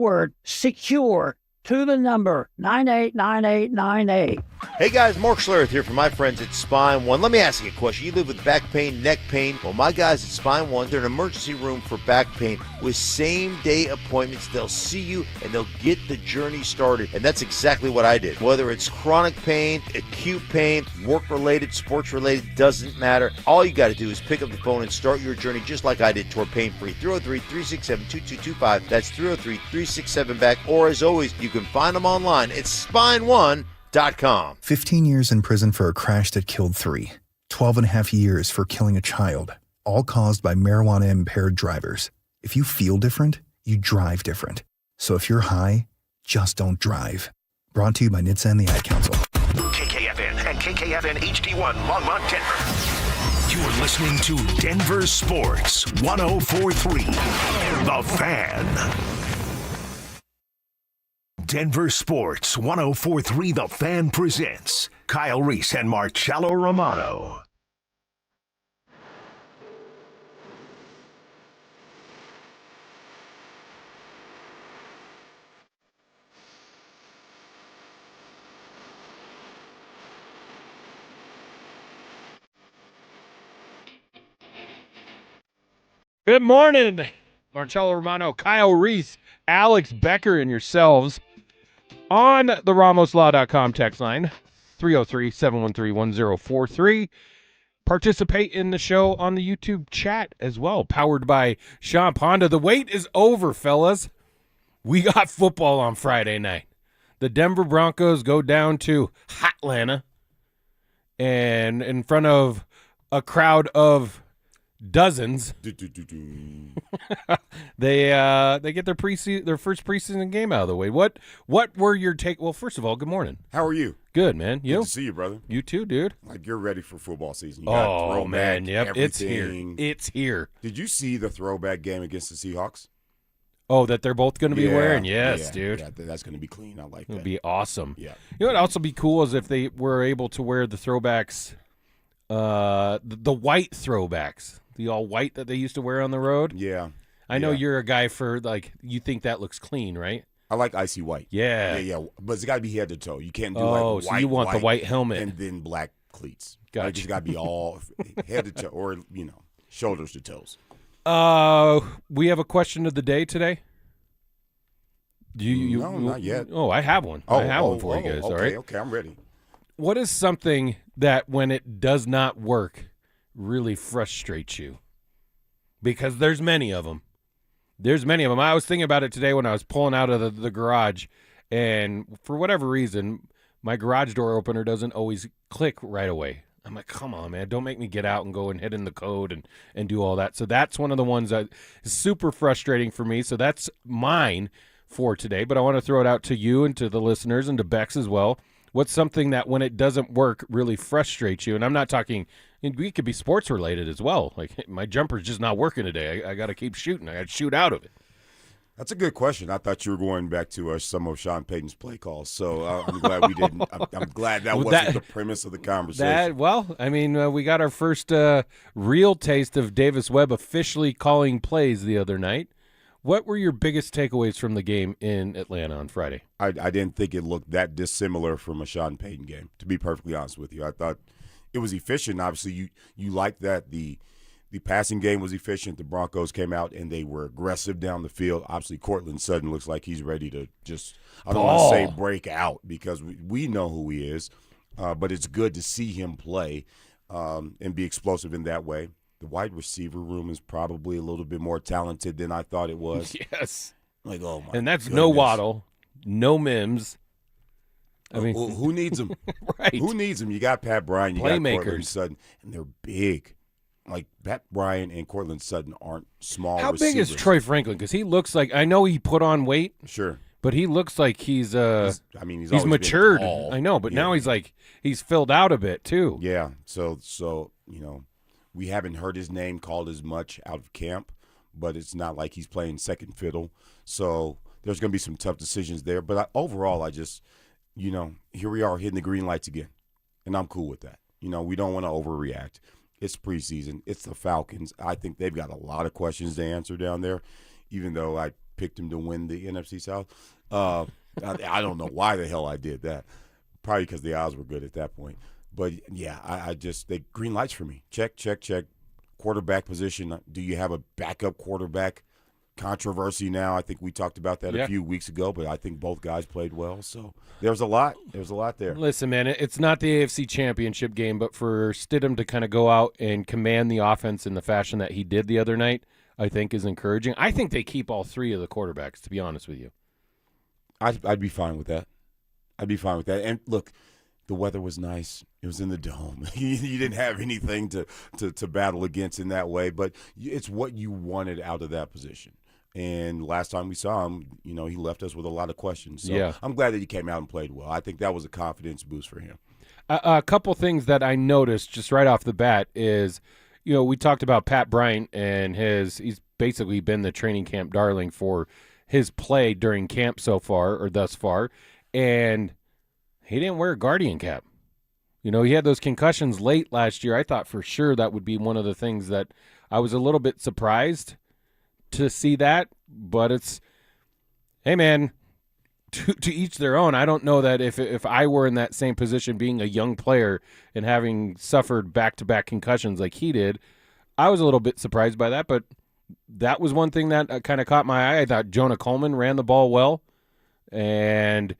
word secure to the number 989898. Hey guys, Mark Schlereth here from my friends at Spine One. Let me ask you a question. You live with back pain, neck pain? Well, my guys at Spine One, they're an emergency room for back pain with same-day appointments. They'll see you and they'll get the journey started. And that's exactly what I did. Whether it's chronic pain, acute pain, work-related, sports-related, doesn't matter. All you got to do is pick up the phone and start your journey just like I did toward pain-free. 303-367-2225. That's 303-367-BACK. Or as always, you can find them online at spineone.com. 15 years in prison for a crash that killed 3. 12 and a half years for killing a child, all caused by marijuana-impaired drivers. If you feel different, you drive different. So if you're high, just don't drive. Brought to you by NHTSA and the Ad Council. KKFN and KKFN HD1 Longmont, Denver. You're listening to Denver Sports 104.3. The Fan. Denver Sports 104.3 The Fan presents Kyle Reese and Marcello Romano. Good morning, Marcello Romano, Kyle Reese, Alex Becker, and yourselves on the RamosLaw.com text line, 303-713-1043. Participate in the show on the YouTube chat as well, powered by Sean Honda. The wait is over, fellas. We got football on Friday night. The Denver Broncos go down to Atlanta, and in front of a crowd of dozens, they get their first preseason game out of the way. What were your take? Well, first of all, good morning. How are you? Good, man. You? Good to see you, brother. You too, dude. Like you're ready for football season. You got throwback, man, yep, everything. it's here. It's here. Did you see the throwback game against the Seahawks? Oh, that they're both going to be wearing? Yes, dude. Yeah, that's going to be clean. I like that. It would be awesome. Yeah. You know what would also be cool is if they were able to wear the throwbacks, the white throwbacks. The all white that they used to wear on the road. Yeah. I know you're a guy for, like, you think that looks clean, right? I like icy white. Yeah. Yeah. But it's got to be head to toe. You can't do white. So you want the white helmet. And then black cleats. Gotcha. Like, it's got to be all head to toe or, shoulders to toes. We have a question of the day today. No, not yet. Oh, I have one. I have one for you guys. Okay, all right. Okay, I'm ready. What is something that when it does not work really frustrates you? Because there's many of them. I was thinking about it today when I was pulling out of the garage, and for whatever reason, my garage door opener doesn't always click right away. I'm like, come on, man, don't make me get out and go and hit in the code and do all that. So that's one of the ones that is super frustrating for me. So that's mine for today, but I want to throw it out to you and to the listeners and to Bex as well. What's something that when it doesn't work really frustrates you? And I'm not talking, we could be sports related as well. Like, my jumper's just not working today. I got to keep shooting. I got to shoot out of it. That's a good question. I thought you were going back to some of Sean Payton's play calls, so I'm glad we didn't. I'm glad that wasn't the premise of the conversation. We got our first real taste of Davis Webb officially calling plays the other night. What were your biggest takeaways from the game in Atlanta on Friday? I didn't think it looked that dissimilar from a Sean Payton game, to be perfectly honest with you. I thought it was efficient. Obviously, you liked that the passing game was efficient. The Broncos came out and they were aggressive down the field. Obviously, Courtland Sutton looks like he's ready to just, I don't want to say break out because we know who he is, but it's good to see him play and be explosive in that way. The wide receiver room is probably a little bit more talented than I thought it was. Yes. Like, oh, my And that's goodness. no Waddle, no Mims. I mean, who needs them? Right. Who needs them? You got Pat Bryant, you got Courtland Sutton, and they're big. Like, Pat Bryant and Courtland Sutton aren't small How receivers. big is Troy Franklin? Because he looks like, I know he put on weight. Sure. But he looks like he's always matured. been tall. I know, but now he's filled out a bit too. Yeah. So we haven't heard his name called as much out of camp, but it's not like he's playing second fiddle. So there's going to be some tough decisions there. But overall, I just, here we are hitting the green lights again, and I'm cool with that. We don't want to overreact. It's preseason. It's the Falcons. I think they've got a lot of questions to answer down there, even though I picked him to win the NFC South. I don't know why the hell I did that. Probably because the odds were good at that point. But, yeah, I just – they green lights for me. Check. Quarterback position. Do you have a backup quarterback? Controversy now. I think we talked about that a few weeks ago, but I think both guys played well. So there's a lot. There's a lot there. Listen, man, it's not the AFC Championship game, but for Stidham to kind of go out and command the offense in the fashion that he did the other night, I think is encouraging. I think they keep all three of the quarterbacks, to be honest with you. I'd be fine with that. And look, the weather was nice. It was in the dome. You didn't have anything to battle against in that way, but it's what you wanted out of that position. And last time we saw him, he left us with a lot of questions. So I'm glad that he came out and played well. I think that was a confidence boost for him. A couple things that I noticed just right off the bat is, we talked about Pat Bryant and he's basically been the training camp darling for his play during camp so far or thus far. And he didn't wear a Guardian cap. He had those concussions late last year. I thought for sure that would be one of the things that I was a little bit surprised to see that, but it's, hey man, to each their own. I don't know that if I were in that same position, being a young player and having suffered back-to-back concussions like he did, I was a little bit surprised by that, but that was one thing that kind of caught my eye. I thought Jonah Coleman ran the ball well, and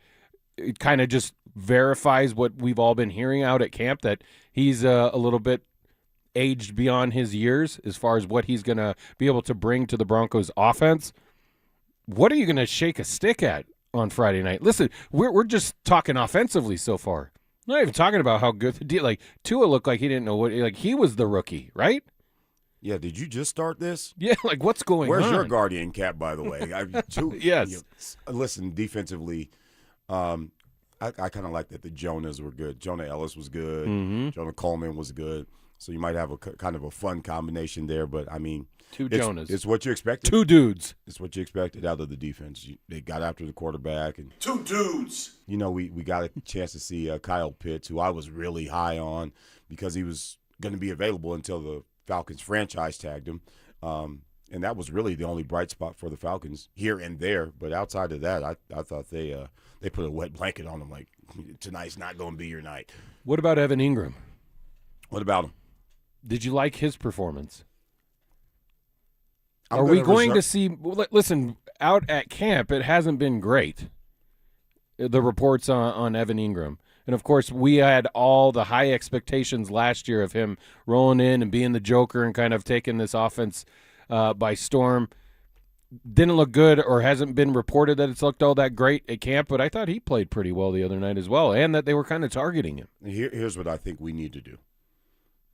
it kind of just verifies what we've all been hearing out at camp, that he's a little bit aged beyond his years as far as what he's going to be able to bring to the Broncos offense. What are you going to shake a stick at on Friday night? Listen, we're just talking offensively so far. I'm not even talking about how good the deal. Like, Tua looked like he didn't know he was the rookie, right? Yeah, did you just start this? Yeah, what's going on? Where's your Guardian cap, by the way? Yes. Listen, defensively, I kind of like that the Jonas were good. Jonah Ellis was good. Mm-hmm. Jonah Coleman was good. So you might have a kind of a fun combination there, but I mean, two Jonas. It's what you expected. Two dudes. It's what you expected out of the defense. They got after the quarterback, and Two dudes. we got a chance to see Kyle Pitts, who I was really high on because he was going to be available until the Falcons franchise tagged him, and that was really the only bright spot for the Falcons here and there. But outside of that, I thought they put a wet blanket on him, like tonight's not going to be your night. What about Evan Ingram? What about him? Did you like his performance? Are we going to see – listen, out at camp, it hasn't been great, the reports on Evan Ingram. And, of course, we had all the high expectations last year of him rolling in and being the joker and kind of taking this offense by storm. Didn't look good, or hasn't been reported that it's looked all that great at camp, but I thought he played pretty well the other night as well, and that they were kind of targeting him. Here's what I think we need to do.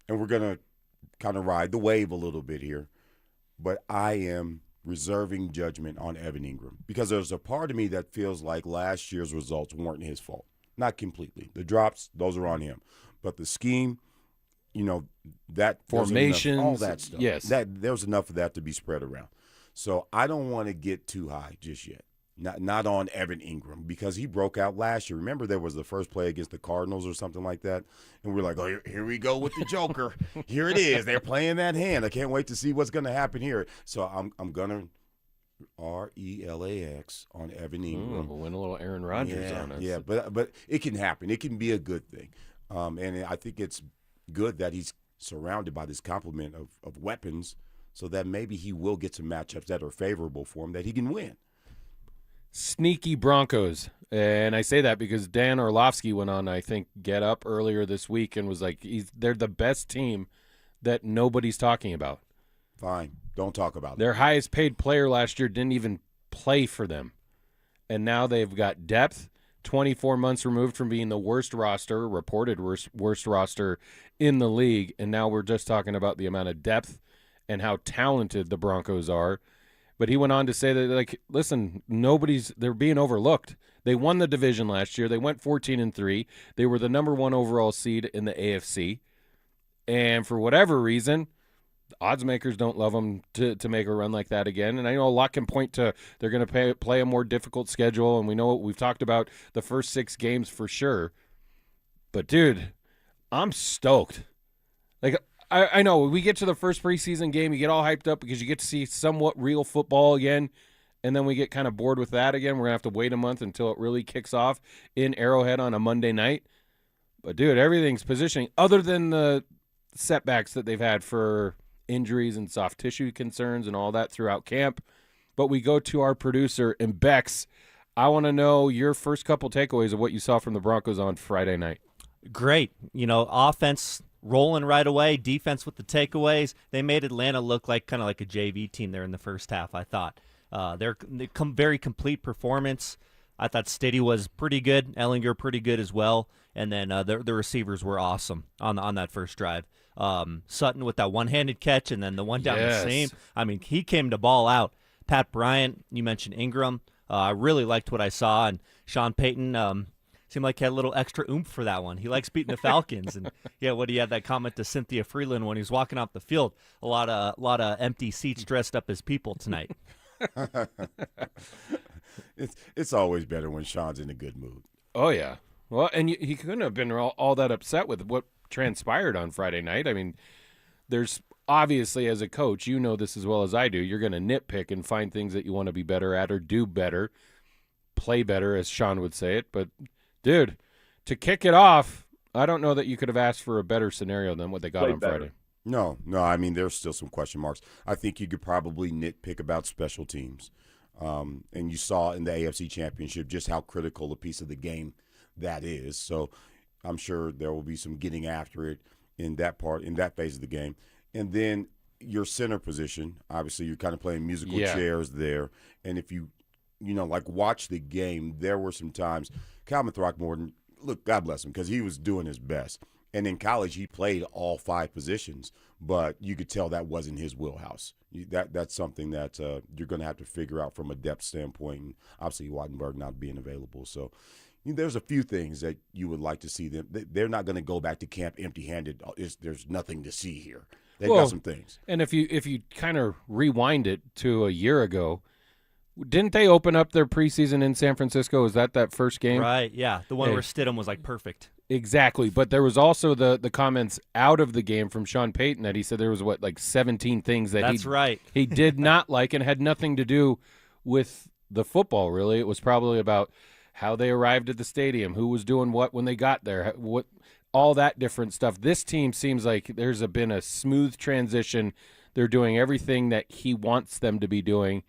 And we're going to kind of ride the wave a little bit here. But I am reserving judgment on Evan Ingram because there's a part of me that feels like last year's results weren't his fault. Not completely. The drops, those are on him. But the scheme, that formations, all that stuff. Yes. There's enough of that to be spread around. So I don't want to get too high just yet. Not on Evan Ingram because he broke out last year. Remember, there was the first play against the Cardinals or something like that, and we're like, oh, here we go with the Joker. Here it is. They're playing that hand. I can't wait to see what's going to happen here. So I'm gonna RELAX on Evan Ingram. We'll win a little Aaron Rodgers on us. Yeah, but it can happen. It can be a good thing, and I think it's good that he's surrounded by this complement of weapons, so that maybe he will get some matchups that are favorable for him that he can win. Sneaky Broncos. And I say that because Dan Orlovsky went on, I think, Get Up earlier this week and was like, they're the best team that nobody's talking about. Fine. Don't talk about it. Their highest paid player last year didn't even play for them. And now they've got depth, 24 months removed from being the worst roster, reported worst roster in the league. And now we're just talking about the amount of depth and how talented the Broncos are. But he went on to say that, listen, they're being overlooked. They won the division last year. They went 14-3. They were the number 1 overall seed in the AFC. And for whatever reason, the odds makers don't love them to make a run like that again. And I know a lot can point to they're going to play a more difficult schedule. And we know we've talked about the first 6 games for sure. But, dude, I'm stoked. I know we get to the first preseason game, you get all hyped up because you get to see somewhat real football again, and then we get kind of bored with that again. We're going to have to wait a month until it really kicks off in Arrowhead on a Monday night. But, dude, everything's positioning other than the setbacks that they've had for injuries and soft tissue concerns and all that throughout camp. But we go to our producer, and Bex, I want to know your first couple takeaways of what you saw from the Broncos on Friday night. Great. Offense rolling right away, defense with the takeaways. They made Atlanta look like kind of like a JV team there in the first half, I thought. They come very complete performance. I thought Stiddy was pretty good, Ellinger pretty good as well, and then the receivers were awesome on that first drive. Sutton with that one-handed catch and then the one down the seam. I mean, he came to ball out. Pat Bryant, you mentioned Ingram. I really liked what I saw, and Sean Payton seemed like he had a little extra oomph for that one. He likes beating the Falcons, and he had that comment to Cynthia Freeland when he was walking off the field. A lot of empty seats dressed up as people tonight. It's always better when Sean's in a good mood. Oh, yeah. Well, and he couldn't have been all that upset with what transpired on Friday night. I mean, there's obviously, as a coach, you know this as well as I do, you're going to nitpick and find things that you want to be better at or do better, play better, as Sean would say it. But, dude, to kick it off, I don't know that you could have asked for a better scenario than what they got on Friday. No, I mean, there's still some question marks. I think you could probably nitpick about special teams. And you saw in the AFC Championship just how critical a piece of the game that is. So I'm sure there will be some getting after it in that phase of the game. And then your center position, obviously you're kind of playing musical chairs there. And if you watch the game, there were some times Calvin Throckmorton, look, God bless him, because he was doing his best. And in college, he played all 5 positions, but you could tell that wasn't his wheelhouse. That's something that you're going to have to figure out from a depth standpoint, and obviously Wattenberg not being available. So there's a few things that you would like to see them. They're not going to go back to camp empty-handed. There's nothing to see here. They've got some things. And if you kind of rewind it to a year ago, didn't they open up their preseason in San Francisco? Was that first game? Right, yeah. The one where Stidham was like perfect. Exactly. But there was also the comments out of the game from Sean Payton that he said there was, 17 things that he did not like, and had nothing to do with the football, really. It was probably about how they arrived at the stadium, who was doing what when they got there, all that different stuff. This team seems like there's been a smooth transition. They're doing everything that he wants them to be doing.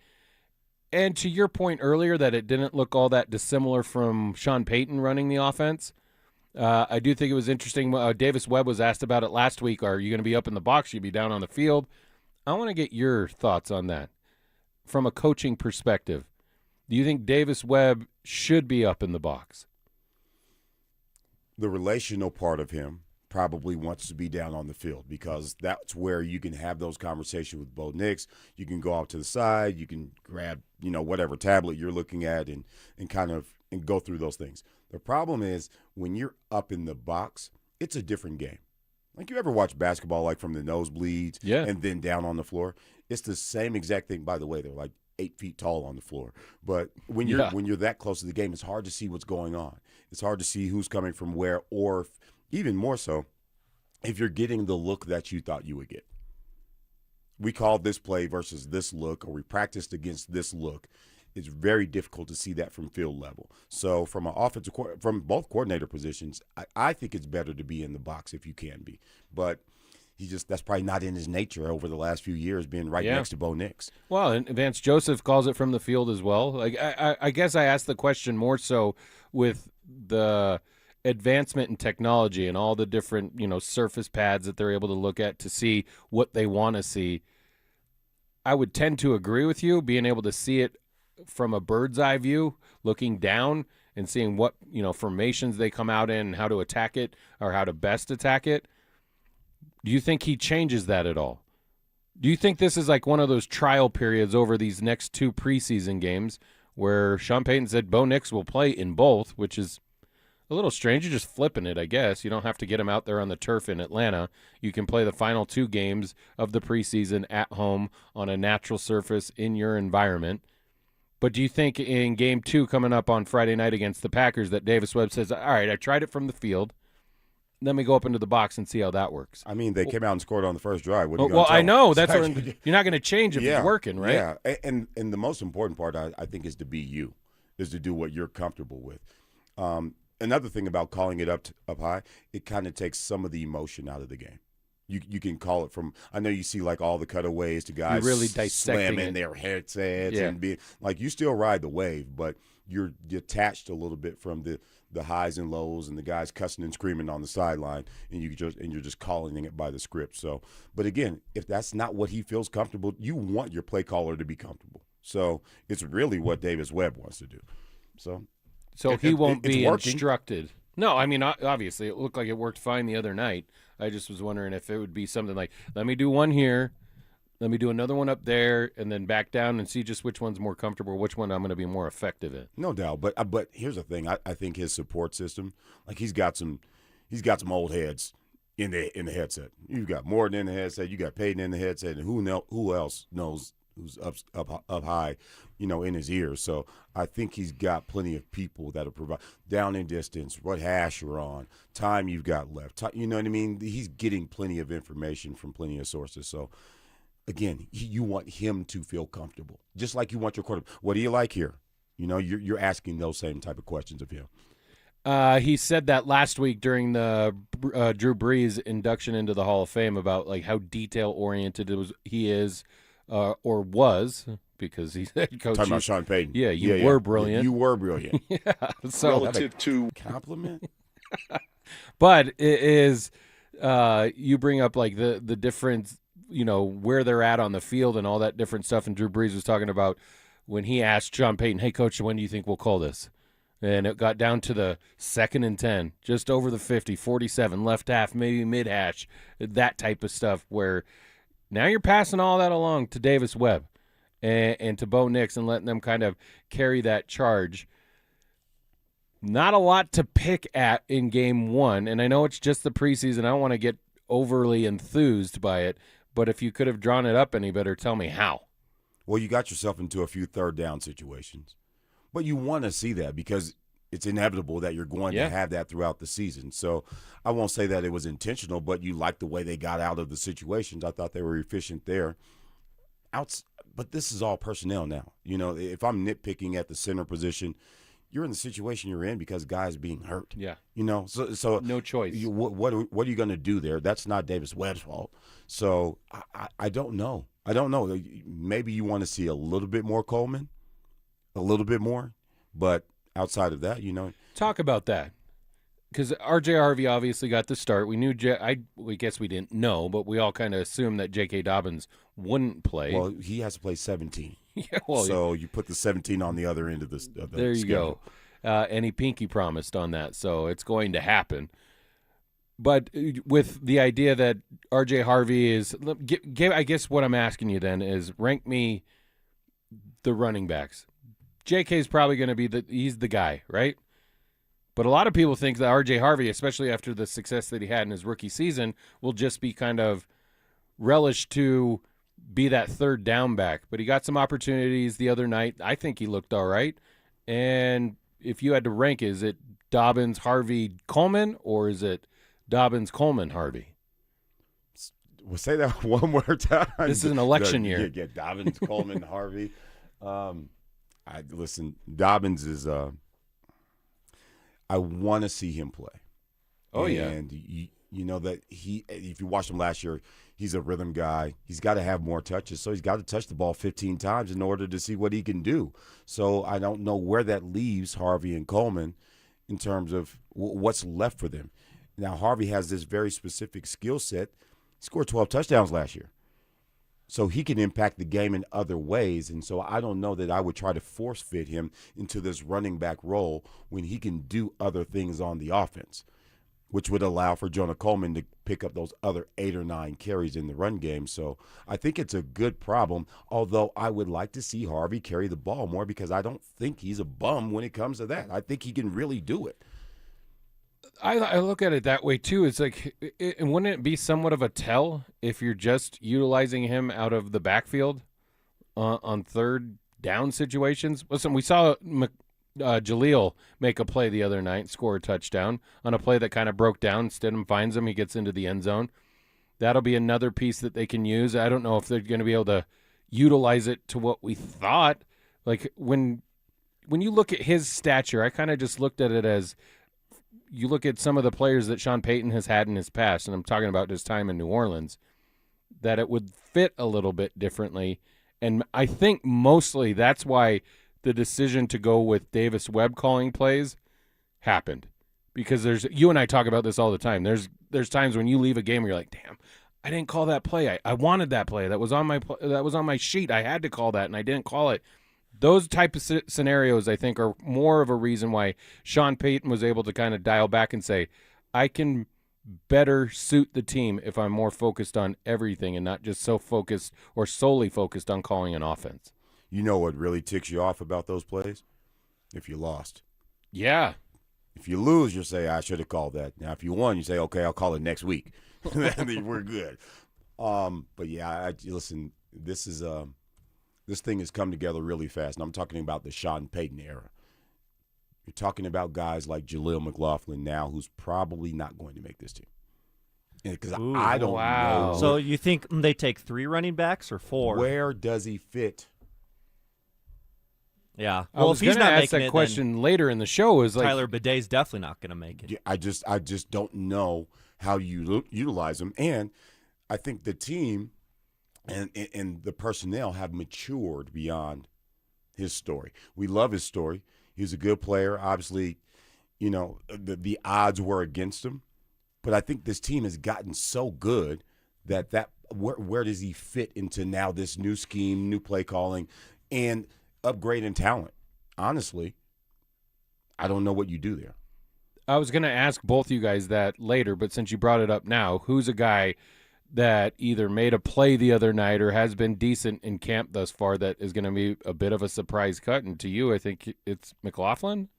And to your point earlier that it didn't look all that dissimilar from Sean Payton running the offense, I do think it was interesting. Davis Webb was asked about it last week. Are you going to be up in the box? You'll be down on the field. I want to get your thoughts on that from a coaching perspective. Do you think Davis Webb should be up in the box? The relational part of him probably wants to be down on the field, because that's where you can have those conversations with Bo Nix. You can go off to the side. You can grab, whatever tablet you're looking at and go through those things. The problem is when you're up in the box, it's a different game. Like, you ever watch basketball, like from the nosebleeds and then down on the floor? It's the same exact thing. By the way, they're like 8 feet tall on the floor. But when you're that close to the game, it's hard to see what's going on. It's hard to see who's coming from where, or even more so, if you're getting the look that you thought you would get. We called this play versus this look, or we practiced against this look. It's very difficult to see that from field level. So from from both coordinator positions, I think it's better to be in the box if you can be. But that's probably not in his nature over the last few years, being right next to Bo Nix. Well, and Vance Joseph calls it from the field as well. Like, I guess I asked the question more so with the advancement in technology and all the different, surface pads that they're able to look at to see what they want to see. I would tend to agree with you, being able to see it from a bird's eye view, looking down and seeing what, formations they come out in and how to attack it or how to best attack it. Do you think he changes that at all? Do you think this is like one of those trial periods over these next 2 preseason games where Sean Payton said Bo Nix will play in both, which is a little strange. You're just flipping it, I guess. You don't have to get him out there on the turf in Atlanta. You can play the final 2 games of the preseason at home on a natural surface in your environment. But do you think in Game 2 coming up on Friday night against the Packers that Davis Webb says, all right, I tried it from the field. let me go up into the box and see how that works. I mean, they came out and scored on the first drive. What are you gonna Well, tell I them? know. That's what you're not going to change if it's working, right? Yeah, and the most important part, I think, is to be you, is to do what you're comfortable with. Another thing about calling it up high, it kind of takes some of the emotion out of the game. You can call it from. I know you see like all the cutaways to guys You're really dissecting slamming it. their headsets and being like, you still ride the wave, but you're detached a little bit from the highs and lows and the guys cussing and screaming on the sideline, and you're just calling it by the script. So, but again, if that's not what he feels comfortable, you want your play caller to be comfortable. So it's really what Davis Webb wants to do. So he won't be working. instructed. No, I mean, obviously, it looked like it worked fine the other night. I just was wondering if it would be something like, let me do one here, let me do another one up there, and then back down and see just which one's more comfortable, which one I'm going to be more effective in. No doubt, but here's the thing. I think his support system, like he's got some old heads in the headset. You've got Morton in the headset, you got Payton in the headset, and who else knows who's up high, in his ears. So I think he's got plenty of people that'll provide down in distance, what hash you're on, time you've got left. You know what I mean? He's getting plenty of information from plenty of sources. So again, you want him to feel comfortable, just like you want your quarterback. What do you like here? You're asking those same type of questions of him. He said that last week during the Drew Brees induction into the Hall of Fame about like how detail oriented he is. Or was, because he's head coach. Talking about Sean Payton. Yeah, you were brilliant. You were brilliant. Yeah, so relative to compliment. But it is, you bring up like the difference, where they're at on the field and all that different stuff. And Drew Brees was talking about when he asked Sean Payton, "Hey, coach, when do you think we'll call this?" And it got down to the 2nd and 10, just over the 50, 47, left half, maybe mid hash, that type of stuff where. Now you're passing all that along to Davis Webb and to Bo Nix and letting them kind of carry that charge. Not a lot to pick at in game one, and I know it's just the preseason. I don't want to get overly enthused by it, but if you could have drawn it up any better, tell me how. Well, you got yourself into a few third down situations, but you want to see that because it's inevitable that you're going to have that throughout the season. So I won't say that it was intentional, but you like the way they got out of the situations. I thought they were efficient there. But this is all personnel now. If I'm nitpicking at the center position, you're in the situation you're in because guys being hurt. Yeah. So no choice. What are you going to do there? That's not Davis Webb's fault. So I don't know. Maybe you want to see a little bit more Coleman, a little bit more, but outside of that, Talk about that. Because R.J. Harvey obviously got the start. We knew we guess we didn't know, but we all kind of assumed that J.K. Dobbins wouldn't play. Well, he has to play 17. Yeah, so you put the 17 on the other end of the there you schedule. go. And he pinky promised on that, so it's going to happen. But with the idea that R.J. Harvey is – I guess what I'm asking you then is rank me the running backs. J.K. is probably going to be he's the guy, right? But a lot of people think that R.J. Harvey, especially after the success that he had in his rookie season, will just be kind of relished to be that third down back. But he got some opportunities the other night. I think he looked all right. And if you had to rank, is it Dobbins, Harvey, Coleman, or is it Dobbins, Coleman, Harvey? We'll say that one more time. This is an election year. Yeah, Dobbins, Coleman, Harvey. Listen, Dobbins is I want to see him play. Oh, and you know that if you watched him last year, he's a rhythm guy. He's got to have more touches, so he's got to touch the ball 15 times in order to see what he can do. So I don't know where that leaves Harvey and Coleman in terms of what's left for them. Now, Harvey has this very specific skill set. He scored 12 touchdowns last year. So he can impact the game in other ways. And so I don't know that I would try to force fit him into this running back role when he can do other things on the offense, which would allow for Jonah Coleman to pick up those other 8 or 9 carries in the run game. So I think it's a good problem, although I would like to see Harvey carry the ball more because I don't think he's a bum when it comes to that. I think he can really do it. I look at it that way, too. It's like, wouldn't it be somewhat of a tell if you're just utilizing him out of the backfield on third down situations? Listen, we saw Jaleel make a play the other night, score a touchdown on a play that kind of broke down. Stidham finds him. He gets into the end zone. That'll be another piece that they can use. I don't know if they're going to be able to utilize it to what we thought. Like when you look at his stature, I kind of just looked at it as you look at some of the players that Sean Payton has had in his past, and I'm talking about his time in New Orleans, that it would fit a little bit differently. And I think mostly that's why the decision to go with Davis Webb calling plays happened, because you and I talk about this all the time. There's times when you leave a game where you're like, damn, I didn't call that play. I wanted that play. That was on my sheet. I had to call that, and I didn't call it. Those type of scenarios, I think, are more of a reason why Sean Payton was able to kind of dial back and say, I can better suit the team if I'm more focused on everything and not just so focused or solely focused on calling an offense. You know what really ticks you off about those plays? If you lost. Yeah. If you lose, you'll say, I should have called that. Now, if you won, you say, okay, I'll call it next week. We're good. But, yeah, listen, this thing has come together really fast, and I'm talking about the Sean Payton era. You're talking about guys like Jaleel McLaughlin now, who's probably not going to make this team. Because I don't know. So you think they take 3 running backs or 4? Where does he fit? Yeah. I was going to ask that question later in the show. Is like Tyler Baday's definitely not going to make it. Yeah, I just don't know how you utilize him. And I think the team and the personnel have matured beyond his story. We love his story. He's a good player. Obviously, you know, the odds were against him. But I think this team has gotten so good that where does he fit into now this new scheme, new play calling, and upgrade in talent? Honestly, I don't know what you do there. I was going to ask both you guys that later, but since you brought it up now, who's a guy that either made a play the other night or has been decent in camp thus far that is going to be a bit of a surprise cut? And to you, I think it's McLaughlin.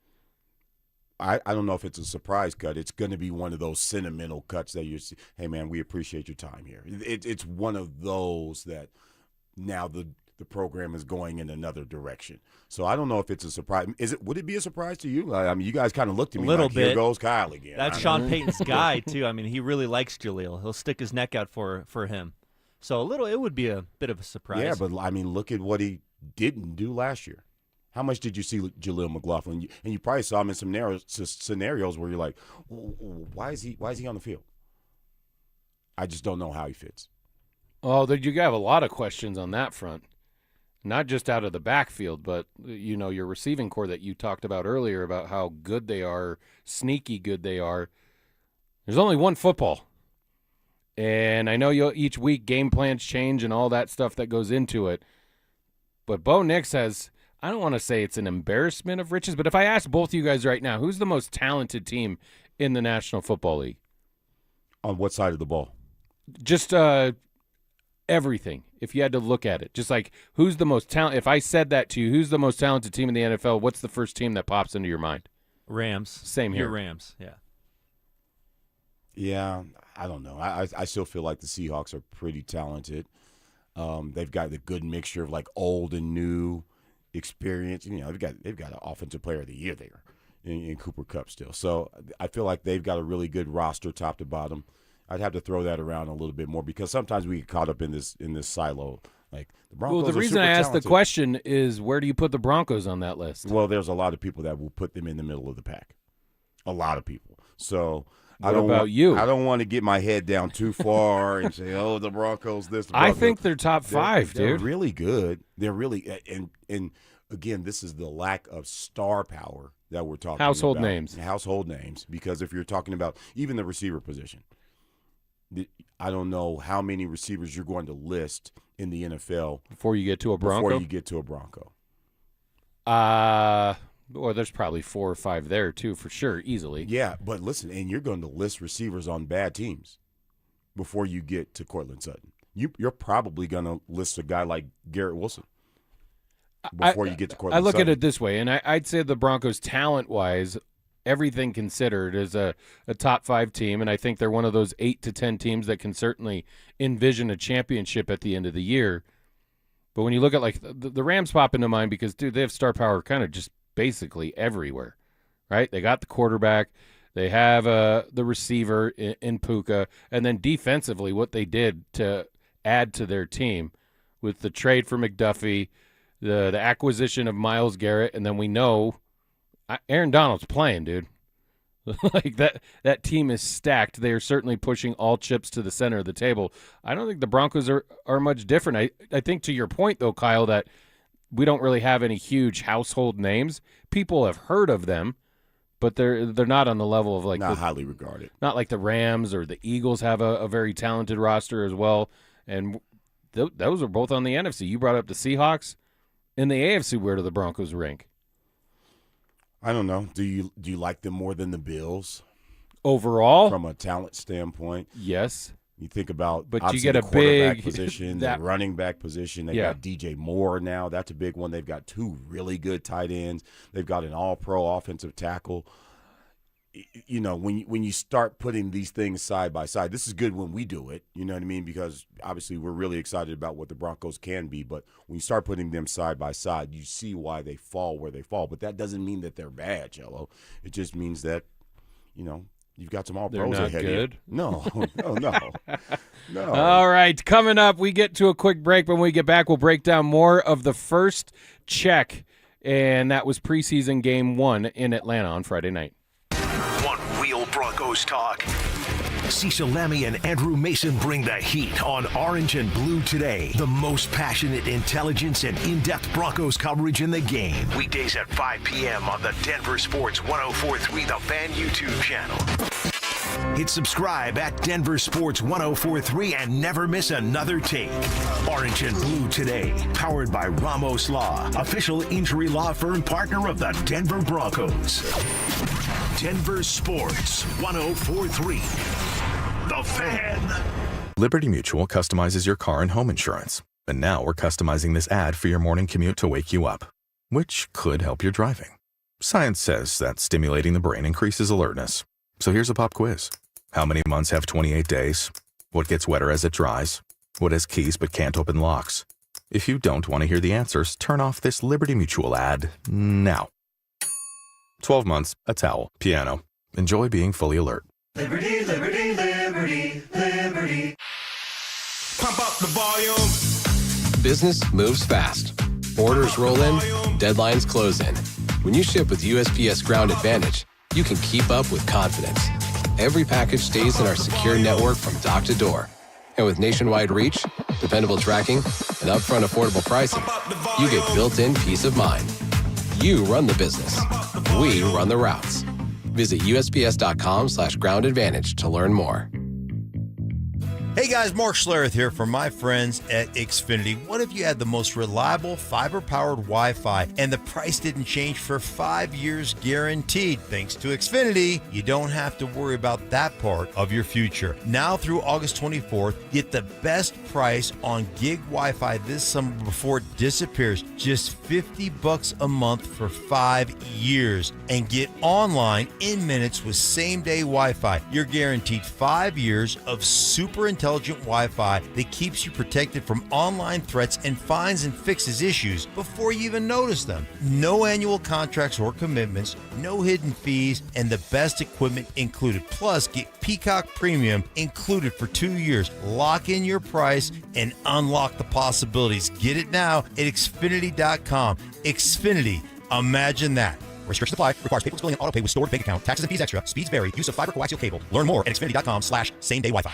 I don't know if it's a surprise cut. It's going to be one of those sentimental cuts that you see. Hey, man, we appreciate your time here. It's one of those that now the program is going in another direction. So I don't know if it's a surprise. Would it be a surprise to you? I mean, you guys kind of looked at me like, here goes Kyle again. That's Sean Payton's guy, too. I mean, he really likes Jaleel. He'll stick his neck out for him. So it would be a bit of a surprise. Yeah, but, I mean, look at what he didn't do last year. How much did you see Jaleel McLaughlin? And you probably saw him in some scenarios where you're like, why is he on the field? I just don't know how he fits. Oh, you have a lot of questions on that front. Not just out of the backfield, but, you know, your receiving core that you talked about earlier about how good they are, sneaky good they are. There's only one football. And I know each week game plans change and all that stuff that goes into it. But Bo Nix has, I don't want to say it's an embarrassment of riches, but if I ask both of you guys right now, who's the most talented team in the National Football League? On what side of the ball? Just everything. If you had to look at it, just like who's the most talented. If I said that to you, who's the most talented team in the NFL? What's the first team that pops into your mind? Rams. Same here. Your Rams. Yeah. Yeah, I don't know. I still feel like the Seahawks are pretty talented. They've got the good mixture of like old and new experience. You know, they've got an offensive player of the year there in Cooper Kupp still. So I feel like they've got a really good roster top to bottom. I'd have to throw that around a little bit more because sometimes we get caught up in this silo. Like the Broncos. Well, the reason I asked the question is, where do you put the Broncos on that list? Well, there's a lot of people that will put them in the middle of the pack. A lot of people. So what about you? I don't want to get my head down too far and say, "Oh, the Broncos." The Broncos. I think they're top 5, dude. They're really good. They're really and again, this is the lack of star power that we're talking about. Household names. Because if you're talking about even the receiver position. I don't know how many receivers you're going to list in the NFL before you get to a Bronco. Well, there's probably 4 or 5 there too, for sure, easily. Yeah, but listen, and you're going to list receivers on bad teams before you get to Cortland Sutton. You're probably going to list a guy like Garrett Wilson before you get to Cortland Sutton. I look at it this way, and I'd say the Broncos, talent-wise, everything considered, is a top 5 team, and I think they're one of those 8 to 10 teams that can certainly envision a championship at the end of the year. But when you look at like the Rams pop into mind because, dude, they have star power kind of just basically everywhere, right? They got the quarterback. They have the receiver in Puka. And then defensively, what they did to add to their team with the trade for McDuffie, the acquisition of Myles Garrett, and then we know Aaron Donald's playing, dude. Like that team is stacked. They are certainly pushing all chips to the center of the table. I don't think the Broncos are much different. I think to your point, though, Kyle, that we don't really have any huge household names. People have heard of them, but they're not on the level of like not highly regarded. Not like the Rams or the Eagles have a very talented roster as well. And those are both on the NFC. You brought up the Seahawks. In the AFC, where do the Broncos rank? I don't know. Do you like them more than the Bills? Overall? From a talent standpoint? Yes. You think about but you get the a quarterback big position, the running back position. They got DJ Moore now. That's a big one. They've got 2 really good tight ends. They've got an all-pro offensive tackle. You know, when you start putting these things side by side, this is good when we do it, you know what I mean? Because obviously we're really excited about what the Broncos can be, but when you start putting them side by side, you see why they fall where they fall. But that doesn't mean that they're bad, Jello. It just means that, you know, you've got some all-pros ahead of you. No. All right, coming up, we get to a quick break. When we get back, we'll break down more of the first check, and that was preseason game 1 in Atlanta on Friday night. Want real Broncos talk? Cecil Lammy and Andrew Mason bring the heat on Orange and Blue Today. The most passionate intelligence and in-depth Broncos coverage in the game. Weekdays at 5 p.m. on the Denver Sports 104.3 The Fan YouTube channel. Hit subscribe at DenverSports 104.3 and never miss another take. Orange and Blue Today, powered by Ramos Law, official injury law firm partner of the Denver Broncos. Denver Sports 104.3 The Fan. Liberty Mutual customizes your car and home insurance. And now we're customizing this ad for your morning commute to wake you up, which could help your driving. Science says that stimulating the brain increases alertness. So here's a pop quiz. How many months have 28 days? What gets wetter as it dries? What has keys but can't open locks? If you don't want to hear the answers, turn off this Liberty Mutual ad now. 12 months, a towel, piano. Enjoy being fully alert. Liberty, liberty, liberty, liberty. Pump up the volume. Business moves fast. Orders roll in, deadlines close in. When you ship with USPS Ground Advantage, you can keep up with confidence. Every package stays in our secure network from dock to door. And with nationwide reach, dependable tracking, and upfront affordable pricing, you get built-in peace of mind. You run the business. We run the routes. Visit USPS.com/Ground Advantage to learn more. Hey guys, Mark Schlereth here from my friends at Xfinity. What if you had the most reliable fiber-powered Wi-Fi and the price didn't change for 5 years guaranteed? Thanks to Xfinity, you don't have to worry about that part of your future. Now through August 24th, get the best price on gig Wi-Fi this summer before it disappears. Just $50 a month for 5 years. And get online in minutes with same-day Wi-Fi. You're guaranteed 5 years of super intelligent Wi-Fi that keeps you protected from online threats and finds and fixes issues before you even notice them. No annual contracts or commitments, no hidden fees, and the best equipment included. Plus, get Peacock Premium included for 2 years. Lock in your price and unlock the possibilities. Get it now at Xfinity.com. Xfinity, imagine that. Restrictions apply. Requires paperless billing and auto pay with stored bank account. Taxes and fees extra. Speeds vary. Use of fiber coaxial cable. Learn more at Xfinity.com/same-day Wi-Fi.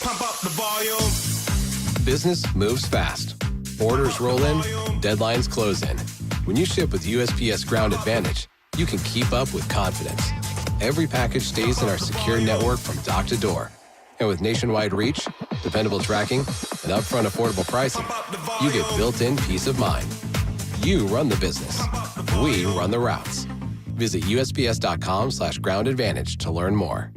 Pump up the volume. Business moves fast. Orders roll in, deadlines close in. When you ship with USPS Ground Advantage, you can keep up with confidence. Every package stays in our secure network from dock to door. And with nationwide reach, dependable tracking, and upfront affordable pricing, you get built-in peace of mind. You run the business. We run the routes. Visit USPS.com/Ground Advantage to learn more.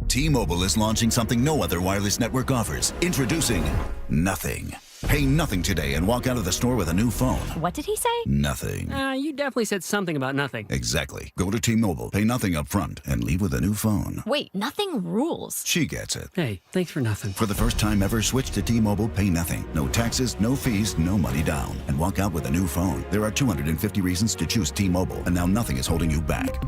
T-Mobile is launching something no other wireless network offers. Introducing Nothing. Pay nothing today and walk out of the store with a new phone. What did he say? Nothing. You definitely said something about nothing. Exactly. Go to T-Mobile, pay nothing up front, and leave with a new phone. Wait, nothing rules. She gets it. Hey, thanks for nothing. For the first time ever, switch to T-Mobile, pay nothing. No taxes, no fees, no money down. And walk out with a new phone. There are 250 reasons to choose T-Mobile, and now nothing is holding you back.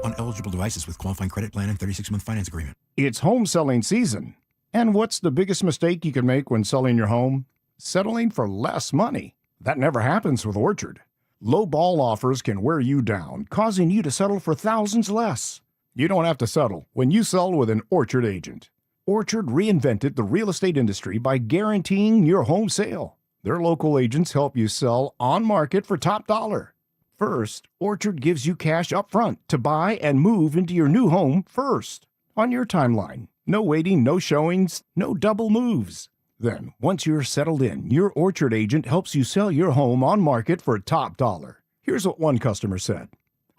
On eligible devices with qualifying credit plan and 36-month finance agreement. It's home selling season. And what's the biggest mistake you can make when selling your home? Settling for less money. That never happens with Orchard. Low ball offers can wear you down, causing you to settle for thousands less. You don't have to settle when you sell with an Orchard agent. Orchard reinvented the real estate industry by guaranteeing your home sale. Their local agents help you sell on market for top dollar. First, Orchard gives you cash up front to buy and move into your new home first, on your timeline. No waiting, no showings, no double moves. Then, once you're settled in, your Orchard agent helps you sell your home on market for top dollar. Here's what one customer said.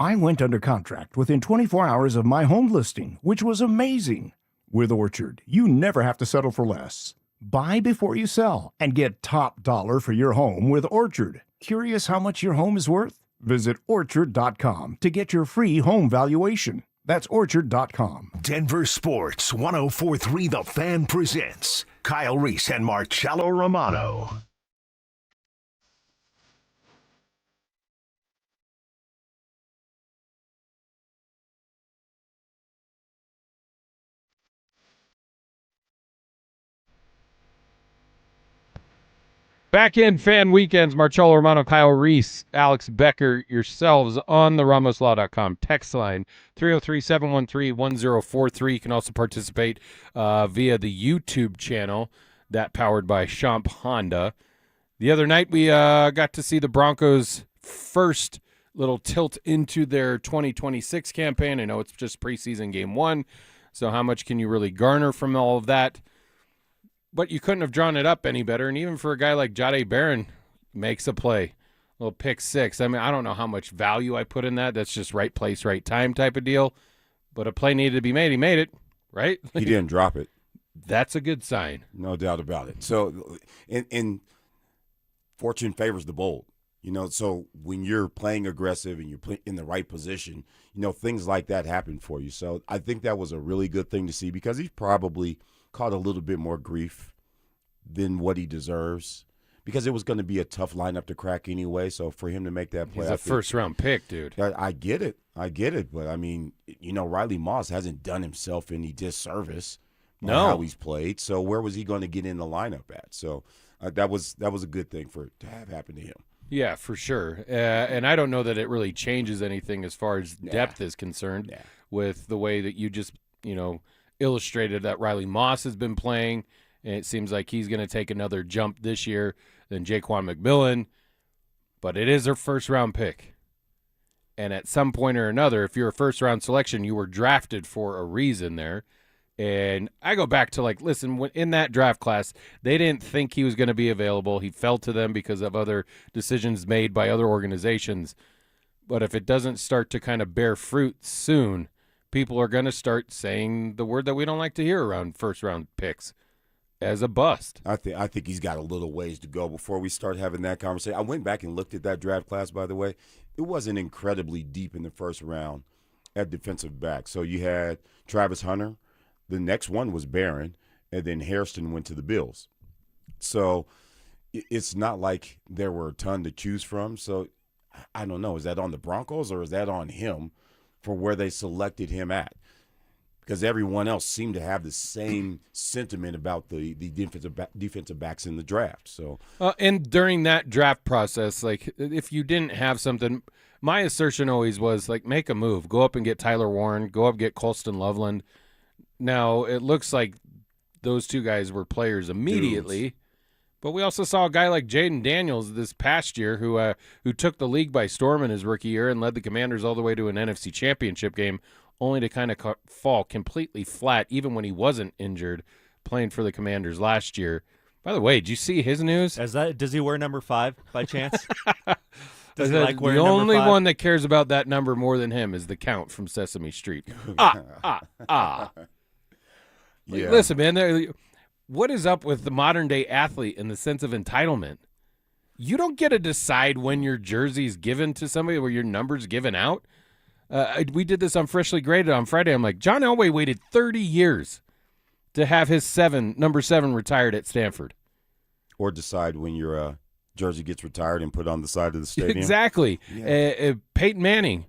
I went under contract within 24 hours of my home listing, which was amazing. With Orchard, you never have to settle for less. Buy before you sell and get top dollar for your home with Orchard. Curious how much your home is worth? Visit Orchard.com to get your free home valuation. That's Orchard.com. Denver Sports 104.3 The Fan presents Kyle Reese and Marcello Romano. Back in Fan Weekends, Marcello Romano, Kyle Reese, Alex Becker, yourselves on the RamosLaw.com text line, 303-713-1043. You can also participate via the YouTube channel, that powered by Champ Honda. The other night, we got to see the Broncos' first little tilt into their 2026 campaign. I know it's just preseason game one, so how much can you really garner from all of that? But you couldn't have drawn it up any better. And even for a guy like Jahdae Barron, makes a play. A little pick six. I mean, I don't know how much value I put in that. That's just right place, right time type of deal. But a play needed to be made. He made it, right? He didn't drop it. That's a good sign. No doubt about it. So, in fortune favors the bold. You know, so when you're playing aggressive and you're in the right position, you know, things like that happen for you. So I think that was a really good thing to see because he's probably – caught a little bit more grief than what he deserves because it was going to be a tough lineup to crack anyway. So for him to make that play, he's a first-round pick, dude. I get it. But, I mean, you know, Riley Moss hasn't done himself any disservice on how he's played. So where was he going to get in the lineup at? So that was a good thing to have happen to him. Yeah, for sure. And I don't know that it really changes anything as far as depth is concerned with the way that you just, you know, illustrated that Riley Moss has been playing, and it seems like he's going to take another jump this year than Jaquan McMillan, but it is their first-round pick. And at some point or another, if you're a first-round selection, you were drafted for a reason there. And I go back to, like, listen, in that draft class, they didn't think he was going to be available. He fell to them because of other decisions made by other organizations. But if it doesn't start to kind of bear fruit soon, people are going to start saying the word that we don't like to hear around first-round picks as a bust. I think he's got a little ways to go before we start having that conversation. I went back and looked at that draft class, by the way. It wasn't incredibly deep in the first round at defensive back. So you had Travis Hunter. The next one was Barron, and then Hairston went to the Bills. So it's not like there were a ton to choose from. So I don't know. Is that on the Broncos or is that on him for where they selected him at? Because everyone else seemed to have the same sentiment about the defensive backs in the draft. So, and during that draft process, like if you didn't have something, my assertion always was like make a move, go up and get Tyler Warren, go up and get Colston Loveland. Now it looks like those two guys were players immediately. Dudes. But we also saw a guy like Jaden Daniels this past year who took the league by storm in his rookie year and led the Commanders all the way to an NFC Championship game, only to kind of fall completely flat even when he wasn't injured playing for the Commanders last year. By the way, did you see his news? Does he wear number 5 by chance? Does he like wearing the only number 5? One that cares about that number more than him is the Count from Sesame Street. Yeah. Listen, man, what is up with the modern-day athlete in the sense of entitlement? You don't get to decide when your jersey's given to somebody or your number's given out. We did this on Freshly Graded on Friday. I'm like, John Elway waited 30 years to have his number 7 retired at Stanford. Or decide when your jersey gets retired and put on the side of the stadium. Exactly. Yeah. Peyton Manning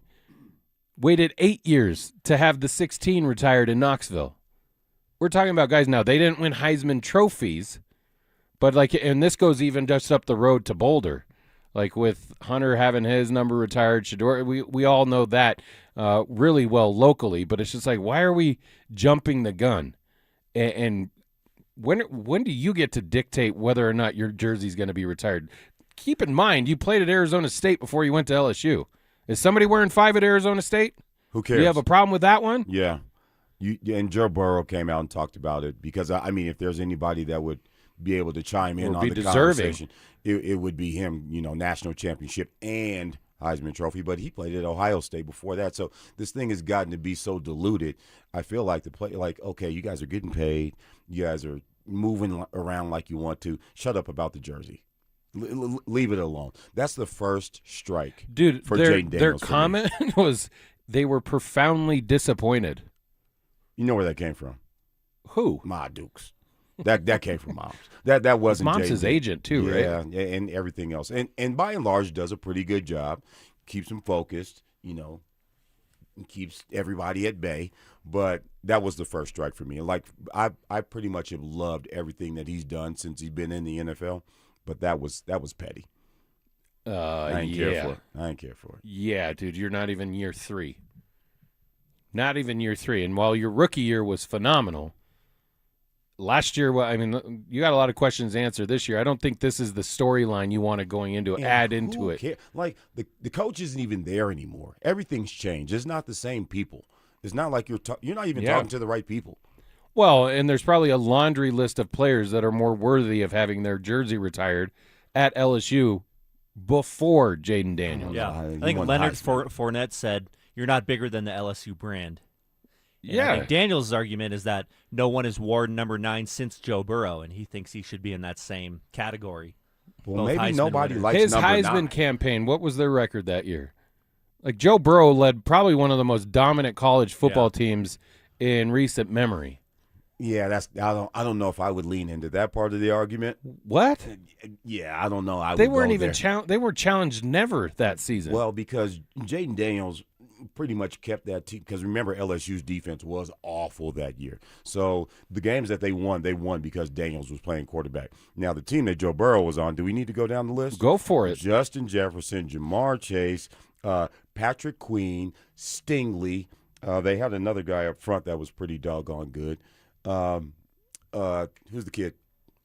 waited 8 years to have the 16 retired in Knoxville. We're talking about guys now. They didn't win Heisman trophies, but and this goes even just up the road to Boulder. Like with Hunter having his number retired, Shador, we all know that really well locally, but it's just like, why are we jumping the gun? And when do you get to dictate whether or not your jersey's going to be retired? Keep in mind, you played at Arizona State before you went to LSU. Is somebody wearing 5 at Arizona State? Who cares? Do you have a problem with that one? Yeah. And Joe Burrow came out and talked about it because, I mean, if there's anybody that would be able to chime in on the conversation, it would be him, national championship and Heisman Trophy. But he played at Ohio State before that. So this thing has gotten to be so diluted. I feel like okay, you guys are getting paid. You guys are moving around like you want to. Shut up about the jersey. Leave it alone. That's the first strike. Dude, for Jaden Daniels. Their comment was they were profoundly disappointed. You know where that came from? Who? Ma Dukes. That came from Moms. That wasn't Mom's Jaden. his agent too, right? Yeah, and everything else. And by and large does a pretty good job. Keeps them focused, and keeps everybody at bay. But that was the first strike for me. Like I pretty much have loved everything that he's done since he's been in the NFL. But that was petty. I ain't care for it. Yeah, dude, you're not even year 3. Not even year 3. And while your rookie year was phenomenal, last year, you got a lot of questions to answer this year. I don't think this is the storyline you want to going into add into it. Like the coach isn't even there anymore. Everything's changed. It's not the same people. It's not like you're not even talking to the right people. Well, and there's probably a laundry list of players that are more worthy of having their jersey retired at LSU before Jaden Daniels. Yeah, I think Leonard Fournette said, "You're not bigger than the LSU brand." And I think Daniels' argument is that no one has worn number 9 since Joe Burrow, and he thinks he should be in that same category. Well, maybe nobody likes his number Heisman 9. campaign. What was their record that year? Like Joe Burrow led probably one of the most dominant college football teams in recent memory. Yeah, I don't know if I would lean into that part of the argument. What? Yeah, I don't know. They weren't even they were challenged never that season. Well, because Jaden Daniels pretty much kept that team. Because remember, LSU's defense was awful that year. So the games that they won because Daniels was playing quarterback. Now the team that Joe Burrow was on. Do we need to go down the list? Go for it. Justin Jefferson, Jamar Chase, Patrick Queen, Stingley. They had another guy up front that was pretty doggone good. Who's the kid?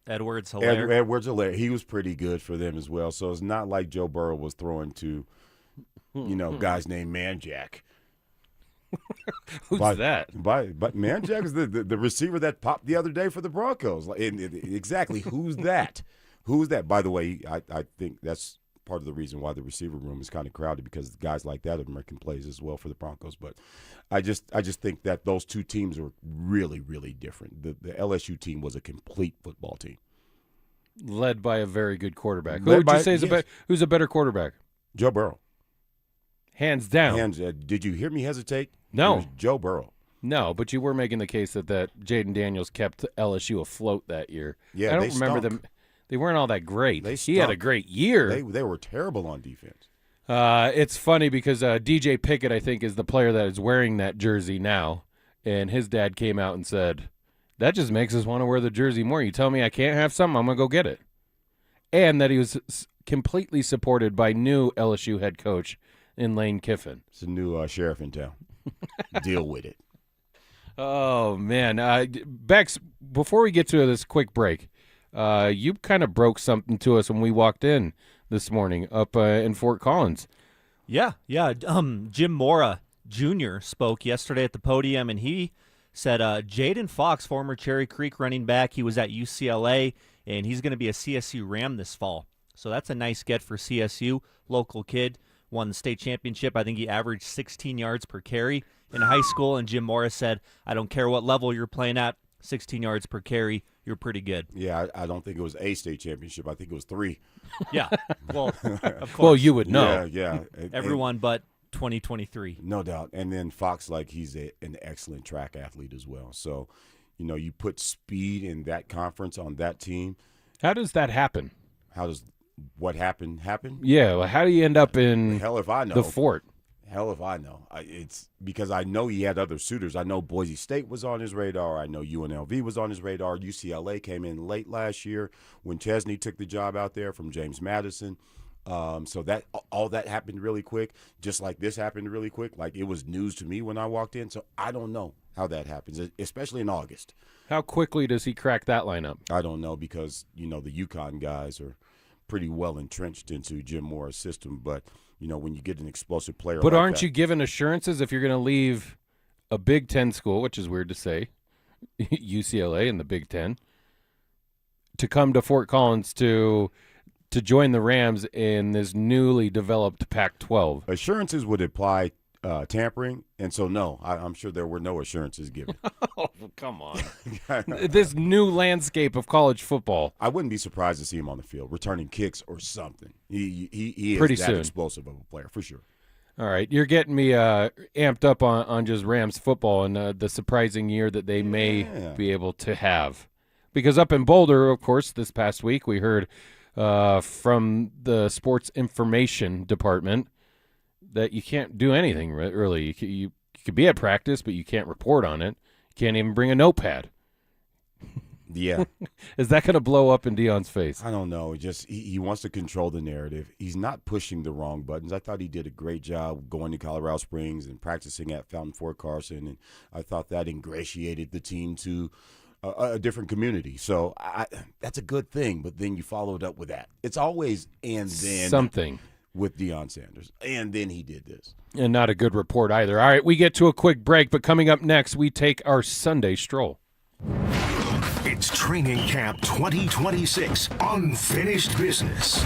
Edwards-Helaire. Edwards-Helaire. He was pretty good for them as well. So it's not like Joe Burrow was throwing to, guys named Manjack. Who's that? But Manjack is the receiver that popped the other day for the Broncos. Exactly. Who's that? Who's that? By the way, I think that's part of the reason why the receiver room is kind of crowded, because guys like that are making plays as well for the Broncos. But I just think that those two teams are really, really different. The LSU team was a complete football team, led by a very good quarterback. Who would you say who's a better quarterback? Joe Burrow, hands down. Did you hear me hesitate? No, it was Joe Burrow. No, but you were making the case that Jaden Daniels kept LSU afloat that year. Yeah, I don't remember them. They weren't all that great. He had a great year. They were terrible on defense. It's funny because DJ Pickett, I think, is the player that is wearing that jersey now, and his dad came out and said, that just makes us want to wear the jersey more. You tell me I can't have something, I'm going to go get it. And that he was completely supported by new LSU head coach in Lane Kiffin. It's a new sheriff in town. Deal with it. Oh, man. Bex, before we get to this quick break, you kind of broke something to us when we walked in this morning up in Fort Collins. Yeah. Jim Mora Jr. spoke yesterday at the podium, and he said Jaden Fox, former Cherry Creek running back, he was at UCLA, and he's going to be a CSU Ram this fall. So that's a nice get for CSU. Local kid, won the state championship. I think he averaged 16 yards per carry in high school, and Jim Mora said, I don't care what level you're playing at. 16 yards per carry, you're pretty good. Yeah, I don't think it was a state championship. I think it was 3. Yeah, well, of course. Well, you would know. Yeah. Everyone but 2023. No doubt. And then Fox, he's an excellent track athlete as well. So, you put speed in that conference on that team. How does that happen? How does what happen? Yeah, well, how do you end up in hell if I know. the Fort? Hell if I know. It's because I know he had other suitors. I know Boise State was on his radar. I know UNLV was on his radar. UCLA came in late last year when Chesney took the job out there from James Madison. So that all that happened really quick, just like this happened really quick. Like, it was news to me when I walked in. So I don't know how that happens, especially in August. How quickly does he crack that lineup? I don't know because, the UConn guys are pretty well entrenched into Jim Mora's system. But, when you get an explosive player But like aren't that, you given assurances if you're going to leave a Big Ten school, which is weird to say, UCLA in the Big Ten, to come to Fort Collins to join the Rams in this newly developed Pac-12? Assurances would imply tampering, and so no, I'm sure there were no assurances given. Oh, come on. This new landscape of college football. I wouldn't be surprised to see him on the field, returning kicks or something. He is Pretty that soon. explosive of a player, for sure. All right, you're getting me amped up on just Rams football and the surprising year that they may be able to have. Because up in Boulder, of course, this past week we heard from the sports information department that you can't do anything really. You could be at practice, but you can't report on it. You can't even bring a notepad. Yeah. Is that going to blow up in Deion's face? I don't know. He wants to control the narrative. He's not pushing the wrong buttons. I thought he did a great job going to Colorado Springs and practicing at Fountain Fort Carson, and I thought that ingratiated the team to a different community. So that's a good thing, but then you followed up with that. It's always and then something with Deion Sanders. And then he did this. And not a good report either. All right, we get to a quick break, but coming up next, we take our Sunday stroll. It's Training Camp 2026 Unfinished Business.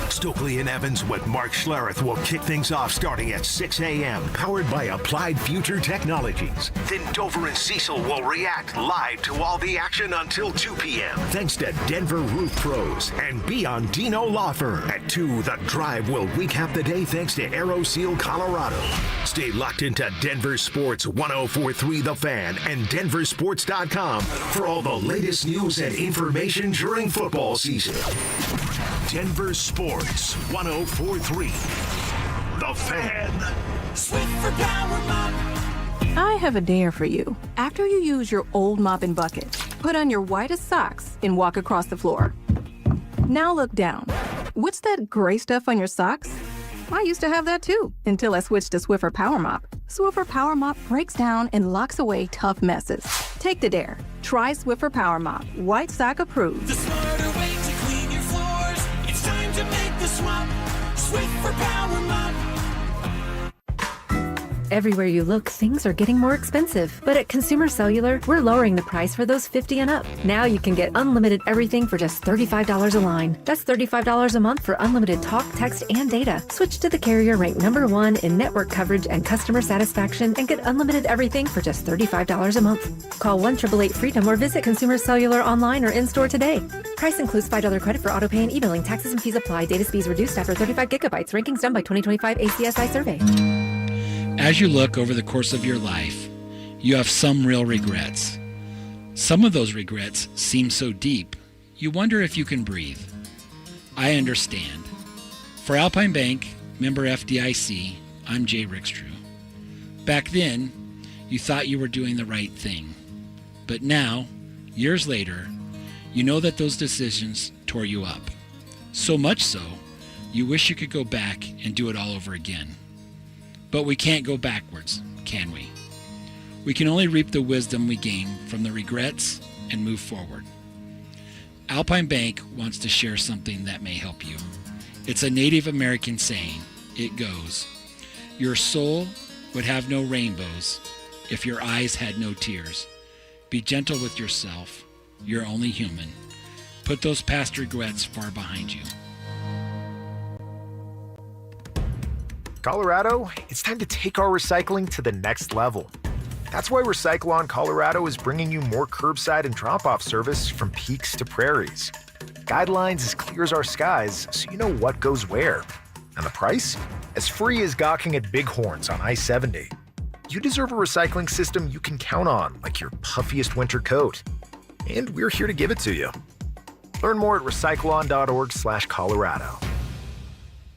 Stokely and Evans with Mark Schlereth will kick things off starting at 6 a.m. Powered by Applied Future Technologies. Then Dover and Cecil will react live to all the action until 2 p.m. Thanks to Denver Roof Pros and Biondino Law Firm. At 2, The Drive will recap the day thanks to AeroSeal Colorado. Stay locked into Denver Sports 104.3 The Fan and DenverSports.com for all the latest news and information during football season. Denver Sports 104.3 The Fan. Swiffer Power Mop. I have a dare for you. After you use your old mop and bucket, put on your whitest socks and walk across the floor. Now look down. What's that gray stuff on your socks? I used to have that too, until I switched to Swiffer Power Mop. Swiffer Power Mop breaks down and locks away tough messes. Take the dare. Try Swiffer Power Mop. White sock approved. The smarter way to clean your floors. It's time to make the swap. Swiffer Power Mop. Everywhere you look, things are getting more expensive. But at Consumer Cellular, we're lowering the price for those 50 and up. Now you can get unlimited everything for just $35 a line. That's $35 a month for unlimited talk, text, and data. Switch to the carrier ranked #1 in network coverage and customer satisfaction and get unlimited everything for just $35 a month. Call 1-888-FREEDOM or visit Consumer Cellular online or in-store today. Price includes $5 credit for auto pay and e-billing. Taxes and fees apply. Data speeds reduced after 35 gigabytes. Rankings done by 2025 ACSI survey. As you look over the course of your life, you have some real regrets. Some of those regrets seem so deep, you wonder if you can breathe. I understand. For Alpine Bank, member FDIC, I'm Jay Rickstrew. Back then, you thought you were doing the right thing. But now, years later, you know that those decisions tore you up. So much so, you wish you could go back and do it all over again. But we can't go backwards, can we? We can only reap the wisdom we gain from the regrets and move forward. Alpine Bank wants to share something that may help you. It's a Native American saying. It goes, "Your soul would have no rainbows if your eyes had no tears. Be gentle with yourself. You're only human. Put those past regrets far behind you." Colorado, it's time to take our recycling to the next level. That's why Recyclon Colorado is bringing you more curbside and drop-off service from peaks to prairies. Guidelines as clear as our skies, so you know what goes where. And the price? As free as gawking at Bighorns on I-70. You deserve a recycling system you can count on, like your puffiest winter coat. And we're here to give it to you. Learn more at recyclon.org/Colorado.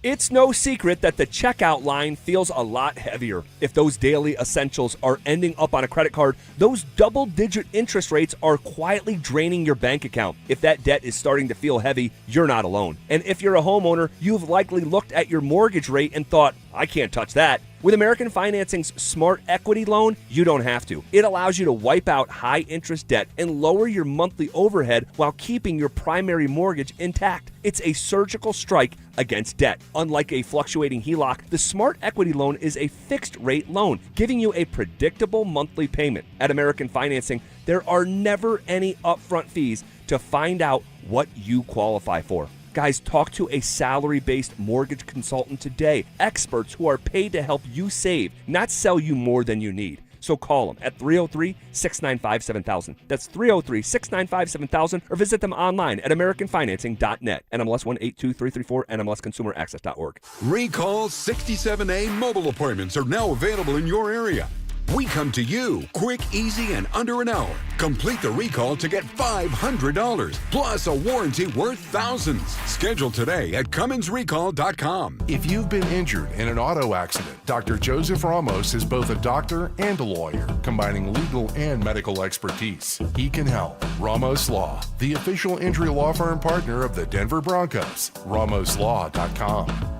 It's no secret that the checkout line feels a lot heavier. If those daily essentials are ending up on a credit card, those double-digit interest rates are quietly draining your bank account. If that debt is starting to feel heavy, you're not alone. And if you're a homeowner, you've likely looked at your mortgage rate and thought, I can't touch that. With American Financing's Smart Equity Loan, you don't have to. It allows you to wipe out high-interest debt and lower your monthly overhead while keeping your primary mortgage intact. It's a surgical strike against debt. Unlike a fluctuating HELOC, the Smart Equity Loan is a fixed-rate loan, giving you a predictable monthly payment. At American Financing, there are never any upfront fees to find out what you qualify for. Guys, talk to a salary-based mortgage consultant today. Experts who are paid to help you save, not sell you more than you need. So call them at 303-695-7000. That's 303-695-7000, or visit them online at americanfinancing.net. NMLS 182334, NMLSconsumeraccess.org. Recall 67A mobile appointments are now available in your area. We come to you quick, easy, and under an hour. Complete the recall to get $500 plus a warranty worth thousands. Schedule today at CummonsRecall.com. If you've been injured in an auto accident, Dr. Joseph Ramos is both a doctor and a lawyer, combining legal and medical expertise. He can help. Ramos Law, the official injury law firm partner of the Denver Broncos. RamosLaw.com.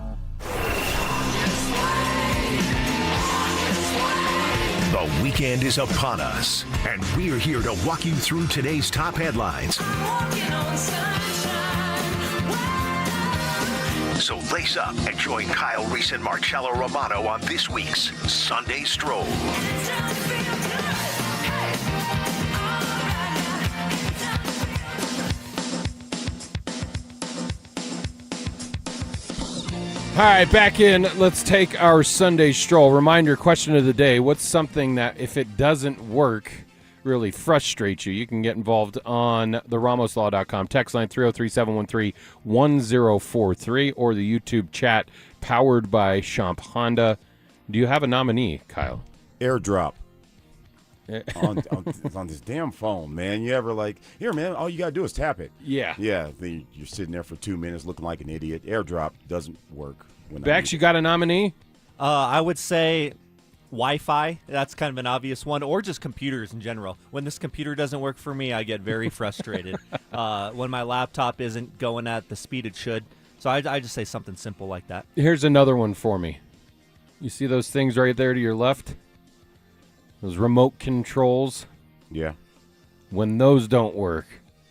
The weekend is upon us, and we're here to walk you through today's top headlines. So lace up and join Kyle, Reese, and Marcello Romano on this week's Sunday Stroll. All right, back in. Let's take our Sunday stroll. Reminder, question of the day. What's something that, if it doesn't work, really frustrates you? You can get involved on the RamosLaw.com text line 303-713-1043 or the YouTube chat powered by Champ Honda. Do you have a nominee, Kyle? AirDrop. on this damn phone, man. You ever like, here, man, all you got to do is tap it. Yeah. Yeah, then you're sitting there for 2 minutes looking like an idiot. AirDrop doesn't work. Bex, you got a nominee? I would say Wi-Fi. That's kind of an obvious one, or just computers in general. When this computer doesn't work for me, I get very frustrated. When my laptop isn't going at the speed it should. So I just say something simple like that. Here's another one for me. You see those things right there to your left? Those remote controls. Yeah. When those don't work.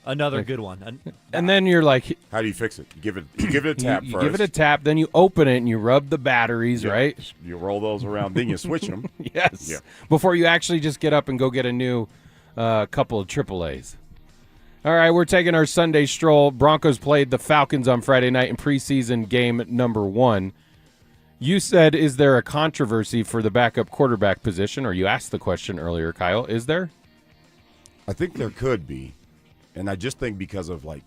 Another good one. And then you're like, how do you fix it? You give it a tap first. You give it a tap, then you open it and you rub the batteries, right? You roll those around, then you switch them. Yes. Yeah. Before you actually just get up and go get a new couple of AAAs. All right, we're taking our Sunday stroll. Broncos played the Falcons on Friday night in preseason game number 1. You said, is there a controversy for the backup quarterback position? Or you asked the question earlier, Kyle. Is there? I think there could be. And I just think because of, like,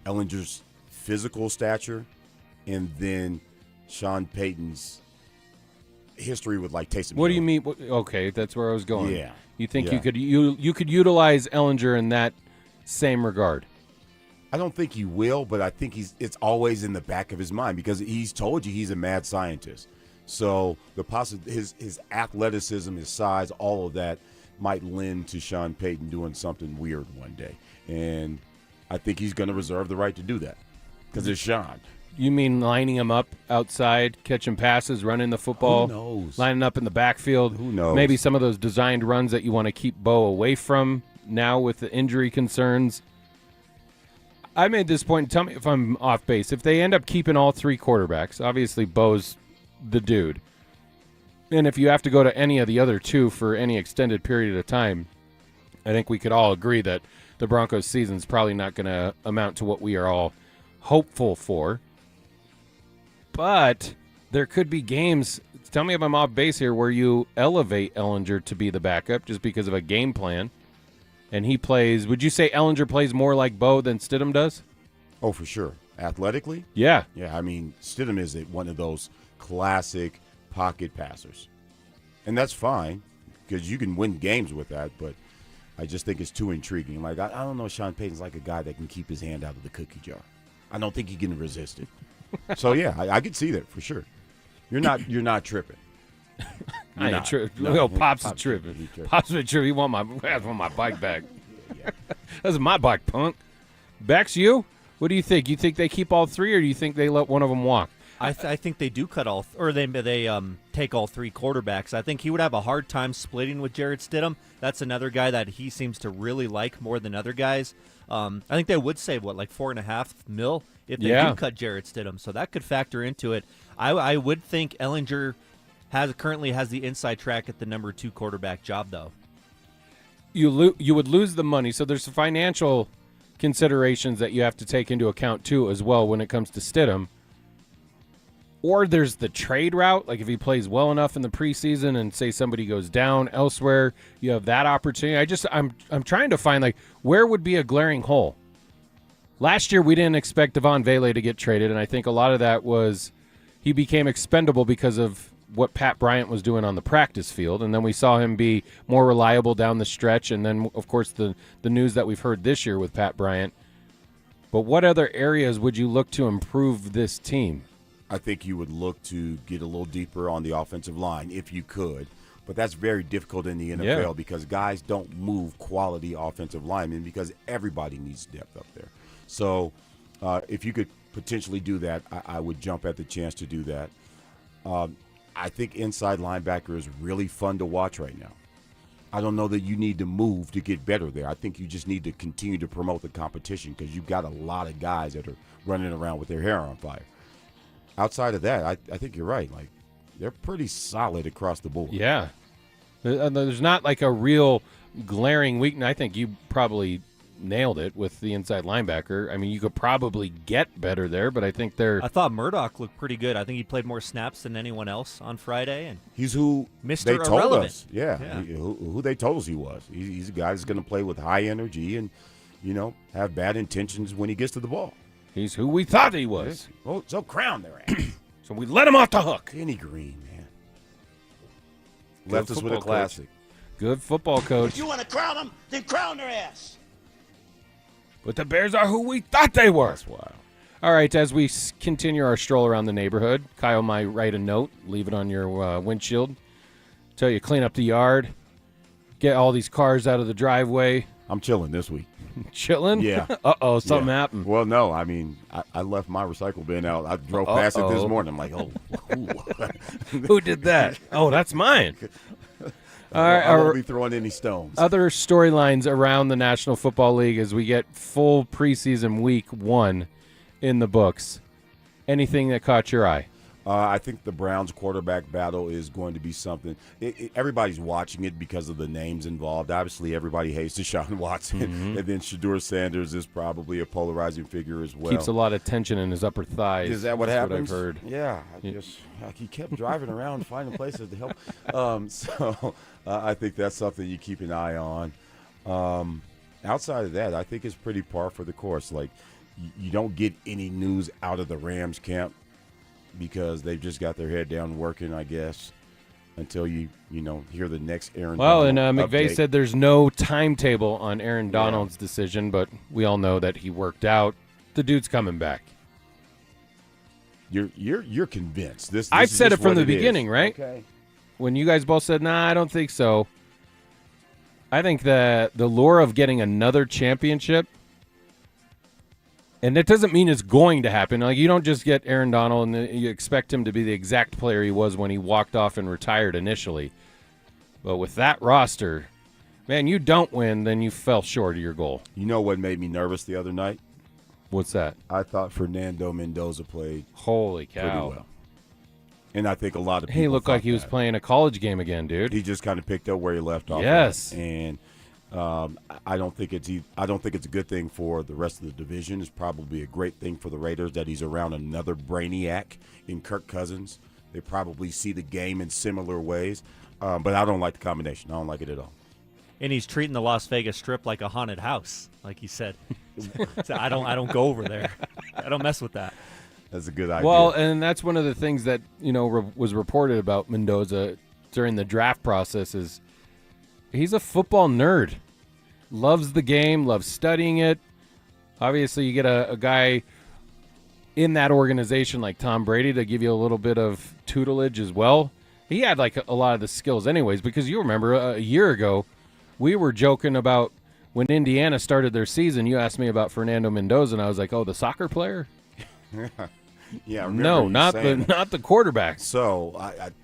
Ellinger's physical stature and then Sean Payton's history with, like, Taysom Hill. What do you mean? Okay, that's where I was going. Yeah. You think you could utilize Ellinger in that same regard? I don't think he will, but I think it's always in the back of his mind because he's told you he's a mad scientist. So his athleticism, his size, all of that might lend to Sean Payton doing something weird one day. And I think he's going to reserve the right to do that because it's Sean. You mean lining him up outside, catching passes, running the football? Who knows? Lining up in the backfield? Who knows? Maybe some of those designed runs that you want to keep Bo away from now with the injury concerns. I made this point. Tell me if I'm off base. If they end up keeping all three quarterbacks, obviously Bo's the dude. And if you have to go to any of the other two for any extended period of time, I think we could all agree that the Broncos season's probably not going to amount to what we are all hopeful for. But there could be games, tell me if I'm off base here, where you elevate Ellinger to be the backup just because of a game plan, and he plays. Would you say Ellinger plays more like Bo than Stidham does? Oh, for sure. Athletically? Yeah. Yeah, I mean, Stidham is one of those classic pocket passers. And that's fine because you can win games with that, but I just think it's too intriguing. Like, I don't know, Sean Payton's like a guy that can keep his hand out of the cookie jar. I don't think he can resist it. So, yeah, I could see that for sure. You're not tripping. I ain't tripping. Well, Pops is tripping. Pops is tripping. He want my bike back. That's my bike, punk. Bex, you? What do you think? You think they keep all three, or do you think they let one of them walk? I think they do cut all, or they take all three quarterbacks. I think he would have a hard time splitting with Jarrett Stidham. That's another guy that he seems to really like more than other guys. I think they would save like $4.5 million if they do cut Jarrett Stidham, so that could factor into it. I would think Ellinger currently has the inside track at the number 2 quarterback job, though. You would lose the money, so there's financial considerations that you have to take into account too as well when it comes to Stidham. Or there's the trade route, like if he plays well enough in the preseason and say somebody goes down elsewhere, you have that opportunity. I'm trying to find like where would be a glaring hole. Last year we didn't expect Devon Vele to get traded, and I think a lot of that was he became expendable because of what Pat Bryant was doing on the practice field, and then we saw him be more reliable down the stretch, and then, of course, the news that we've heard this year with Pat Bryant. But what other areas would you look to improve this team? I think you would look to get a little deeper on the offensive line if you could, but that's very difficult in the NFL because guys don't move quality offensive linemen because everybody needs depth up there. So if you could potentially do that, I would jump at the chance to do that. I think inside linebacker is really fun to watch right now. I don't know that you need to move to get better there. I think you just need to continue to promote the competition because you've got a lot of guys that are running around with their hair on fire. Outside of that, I think you're right. Like, they're pretty solid across the board. Yeah. There's not like a real glaring weakness. I think you probably nailed it with the inside linebacker. I mean, you could probably get better there, but I think I thought Murdoch looked pretty good. I think he played more snaps than anyone else on Friday, and he's who Mr. they told Irrelevant. us. Yeah, who they told us he was. He's a guy that's going to play with high energy and have bad intentions when he gets to the ball. He's who we thought he was. Oh, so crown their ass. So we let him off the hook. Kenny Green, man, left us with a classic. Coach. Good football coach. If you want to crown them, then crown their ass. But the Bears are who we thought they were. That's wild. All right, as we continue our stroll around the neighborhood, Kyle might write a note, leave it on your windshield, tell you clean up the yard, get all these cars out of the driveway. I'm chilling this week. Chilling? Yeah. Uh-oh, something happened. Well, no, I mean, I left my recycle bin out. I drove past it this morning. I'm like, who did that? Oh, that's mine. All right, I won't be throwing any stones. Other storylines around the National Football League as we get full preseason week 1 in the books. Anything that caught your eye? I think the Browns quarterback battle is going to be something. Everybody's watching it because of the names involved. Obviously, everybody hates Deshaun Watson. And then Shedeur Sanders is probably a polarizing figure as well. Keeps a lot of tension in his upper thighs. Is that what That's happens? What I've heard. Yeah. He kept driving around finding places to help. So I think that's something you keep an eye on. Outside of that, I think it's pretty par for the course. Like, you don't get any news out of the Rams camp because they've just got their head down working, I guess, until you hear the next Aaron Donald and McVay update. said there's no timetable on Aaron Donald's decision, but we all know that he worked out. The dude's coming back. You're convinced. This I've is said it just from what the it beginning, is. right? Okay. When you guys both said, nah, I don't think so. I think that the lure of getting another championship, and it doesn't mean it's going to happen. Like, you don't just get Aaron Donald and you expect him to be the exact player he was when he walked off and retired initially. But with that roster, man, you don't win, then you fell short of your goal. You know what made me nervous the other night? What's that? I thought Fernando Mendoza played Holy cow. pretty well. And I think a lot of people He looked like he was playing a college game again, dude. He just kind of picked up where he left off. Yes. And I don't think it's a good thing for the rest of the division. It's probably a great thing for the Raiders that he's around another brainiac in Kirk Cousins They probably see the game in similar ways, but I don't like the combination. I don't like it at all. And he's treating the Las Vegas Strip like a haunted house, like he said. So I don't go over there. I don't mess with that. That's a good idea. Well, and that's one of the things that was reported about Mendoza during the draft process is he's a football nerd, loves the game, loves studying it. Obviously, you get a guy in that organization like Tom Brady to give you a little bit of tutelage as well. He had like a lot of the skills anyways, because you remember a year ago, we were joking about when Indiana started their season. You asked me about Fernando Mendoza, and I was like, "Oh, the soccer player." Yeah, no, not the quarterback. So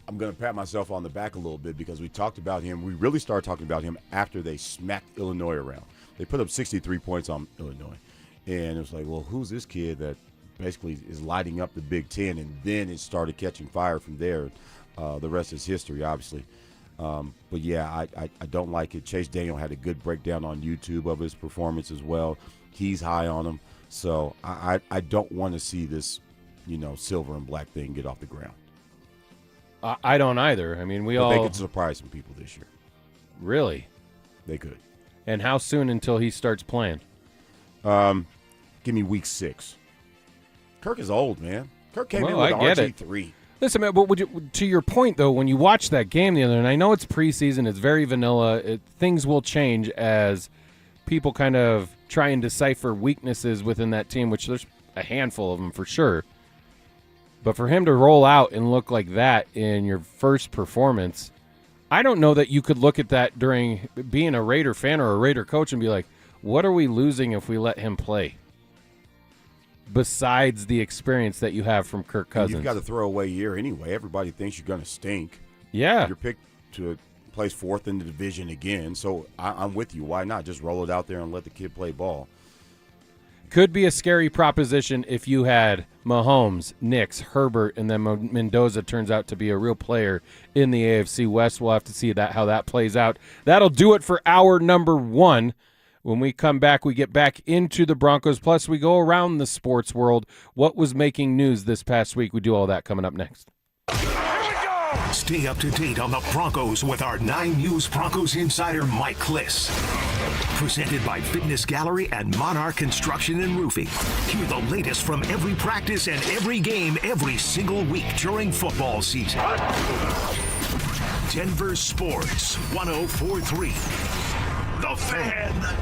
I'm going to pat myself on the back a little bit because we talked about him. We really started talking about him after they smacked Illinois around. They put up 63 points on Illinois, and it was like, well, who's this kid that basically is lighting up the Big Ten? And then it started catching fire from there. The rest is history, obviously. But yeah, I don't like it. Chase Daniel had a good breakdown on YouTube of his performance as well. He's high on him. So I don't want to see this, silver and black thing get off the ground. I don't either. I mean, they could surprise some people this year. Really? They could. And how soon until he starts playing? Give me week 6. Kirk is old, man. Kirk came in with RG3. Listen, man, but to your point, though, when you watch that game the other night, I know it's preseason, it's very vanilla. Things will change as people kind of try and decipher weaknesses within that team, which there's a handful of them for sure. But for him to roll out and look like that in your first performance, I don't know that you could look at that during being a Raider fan or a Raider coach and be like, what are we losing if we let him play? Besides the experience that you have from Kirk Cousins. You've got a throwaway year anyway. Everybody thinks you're going to stink. Yeah. You're picked to place 4th in the division again. So I'm with you. Why not just roll it out there and let the kid play ball? Could be a scary proposition if you had Mahomes, Nix, Herbert, and then Mendoza turns out to be a real player in the AFC West. We'll have to see how that plays out. That'll do it for hour number 1. When we come back, we get back into the Broncos. Plus, we go around the sports world. What was making news this past week? We do all that coming up next. Stay up to date on the Broncos with our 9 News Broncos insider, Mike Kliss. Presented by Fitness Gallery and Monarch Construction and Roofing. Hear the latest from every practice and every game every single week during football season. Denver Sports 104.3. The Fan.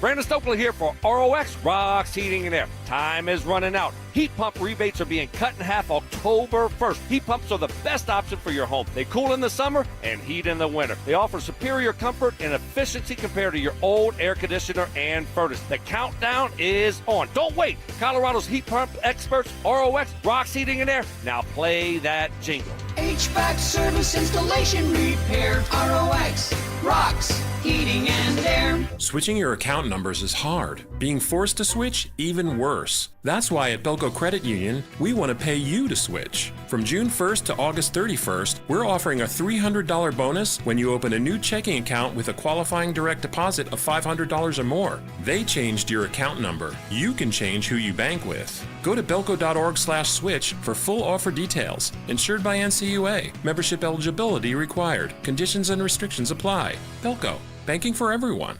Brandon Stokely here for ROX Rocks Heating and Air. Time is running out. Heat pump rebates are being cut in half October 1st. Heat pumps are the best option for your home. They cool in the summer and heat in the winter. They offer superior comfort and efficiency compared to your old air conditioner and furnace. The countdown is on. Don't wait. Colorado's heat pump experts, ROX Rocks Heating and Air. Now play that jingle. HVAC service, installation, repair. ROX Rocks Heating and Air. Switching your account numbers is hard. Being forced to switch, even worse. That's why at Belco Credit Union, we want to pay you to switch. From June 1st to August 31st, we're offering a $300 bonus when you open a new checking account with a qualifying direct deposit of $500 or more. They changed your account number. You can change who you bank with. Go to belco.org/switch for full offer details. Insured by NCUA. Membership eligibility required. Conditions and restrictions apply. Belco. Banking for everyone.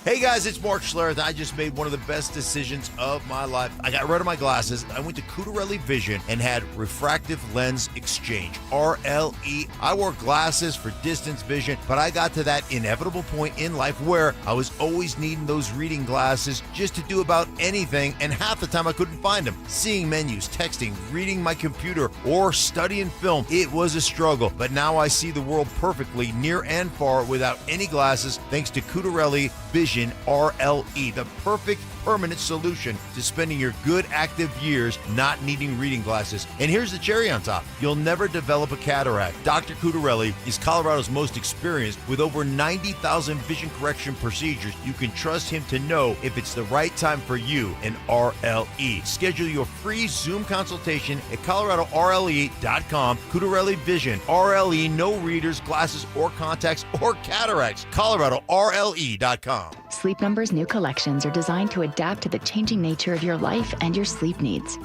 Hey guys, it's Mark Schlereth. I just made one of the best decisions of my life. I got rid of my glasses. I went to Cutarelli Vision and had refractive lens exchange, RLE. I wore glasses for distance vision, but I got to that inevitable point in life where I was always needing those reading glasses just to do about anything, and half the time I couldn't find them. Seeing menus, texting, reading my computer, or studying film, it was a struggle. But now I see the world perfectly near and far without any glasses thanks to Cutarelli Vision RLE, the perfect permanent solution to spending your good active years not needing reading glasses. And here's the cherry on top. You'll never develop a cataract. Dr. Cutarelli is Colorado's most experienced with over 90,000 vision correction procedures. You can trust him to know if it's the right time for you and RLE. Schedule your free Zoom consultation at coloradorle.com. Cutarelli Vision, RLE, no readers, glasses, or contacts, or cataracts. coloradorle.com. Sleep Number's new collections are designed to adapt to the changing nature of your life and your sleep needs.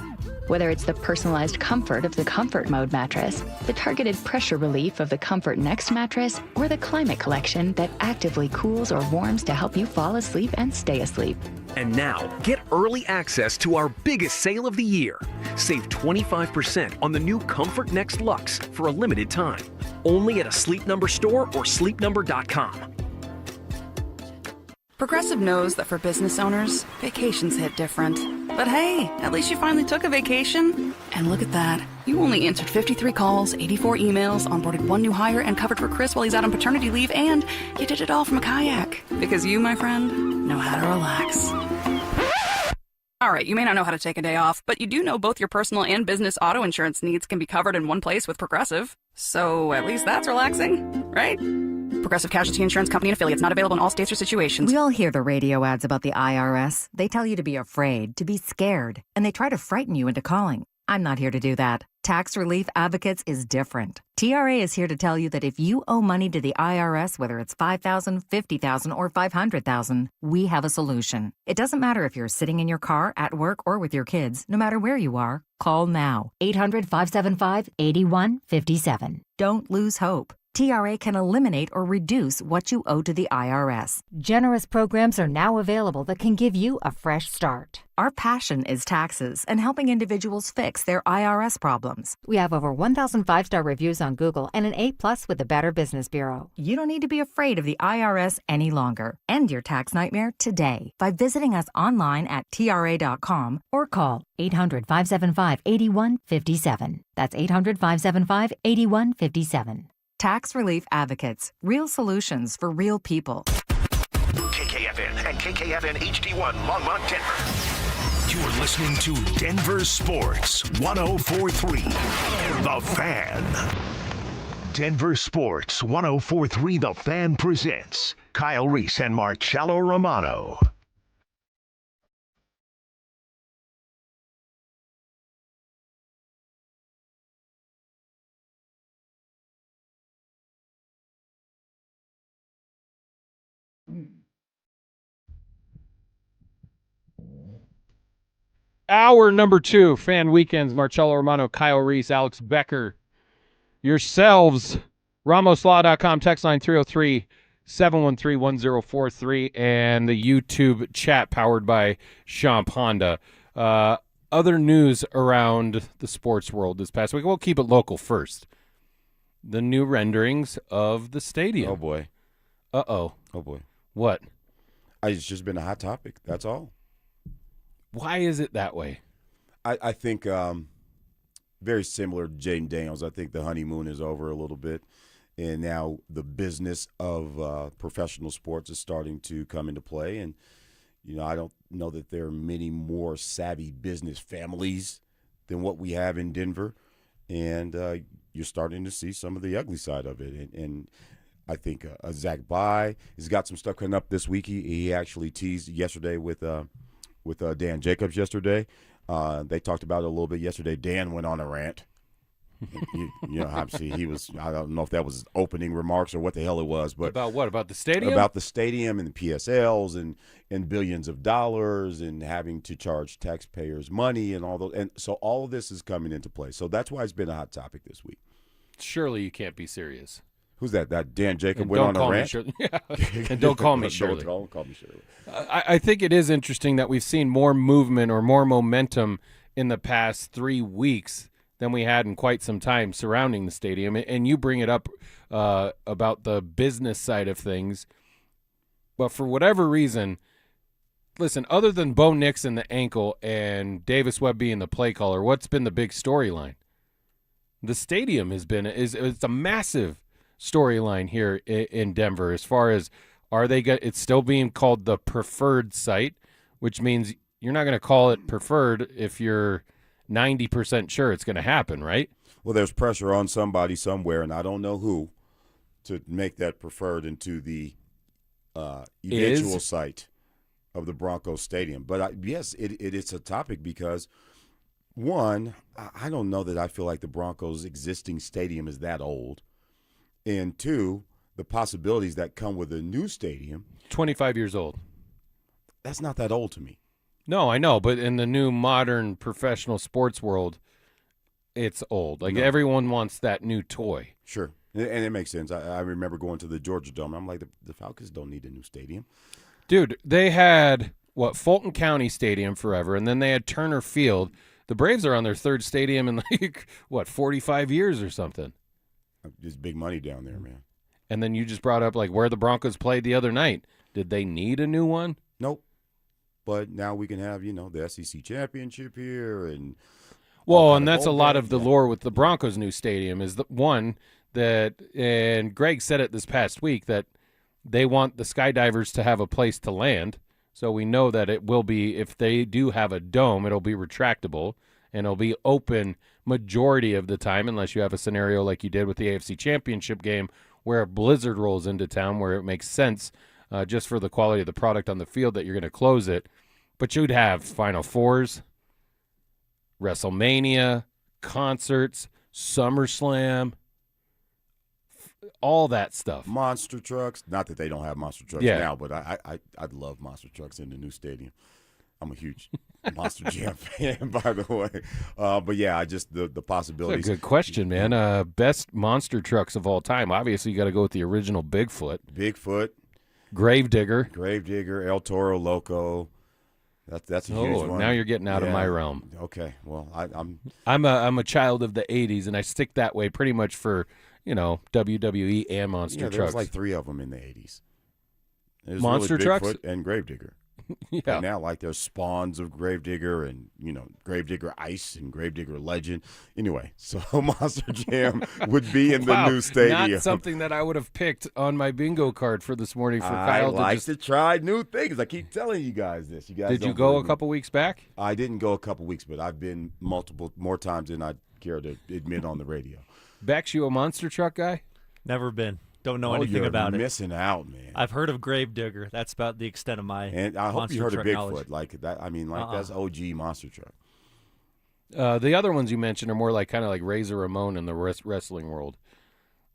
Whether it's the personalized comfort of the Comfort Mode mattress, the targeted pressure relief of the Comfort Next mattress, or the Climate Collection that actively cools or warms to help you fall asleep and stay asleep. And now, get early access to our biggest sale of the year. Save 25% on the new Comfort Next Luxe for a limited time. Only at a Sleep Number store or sleepnumber.com. Progressive knows that for business owners, vacations hit different. But hey, at least you finally took a vacation. And look at that. You only answered 53 calls, 84 emails, onboarded 1 new hire, and covered for Chris while he's out on paternity leave, and you did it all from a kayak. Because you, my friend, know how to relax. All right, you may not know how to take a day off, but you do know both your personal and business auto insurance needs can be covered in one place with Progressive. So at least that's relaxing, right? Progressive Casualty Insurance Company and affiliates, not available in all states or situations. We all hear the radio ads about the IRS. They tell you to be afraid, to be scared, and they try to frighten you into calling. I'm not here to do that. Tax Relief Advocates is different. TRA is here to tell you that if you owe money to the IRS, whether it's $5,000, $50,000, or $500,000, we have a solution. It doesn't matter if you're sitting in your car, at work, or with your kids. No matter where you are, call now. 800-575-8157. Don't lose hope. TRA can eliminate or reduce what you owe to the IRS. Generous programs are now available that can give you a fresh start. Our passion is taxes and helping individuals fix their IRS problems. We have over 1,000 5-star reviews on Google and an A+ with the Better Business Bureau. You don't need to be afraid of the IRS any longer. End your tax nightmare today by visiting us online at TRA.com or call 800-575-8157. That's 800-575-8157. Tax Relief Advocates. Real solutions for real people. KKFN and KKFN HD1 Longmont, Denver. You're listening to Denver Sports 104.3 The Fan. Denver Sports 104.3 The Fan presents Kyle Reese and Marcello Romano. Hour number 2, Fan Weekends, Marcello Romano, Kyle Reese, Alex Becker. Yourselves, RamosLaw.com, text line 303-713-1043, and the YouTube chat powered by Champ Honda. Other news around the sports world this past week. We'll keep it local first. The new renderings of the stadium. Oh, boy. Uh-oh. Oh, boy. What? It's just been a hot topic. That's all. Why is it that way? I think very similar to Jaden Daniels. I think the honeymoon is over a little bit, and now the business of professional sports is starting to come into play. And, you know, I don't know that there are many more savvy business families than what we have in Denver, and you're starting to see some of the ugly side of it. And I think Zach Bye has got some stuff coming up this week. He actually teased yesterday with Dan Jacobs yesterday. They talked about it a little bit yesterday. Dan went on a rant. You know, obviously he was, I don't know if that was opening remarks or what the hell it was. But about what? About the stadium? About the stadium and the PSLs and billions of dollars and having to charge taxpayers money and all those. And so all of this is coming into play. So that's why it's been a hot topic this week. Surely you can't be serious. Who's that? That Dan Jacob went on a rant? Yeah. And don't call me Shirley. Don't call me Shirley. I think it is interesting that we've seen more movement or more momentum in the past 3 weeks than we had in quite some time surrounding the stadium. And you bring it up about the business side of things. But for whatever reason, listen, other than Bo Nix and the ankle and Davis Webb being the play caller, what's been the big storyline? The stadium it's a massive storyline here in Denver as far as it's still being called the preferred site, which means you're not going to call it preferred if you're 90% sure it's going to happen, right? Well, there's pressure on somebody somewhere, and I don't know who, to make that preferred into the eventual site of the Broncos stadium. But yes, it's a topic because, one, I don't know that I feel like the Broncos' existing stadium is that old. And two, the possibilities that come with a new stadium. 25 years old. That's not that old to me. No, I know, but in the new modern professional sports world, it's old. Like, everyone wants that new toy. Sure. And it makes sense. I remember going to the Georgia Dome. I'm like, the Falcons don't need a new stadium. Dude, they had, Fulton County Stadium forever, and then they had Turner Field. The Braves are on their third stadium in, 45 years or something. There's big money down there, man. And then you just brought up, where the Broncos played the other night. Did they need a new one? Nope. But now we can have, the SEC championship here. And that's a lot of the lore with the Broncos' new stadium is the one that, and Greg said it this past week, that they want the skydivers to have a place to land. So we know that it will be, if they do have a dome, it'll be retractable, and it'll be open majority of the time, unless you have a scenario like you did with the AFC Championship game where a blizzard rolls into town, where it makes sense just for the quality of the product on the field that you're going to close it. But you'd have Final Fours, WrestleMania, concerts, SummerSlam, all that stuff. Monster trucks. Not that they don't have monster trucks now, but I'd love monster trucks in the new stadium. I'm a huge Monster Jam fan, by the way. But yeah, the possibilities. That's a good question, man. Best monster trucks of all time. Obviously, you got to go with the original Bigfoot. Gravedigger, El Toro Loco. That's a huge one. Now you're getting out of my realm. Okay, well, I'm a child of the '80s, and I stick that way pretty much for WWE and monster trucks. There was like 3 of them in the '80s. There's monster really trucks Bigfoot and Gravedigger. Yeah. And now, there's spawns of Gravedigger and, Gravedigger Ice and Gravedigger Legend. Anyway, so Monster Jam would be in the new stadium. Not something that I would have picked on my bingo card for this morning for Kyle. I like to try new things. I keep telling you guys this. You guys Did you go a couple weeks back? I didn't go a couple weeks, but I've been more times than I care to admit on the radio. Bex, you a monster truck guy? Never been. Don't know anything about it. You're missing out, man. I've heard of Gravedigger. That's about the extent of my And I hope you heard of Bigfoot Bigfoot. Like that. I mean, that's OG monster truck. The other ones you mentioned are more kind of like Razor Ramon in the wrestling world.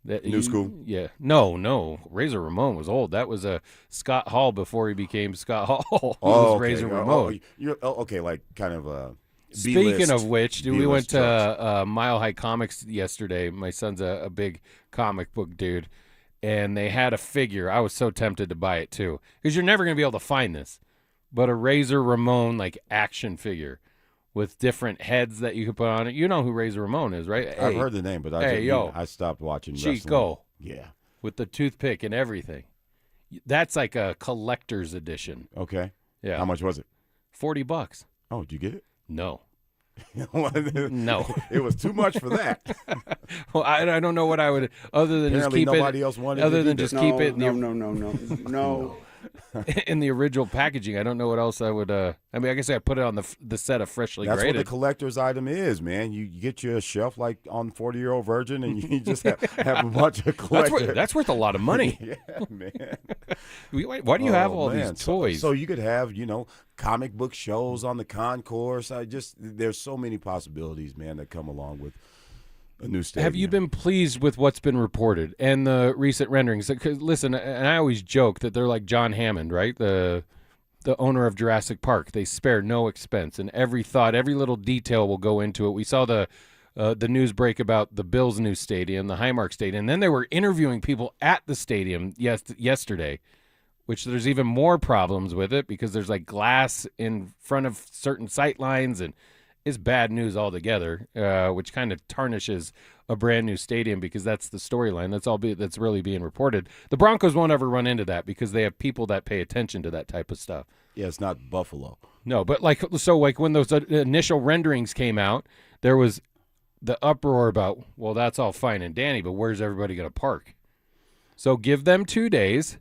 New school? Yeah. No. Razor Ramon was old. That was Scott Hall before he became Scott Hall. He was Razor Ramon. Okay, like kind of Speaking of which, we went to Mile High Comics yesterday. My son's a big comic book dude. And they had a figure. I was so tempted to buy it, too. Because you're never going to be able to find this. But a Razor Ramon, action figure with different heads that you could put on it. You know who Razor Ramon is, right? I've heard the name, but I stopped watching wrestling. Chico. Yeah. With the toothpick and everything. That's like a collector's edition. Okay. Yeah. How much was it? $40. Oh, did you get it? No. No, it was too much for that. Well, I don't know what I would other than Apparently just keep nobody it. Else wanted other to than do just that. keep it. No. In the original packaging, I don't know what else I would. I guess I put it on the set of freshly That's graded. what the collector's item is, man. You get you a shelf like on 40-Year-Old Virgin, and you just have a bunch of collectors. That's worth a lot of money. Yeah, man. Why do you have all these toys? So you could have, comic book shows on the concourse. There's so many possibilities, man, that come along with a new stadium. Have you been pleased with what's been reported and the recent renderings? Because listen, and I always joke that they're like John Hammond, right? The owner of Jurassic Park. They spare no expense, and every little detail will go into it. We saw the news break about the Bills' new stadium, the Highmark Stadium, and then they were interviewing people at the stadium yesterday, which there's even more problems with it because there's glass in front of certain sight lines, and it's bad news altogether, which kind of tarnishes a brand new stadium because that's the storyline. That's really being reported. The Broncos won't ever run into that because they have people that pay attention to that type of stuff. Yeah, it's not Buffalo. No, but when those initial renderings came out, there was the uproar about, well, that's all fine and dandy, but where's everybody going to park? So give them 2 days.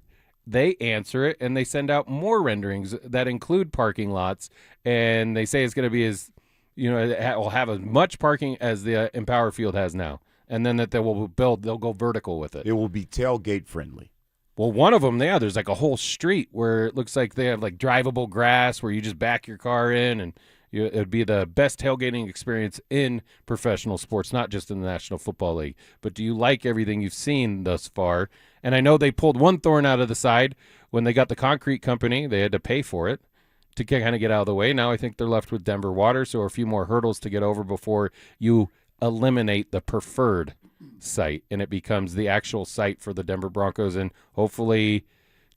They answer it, and they send out more renderings that include parking lots, and they say it's going to be it will have as much parking as the Empower Field has now, and then that they'll go vertical with it. It will be tailgate friendly. Well, one of them, there's a whole street where it looks like they have drivable grass where you just back your car in, and it would be the best tailgating experience in professional sports, not just in the National Football League. But do you like everything you've seen thus far? And I know they pulled one thorn out of the side when they got the concrete company. They had to pay for it to kind of get out of the way. Now I think they're left with Denver Water, so a few more hurdles to get over before you eliminate the preferred site, and it becomes the actual site for the Denver Broncos, and hopefully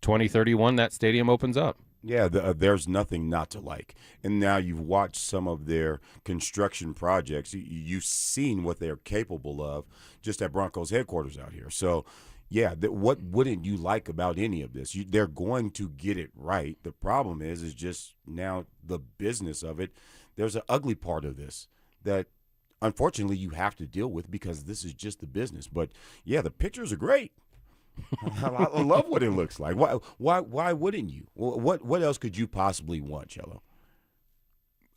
2031 that stadium opens up. Yeah, there's nothing not to like. And now you've watched some of their construction projects. You've seen what they're capable of just at Broncos headquarters out here. So, yeah, what wouldn't you like about any of this? They're going to get it right. The problem is just now the business of it. There's an ugly part of this that, unfortunately, you have to deal with because this is just the business. But, yeah, the pictures are great. I love what it looks like. Why wouldn't you? What else could you possibly want, Cello?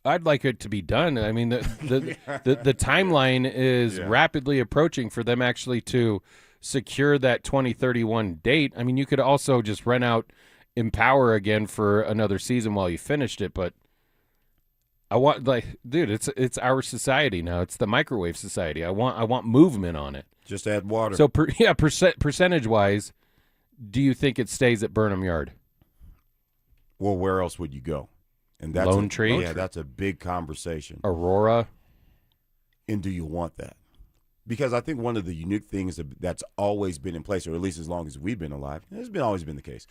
I'd like it to be done. I mean, the timeline is rapidly approaching for them actually to secure that 2031 date. I mean, you could also just rent out Empower again for another season while you finished it, but I want, dude, it's our society now. It's the microwave society. I want movement on it. Just add water. So, percentage-wise, do you think it stays at Burnham Yard? Well, where else would you go? And that's Lone Tree? Yeah, that's a big conversation. Aurora? And do you want that? Because I think one of the unique things that's always been in place, or at least as long as we've been alive, it's always been the case,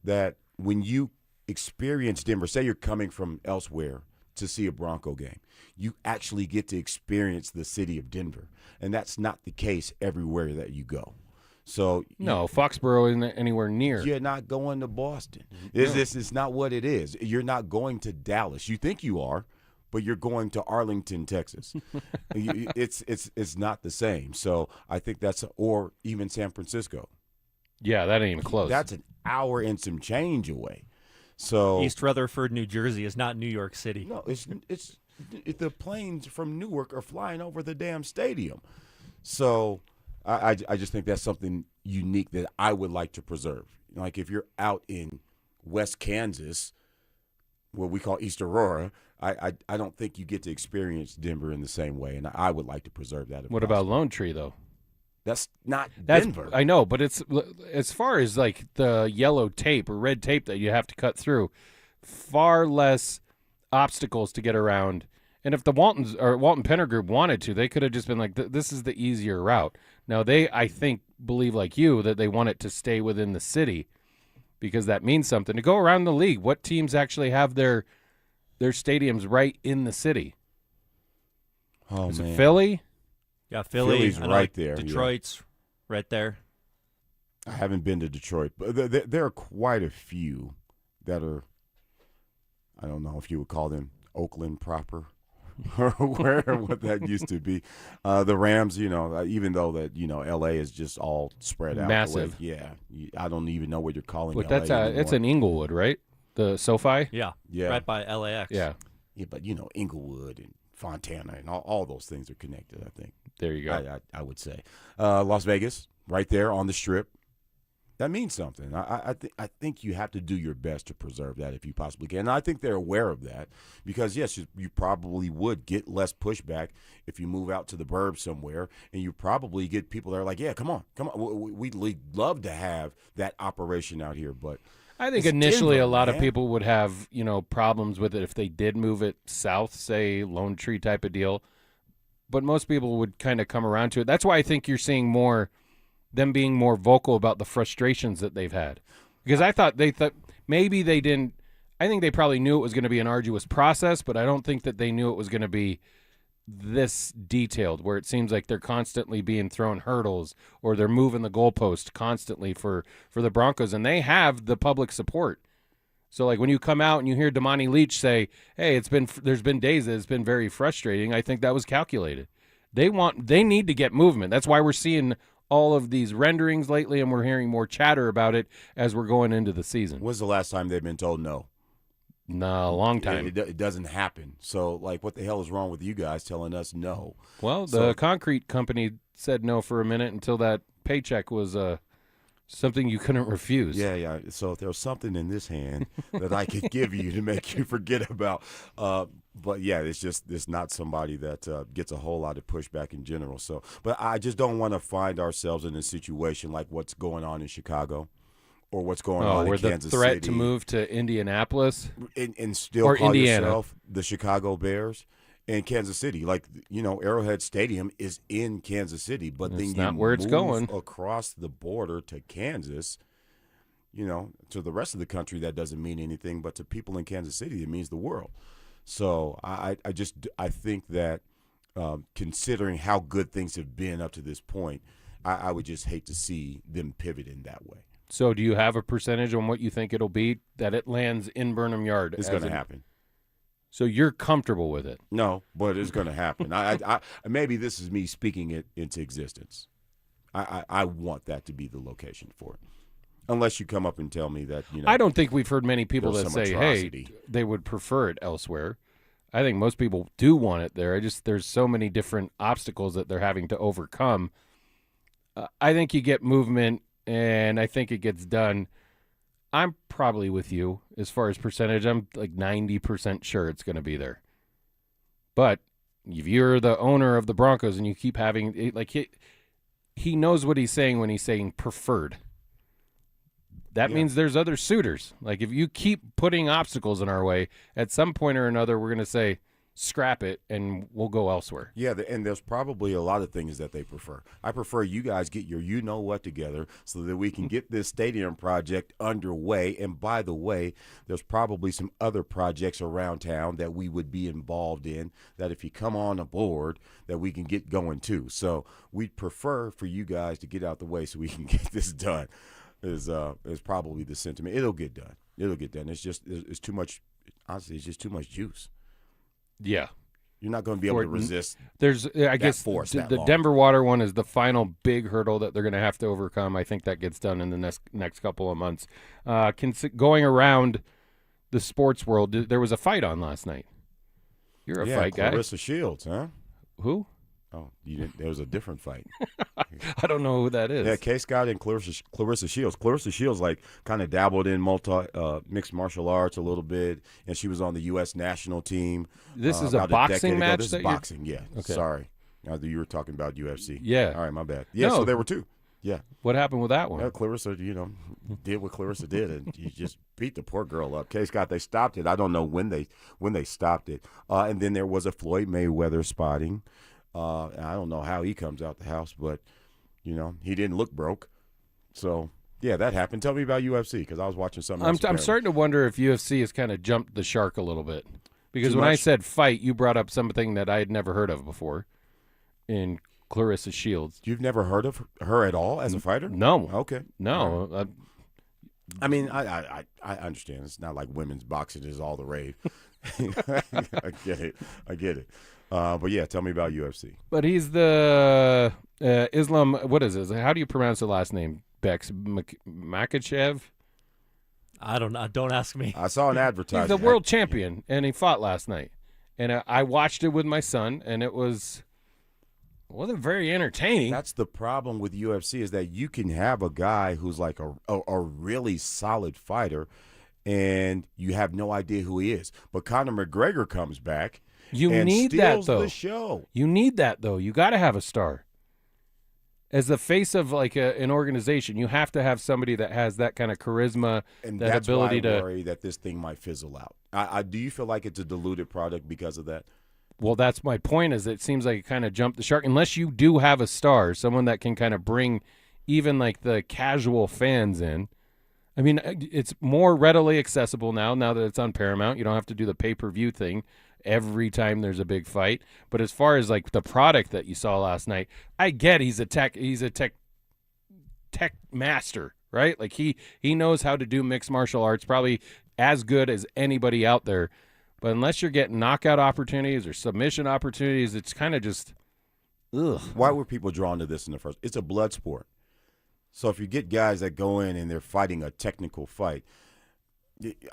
that when you experience Denver, say you're coming from elsewhere to see a Bronco game, you actually get to experience the city of Denver. And that's not the case everywhere that you go. So no, Foxborough isn't anywhere near. You're not going to Boston. This is not what it is. You're not going to Dallas. You think you are, but you're going to Arlington, Texas. It's not the same. So I think or even San Francisco. Yeah, that ain't even close. That's an hour and some change away. So East Rutherford, New Jersey is not New York City. No, it's the planes from Newark are flying over the damn stadium. So I just think that's something unique that I would like to preserve. Like if you're out in West Kansas, what we call East Aurora, I don't think you get to experience Denver in the same way, and I would like to preserve that. What about Lone Tree, though? That's not Denver. I know, but it's as far as like the yellow tape or red tape that you have to cut through, far less obstacles to get around. And if the Walton Penner Group wanted to, they could have just been like, this is the easier route. Now they, I think, believe like you that they want it to stay within the city because that means something. To go around the league, what teams actually have their stadiums right in the city? Oh, is man. it Philly? Yeah, Philly's right there. Detroit's right there. I haven't been to Detroit, but there are quite a few that are, I don't know if you would call them Oakland proper or what that used to be. The Rams, even though that, L.A. is just all spread out. Massive. Yeah. I don't even know what you're calling But L.A. it's in Inglewood, right? The SoFi? Yeah. Right by LAX. Yeah. Yeah, but, Inglewood and Fontana and all those things are connected, I think. There you go. I would say. Las Vegas, right there on the Strip. That means something. I think you have to do your best to preserve that if you possibly can. And I think they're aware of that because, yes, you probably would get less pushback if you move out to the burbs somewhere, and you probably get people that are like, yeah, come on. We'd love to have that operation out here. But I think initially Denver, a lot of people would have, problems with it if they did move it south, say Lone Tree type of deal. But most people would kind of come around to it. That's why I think you're seeing them being more vocal about the frustrations that they've had. Because I thought maybe they didn't – I think they probably knew it was going to be an arduous process, but I don't think that they knew it was going to be this detailed where it seems like they're constantly being thrown hurdles or they're moving the goalpost constantly for the Broncos, and they have the public support. So, like, when you come out and you hear Damani Leach say, hey, there's been days that it's been very frustrating, I think that was calculated. They need to get movement. That's why we're seeing – all of these renderings lately, and we're hearing more chatter about it as we're going into the season. When's the last time they've been told no? No, a long time. It doesn't happen. So, like, what the hell is wrong with you guys telling us no? Well, the concrete company said no for a minute until that paycheck was something you couldn't refuse. Yeah. So if there was something in this hand that I could give you to make you forget about. But, yeah, it's not somebody that gets a whole lot of pushback in general. So, but I just don't want to find ourselves in a situation like what's going on in Chicago or what's going on in Kansas City. Or the threat City. to move to Indianapolis. And still or call Indiana. yourself the Chicago Bears and Kansas City. Like, Arrowhead Stadium is in Kansas City, but then not you where it's move going. across the border to Kansas, to the rest of the country, that doesn't mean anything, but to people in Kansas City, it means the world. So I think that considering how good things have been up to this point, I would just hate to see them pivot in that way. So do you have a percentage on what you think it'll be that it lands in Burnham Yard? It's going to happen. So you're comfortable with it? No, but it's going to happen. I maybe this is me speaking it into existence. I want that to be the location for it. Unless you come up and tell me that, I don't think we've heard many people that say, atrocity. hey, they would prefer it elsewhere. I think most people do want it there. There's so many different obstacles that they're having to overcome. I think you get movement, and I think it gets done. I'm probably with you as far as percentage. I'm like 90% sure it's going to be there. But if you're the owner of the Broncos and you keep having, he knows what he's saying when he's saying preferred. That means there's other suitors. Like, if you keep putting obstacles in our way, at some point or another, we're going to say, scrap it, and we'll go elsewhere. Yeah, and there's probably a lot of things that they prefer. I prefer you guys get your you-know-what together so that we can get this stadium project underway. And by the way, there's probably some other projects around town that we would be involved in that if you come on aboard, that we can get going too. So we'd prefer for you guys to get out the way so we can get this done. Is probably the sentiment. It'll get done. It's too much. Honestly, it's just too much juice. Yeah, you're not going to be able to resist. I guess the Denver water one is the final big hurdle that they're going to have to overcome. I think that gets done in the next couple of months. Going around the sports world, there was a fight on last night. You're a fight guy. Clarissa Shields, huh? Who? Oh, you didn't. There was a different fight. I don't know who that is. Yeah, Case Scott and Clarissa Shields. Clarissa Shields kind of dabbled in mixed martial arts a little bit, and she was on the U.S. national team. This is a boxing match. This is boxing. Yeah. Okay. Sorry, you were talking about UFC. Yeah. All right, my bad. Yeah. So there were two. Yeah. What happened with that one? Yeah, Clarissa, did what Clarissa did, and you just beat the poor girl up. Case Scott, they stopped it. I don't know when they stopped it. And then there was a Floyd Mayweather spotting. I don't know how he comes out the house, but he didn't look broke. So yeah, that happened. Tell me about UFC, because I was watching something else. I'm starting to wonder if UFC has kind of jumped the shark a little bit, because when I said fight, you brought up something that I had never heard of before in Clarissa Shields. You've never heard of her at all as a fighter? No. Okay. No. Right. I mean, I understand. It's not like women's boxing is all the rave. I get it. But yeah, tell me about UFC. But he's the Islam. What is this? How do you pronounce the last name? Bex Makachev. I don't know. Don't ask me. I saw an advertisement. He's the world champion, and he fought last night. And I watched it with my son, and it wasn't very entertaining. That's the problem with UFC, is that you can have a guy who's like a really solid fighter, and you have no idea who he is. But Conor McGregor comes back. You need that, though. The show. You need that, though. You got to have a star. As the face of an organization, you have to have somebody that has that kind of charisma, and that ability why I to worry that this thing might fizzle out. Do you feel like it's a diluted product because of that? Well, that's my point. Is it seems like it kind of jumped the shark. Unless you do have a star, someone that can kind of bring even like the casual fans in. I mean, it's more readily accessible now that it's on Paramount. You don't have to do the pay-per-view thing every time there's a big fight. But as far as like the product that you saw last night, I get he's a tech master, right? Like he knows how to do mixed martial arts, probably as good as anybody out there. But unless you're getting knockout opportunities or submission opportunities, it's kind of just ugh. Why were people drawn to this in the first? It's a blood sport. So if you get guys that go in and they're fighting a technical fight,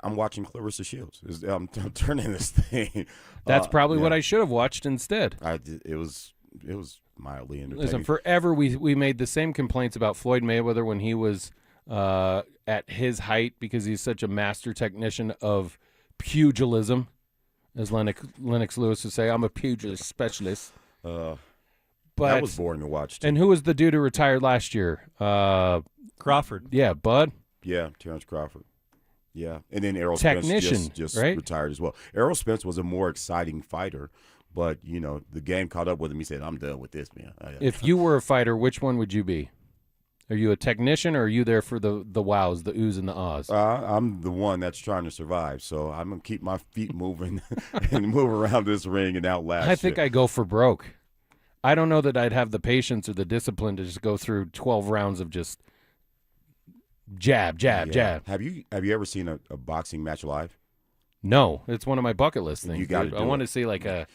I'm watching Clarissa Shields. I'm turning this thing. That's probably what I should have watched instead. It was mildly entertaining. Listen, forever we made the same complaints about Floyd Mayweather when he was at his height, because he's such a master technician of pugilism, as Lennox Lewis would say. I'm a pugilist specialist. But that was boring to watch, too. And who was the dude who retired last year? Crawford. Yeah, Bud. Yeah, Terrence Crawford. Yeah, and then Errol Spence just right? retired as well. Errol Spence was a more exciting fighter, but, the game caught up with him. He said, I'm done with this, man. If you were a fighter, which one would you be? Are you a technician, or are you there for the wows, the oohs and the ahs? I'm the one that's trying to survive, so I'm going to keep my feet moving and move around this ring and outlast I think I go for broke. I don't know that I'd have the patience or the discipline to just go through 12 rounds of just jab. Have you ever seen a boxing match live? No, it's one of my bucket list things. You got to I want to see like a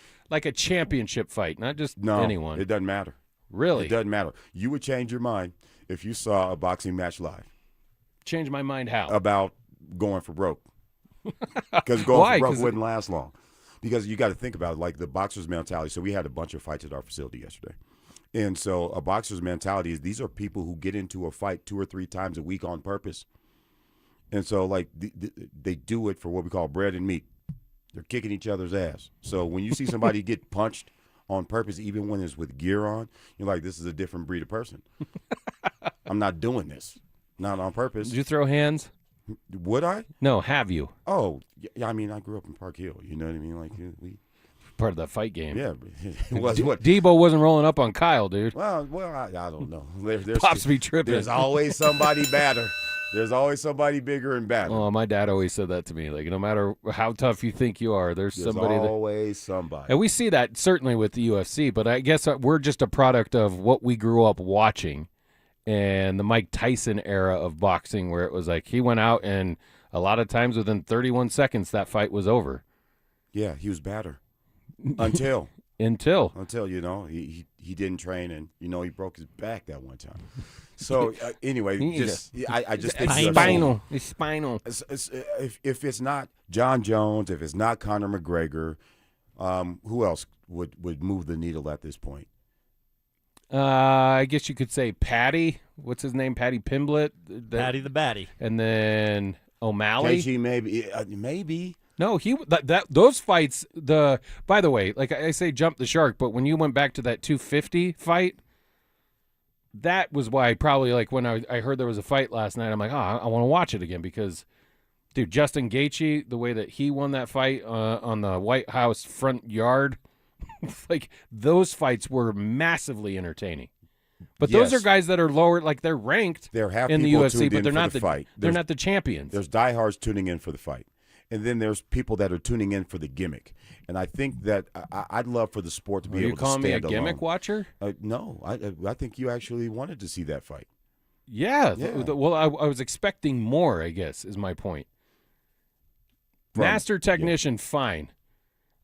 championship fight, not just anyone. It doesn't matter. Really? It doesn't matter. You would change your mind if you saw a boxing match live. Change my mind how? About going for broke. Because going for broke wouldn't last long. Because you got to think about it, like the boxer's mentality. So we had a bunch of fights at our facility yesterday. And so a boxer's mentality is these are people who get into a fight 2 or 3 times a week on purpose. And so, like, they do it for what we call bread and meat. They're kicking each other's ass. So when you see somebody get punched on purpose, even when it's with gear on, you're like, this is a different breed of person. I'm not doing this. Not on purpose. Did you throw hands? Would I? No, have you? Oh, yeah, I mean, I grew up in Park Hill. You know what I mean? Like, we part of that fight game. Yeah. It was what? Debo wasn't rolling up on Kyle, dude. Well, I don't know. There's Pops be tripping. There's always somebody badder. There's always somebody bigger and badder. Oh, my dad always said that to me. Like, no matter how tough you think you are, there's somebody. Always somebody. And we see that certainly with the UFC, but I guess we're just a product of what we grew up watching and the Mike Tyson era of boxing, where it was like he went out and a lot of times within 31 seconds that fight was over. Yeah, he was badder. Until he didn't train, and he broke his back that one time. So anyway, I just think spinal. It's spinal. If it's not John Jones, if it's not Conor McGregor, who else would move the needle at this point? I guess you could say Patty. What's his name? Patty Pimblett. Patty the Batty. And then O'Malley. KG maybe. No, those fights. By the way, like I say, jump the shark. But when you went back to that 250 fight, that was why probably like when I heard there was a fight last night, I'm like, I want to watch it again because, dude, Justin Gaethje, the way that he won that fight on the White House front yard, like those fights were massively entertaining. But those are guys that are lower, like they're ranked in the UFC, but they're not the fight. They're not the champions. There's diehards tuning in for the fight. And then there's people that are tuning in for the gimmick. And I think that I'd love for the sport to be able to stand alone. Are you calling me a gimmick watcher? No. I think you actually wanted to see that fight. Yeah. Well, I was expecting more, I guess, is my point. Master technician, fine.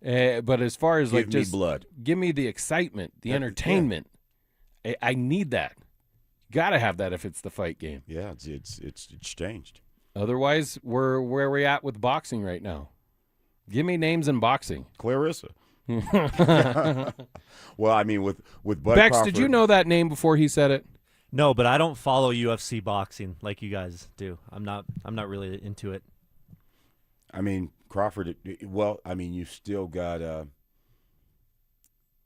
But as far as give me blood. Give me the excitement, the entertainment. Yeah. I need that. Got to have that if it's the fight game. Yeah, it's changed. Otherwise, we're where we at with boxing right now. Give me names in boxing. Clarissa. Well, I mean, with Bud Bex, Crawford, did you know that name before he said it? No, but I don't follow UFC boxing like you guys do. I'm not really into it. I mean, Crawford. Well, I mean, you still got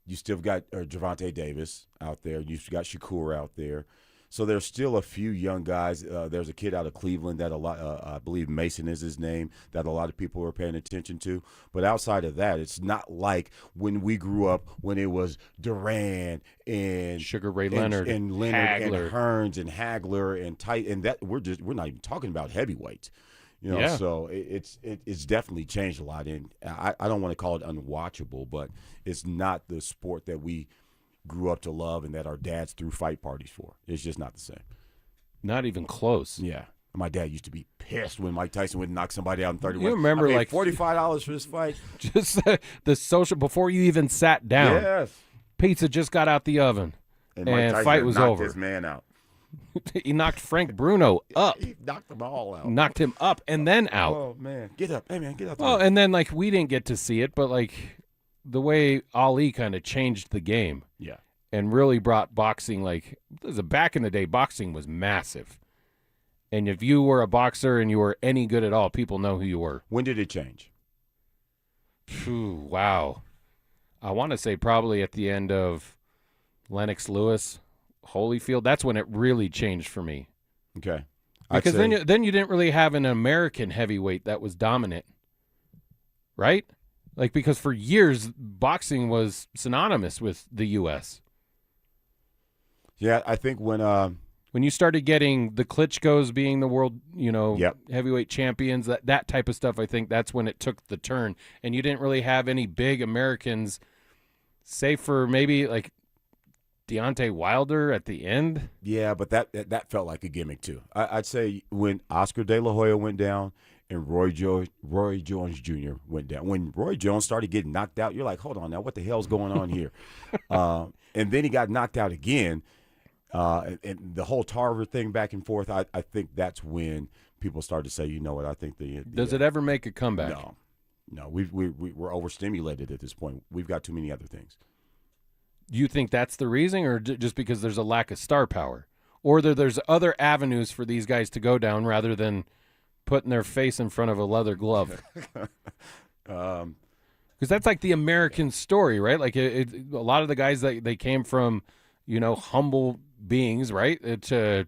Gervonta Davis out there. You've got Shakur out there. So there's still a few young guys. There's a kid out of Cleveland that I believe Mason is his name, that a lot of people are paying attention to. But outside of that, it's not like when we grew up when it was Duran and Sugar Ray Leonard and Leonard Hagler. and Hearns and Hagler and Tight, and that we're not even talking about heavyweights. So it's definitely changed a lot. And I don't want to call it unwatchable, but it's not the sport that we grew up to love and that our dads threw fight parties for. It's just not the same. Not even close. Yeah. My dad used to be pissed when Mike Tyson would knock somebody out in 31. You remember like $45 for this fight? Just the social before you even sat down. Yes. Pizza just got out the oven and Mike Tyson fight was knocked over. This man out. He knocked Frank Bruno up. He knocked them all out. Knocked him up and then out. Oh man, get up! Hey man, get up! Well, and then like we didn't get to see it, but like the way Ali kind of changed the game. Yeah. And really brought boxing, like, back in the day, boxing was massive. And if you were a boxer and you were any good at all, people know who you were. When did it change? Wow. I want to say probably at the end of Lennox Lewis, Holyfield. That's when it really changed for me. Okay. Because then you didn't really have an American heavyweight that was dominant, right? Like, because for years, boxing was synonymous with the U.S. Yeah, I think when you started getting the Klitschko's being the world, Yep. heavyweight champions, that type of stuff, I think that's when it took the turn. And you didn't really have any big Americans, save for maybe like Deontay Wilder at the end. Yeah, but that felt like a gimmick too. I'd say when Oscar De La Hoya went down and Roy Jones Jr. went down. When Roy Jones started getting knocked out, you're like, hold on now, what the hell's going on here? And then he got knocked out again. And the whole Tarver thing back and forth, I think that's when people started to say, you know what, I think Does it ever make a comeback? No, we're overstimulated at this point. We've got too many other things. You think that's the reason, or just because there's a lack of star power? Or there's other avenues for these guys to go down rather than putting their face in front of a leather glove? Because that's like the American story, right? Like a lot of the guys that they came from, humble beings, right, to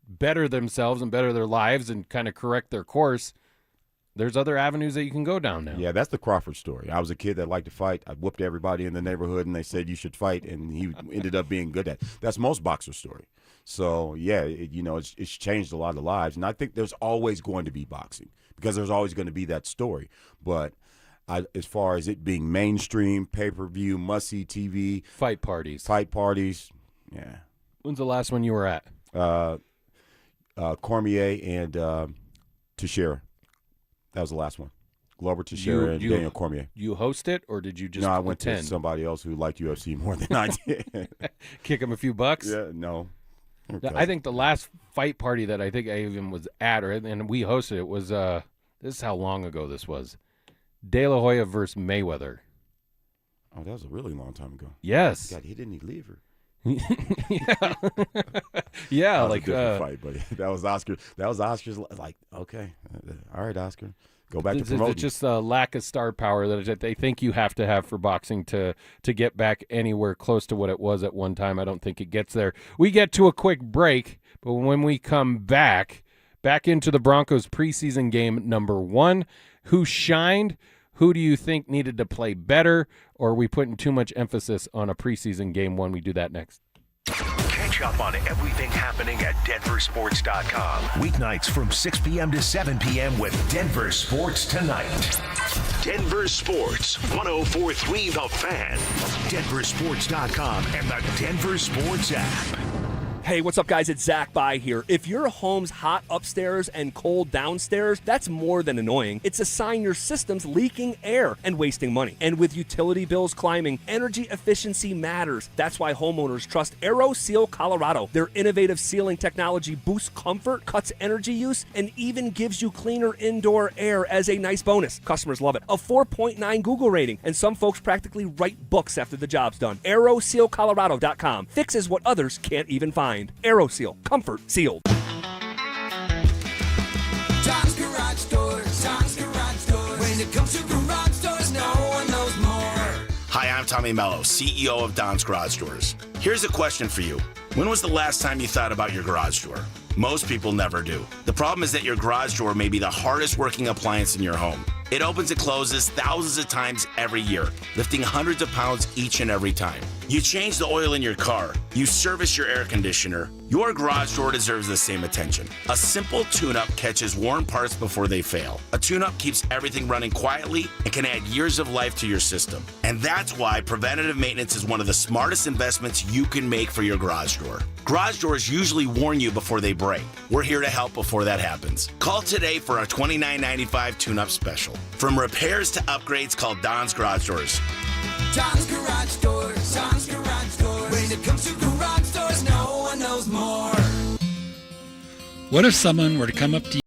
better themselves and better their lives and kind of correct their course. There's other avenues that you can go down now. Yeah, that's the Crawford story. I was a kid that liked to fight. I whooped everybody in the neighborhood, and they said you should fight, and he ended up being good at it. That's most boxers' story. So, yeah, it's changed a lot of lives, and I think there's always going to be boxing because there's always going to be that story. But as far as it being mainstream, pay-per-view, must-see TV. Fight parties, yeah. When's the last one you were at? Cormier and Teixeira. That was the last one. Glover Teixeira and Daniel Cormier. You host it, or did you just No, I went attend? to somebody else who liked UFC more than I did. Kick him a few bucks? Yeah, no. I think the last fight party that I think I even was at, and we hosted it, was this is how long ago this was. De La Hoya versus Mayweather. Oh, that was a really long time ago. Yes. God, he didn't leave her. Yeah. Yeah, that was like a different fight, buddy. That was Oscar. That was Oscar's. Like, okay, all right, Oscar, go back to promoting. It's just a lack of star power that they think you have to have for boxing to get back anywhere close to what it was at one time. I don't think it gets there. We get to a quick break, but when we come back into the Broncos preseason game number 1, who shined? Who do you think needed to play better? Or are we putting too much emphasis on a preseason game 1? We do that next. Catch up on everything happening at DenverSports.com. Weeknights from 6 p.m. to 7 p.m. with Denver Sports Tonight. Denver Sports, 104.3 The Fan. DenverSports.com and the Denver Sports app. Hey, what's up, guys? It's Zach By here. If your home's hot upstairs and cold downstairs, that's more than annoying. It's a sign your system's leaking air and wasting money. And with utility bills climbing, energy efficiency matters. That's why homeowners trust AeroSeal Colorado. Their innovative sealing technology boosts comfort, cuts energy use, and even gives you cleaner indoor air as a nice bonus. Customers love it. A 4.9 Google rating, and some folks practically write books after the job's done. AeroSealColorado.com fixes what others can't even find. AeroSeal. Comfort sealed. Tom's Garage Doors. Tom's Garage Doors. When it comes to garage doors, no one knows more. Hi, I'm Tommy Mello, CEO of Don's Garage Doors. Here's a question for you. When was the last time you thought about your garage door? Most people never do. The problem is that your garage door may be the hardest working appliance in your home. It opens and closes thousands of times every year, lifting hundreds of pounds each and every time. You change the oil in your car, you service your air conditioner, your garage door deserves the same attention. A simple tune-up catches worn parts before they fail. A tune-up keeps everything running quietly and can add years of life to your system. And that's why preventative maintenance is one of the smartest investments you can make for your garage door. Garage doors usually warn you before they break. We're here to help before that happens. Call today for a $29.95 tune-up special. From repairs to upgrades, call Don's Garage Doors. Tom's Garage Doors. Tom's Garage Doors. When it comes to garage doors, no one knows more. What if someone were to come up to you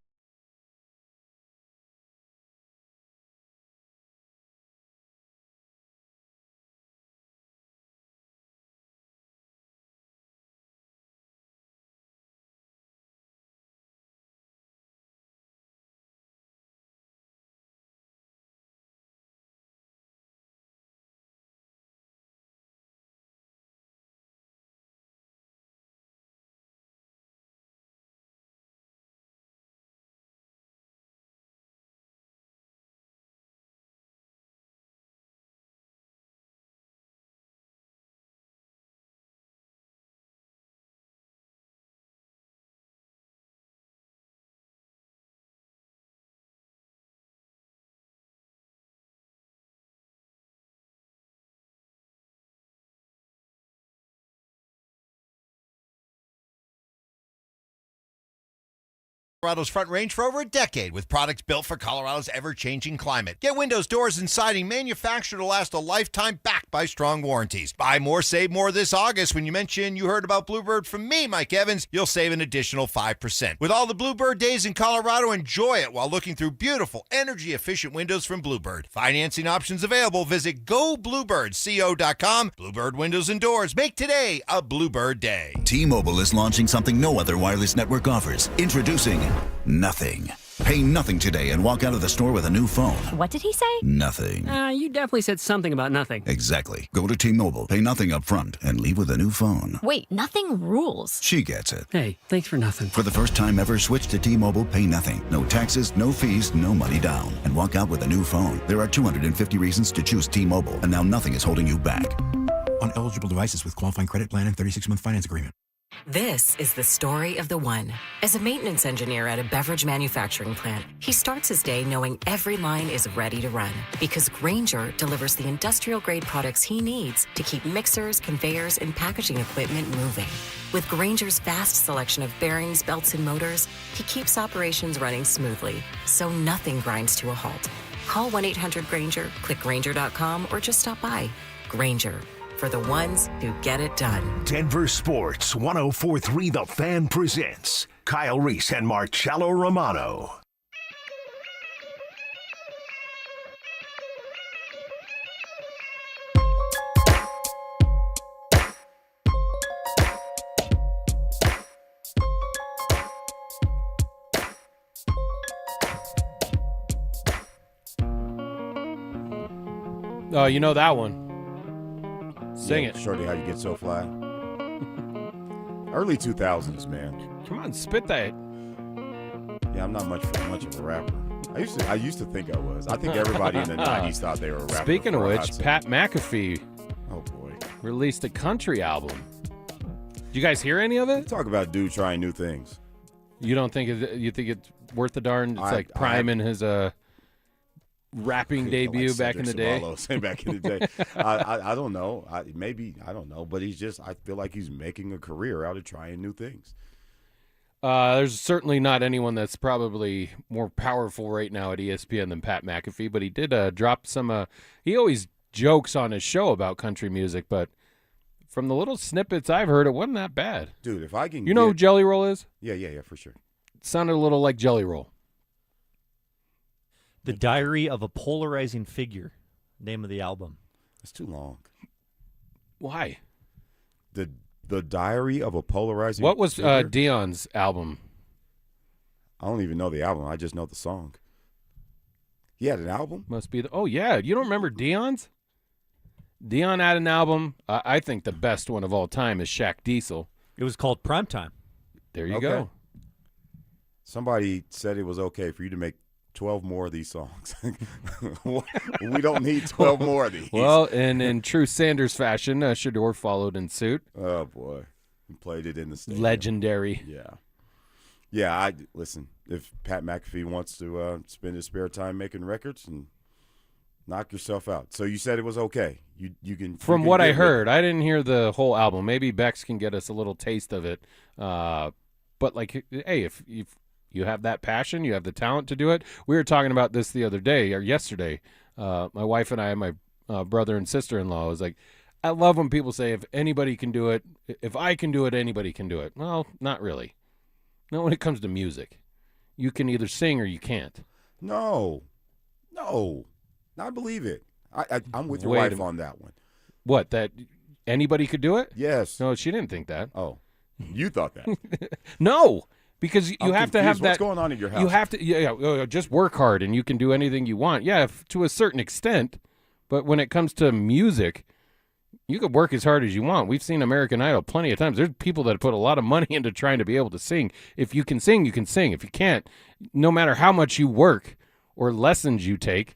Colorado's Front Range for over a decade with products built for Colorado's ever-changing climate. Get windows, doors, and siding manufactured to last a lifetime, backed by strong warranties. Buy more, save more this August. When you mention you heard about Bluebird from me, Mike Evans, you'll save an additional 5%. With all the Bluebird days in Colorado, enjoy it while looking through beautiful, energy-efficient windows from Bluebird. Financing options available. Visit gobluebirdco.com. Bluebird Windows and Doors. Make today a Bluebird day. T-Mobile is launching something no other wireless network offers. Introducing nothing. Pay nothing today and walk out of the store with a new phone. What did he say? Nothing. You definitely said something about nothing. Exactly. Go to T-Mobile, pay nothing up front, and leave with a new phone. Wait, nothing rules. She gets it. Hey, thanks for nothing. For the first time ever, switch to T-Mobile, pay nothing. No taxes, no fees, no money down. And walk out with a new phone. There are 250 reasons to choose T-Mobile, and now nothing is holding you back. On eligible devices with qualifying credit plan and 36-month finance agreement. This is the story of the one. As a maintenance engineer at a beverage manufacturing plant, he starts his day knowing every line is ready to run because Grainger delivers the industrial-grade products he needs to keep mixers, conveyors, and packaging equipment moving. With Grainger's vast selection of bearings, belts, and motors, he keeps operations running smoothly, so nothing grinds to a halt. Call 1-800-GRAINGER, click Grainger.com, or just stop by. Grainger, for the ones who get it done. Denver Sports 104.3 The Fan presents Kyle Reese and Marcello Romano. Oh, you know that one. Sing it. Shorty, how you get so fly? Early 2000s, man. Come on, spit that. Yeah, I'm not much of a rapper. I used to think I was. I think everybody in the 90s thought they were a rapper. Speaking of which, Pat McAfee boy, released a country album. Did you guys hear any of it? Talk about dude trying new things. You don't think you think it's worth the darn? It's like Prime in his rapping debut like back in the day. Back in the day. I don't know. I don't know. But I feel like he's making a career out of trying new things. There's certainly not anyone that's probably more powerful right now at ESPN than Pat McAfee, but he did drop some. He always jokes on his show about country music, but from the little snippets I've heard, it wasn't that bad. Dude, if I can, you know who Jelly Roll is? Yeah, for sure. It sounded a little like Jelly Roll. The Diary of a Polarizing Figure, name of the album. It's too long. Why? The Diary of a Polarizing What was Figure? Dion's album? I don't even know the album. I just know the song. He had an album? Must be oh, yeah. You don't remember Dion's? Dion had an album. I think the best one of all time is Shaq Diesel. It was called Primetime. There you go. Somebody said it was okay for you to make 12 more of these songs. We don't need 12 more of these. Well, and in true Sanders fashion, Shador followed in suit. Oh, boy. He played it in the stadium. Legendary. Yeah, listen, if Pat McAfee wants to spend his spare time making records, and knock yourself out. So you said it was okay. You can. From what I heard, I didn't hear the whole album. Maybe Bex can get us a little taste of it. But, like, hey, if you have that passion, you have the talent to do it. We were talking about this the other day or yesterday. My wife and I and my brother and sister-in-law was like, I love when people say if anybody can do it, if I can do it, anybody can do it. Well, not really. Not when it comes to music. You can either sing or you can't. No. I believe it. I'm with your wife on that one. What, that anybody could do it? Yes. No, she didn't think that. Oh, you thought that. No. Because you have to have that. What's going on in your house? You have to, just work hard and you can do anything you want. Yeah, to a certain extent. But when it comes to music, you could work as hard as you want. We've seen American Idol plenty of times. There's people that put a lot of money into trying to be able to sing. If you can sing, you can sing. If you can't, no matter how much you work or lessons you take,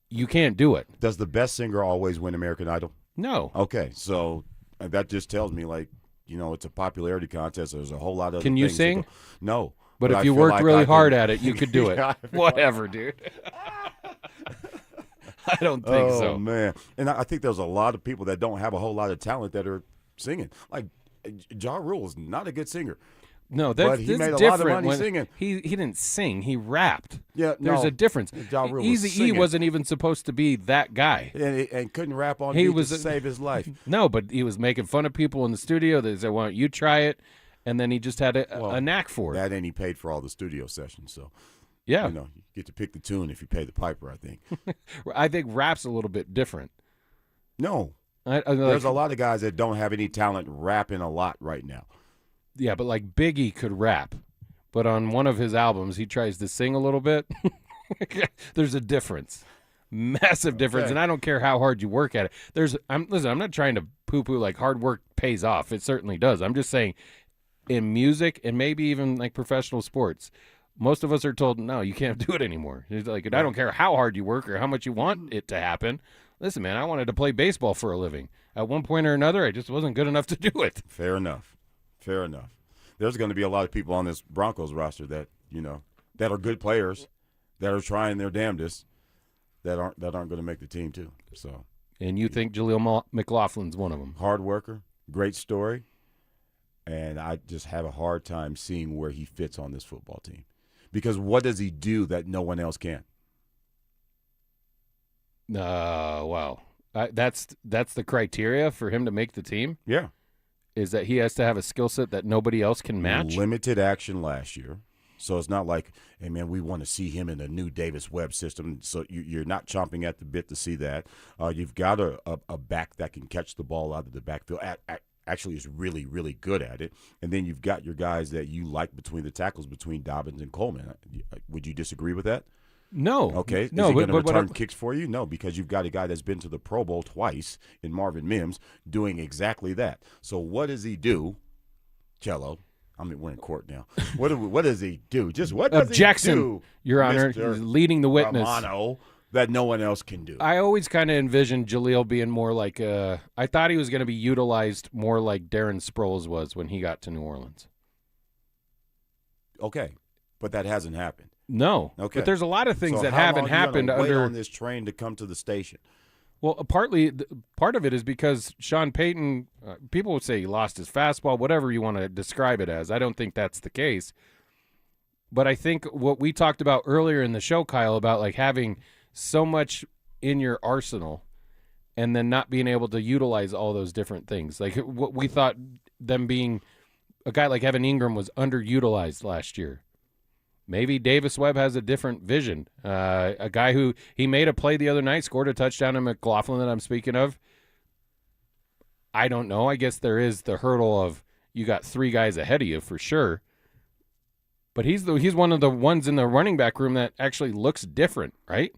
you can't do it. Does the best singer always win American Idol? No. Okay, so that just tells me, like, it's a popularity contest. There's a whole lot of. Can you sing? No. But if you worked really hard at it, you could do it. Whatever, dude. I don't think so. Oh, man. And I think there's a lot of people that don't have a whole lot of talent that are singing. Like, Ja Rule is not a good singer. No, but he made a lot of money singing. He didn't sing. He rapped. Yeah, there's a difference. Eazy-E wasn't even supposed to be that guy. And couldn't rap on beat to save his life. No, but he was making fun of people in the studio. They said, "Why don't you try it?" And then he just had a knack for it. That and he paid for all the studio sessions. So, yeah, you get to pick the tune if you pay the piper, I think. I think rap's a little bit different. No. There's a lot of guys that don't have any talent rapping a lot right now. Yeah, but like Biggie could rap, but on one of his albums he tries to sing a little bit. There's a difference, massive difference, and I don't care how hard you work at it. I'm not trying to poo-poo like hard work pays off. It certainly does. I'm just saying, in music and maybe even like professional sports, most of us are told, no, you can't do it anymore. It's like, I don't care how hard you work or how much you want it to happen. Listen, man, I wanted to play baseball for a living. At one point or another, I just wasn't good enough to do it. Fair enough. There's going to be a lot of people on this Broncos roster that, that are good players, that are trying their damnedest, that aren't going to make the team too. So. And you think Jaleel McLaughlin's one of them? Hard worker, great story, and I just have a hard time seeing where he fits on this football team. Because what does he do that no one else can? Wow. That's the criteria for him to make the team? Yeah. Is that he has to have a skill set that nobody else can match? Limited action last year. So it's not like, hey, man, we want to see him in a new Davis-Webb system. So you're not chomping at the bit to see that. You've got a back that can catch the ball out of the backfield. Actually is really, really good at it. And then you've got your guys that you like between the tackles between Dobbins and Coleman. Would you disagree with that? No. Okay. Is he going to return kicks for you? No, because you've got a guy that's been to the Pro Bowl twice in Marvin Mims doing exactly that. So what does he do, Cello? I mean, we're in court now. What does he do? Just what does Objection, he do, Your Honor, Mr. leading the witness. Romano, that no one else can do? I always kind of envisioned Jaleel being more like I thought he was going to be utilized more like Darren Sproles was when he got to New Orleans. Okay, but that hasn't happened. No. Okay. But there's a lot of things So that how haven't long are you happened gonna wait under on this train to come to the station. Well, part of it is because Sean Payton, people would say he lost his fastball, whatever you want to describe it as. I don't think that's the case. But I think what we talked about earlier in the show, Kyle, about like having so much in your arsenal and then not being able to utilize all those different things. Like what we thought them being a guy like Evan Ingram was underutilized last year. Maybe Davis-Webb has a different vision. A guy who he made a play the other night, scored a touchdown in McLaughlin that I'm speaking of. I don't know. I guess there is the hurdle of you got three guys ahead of you for sure. But he's one of the ones in the running back room that actually looks different, right?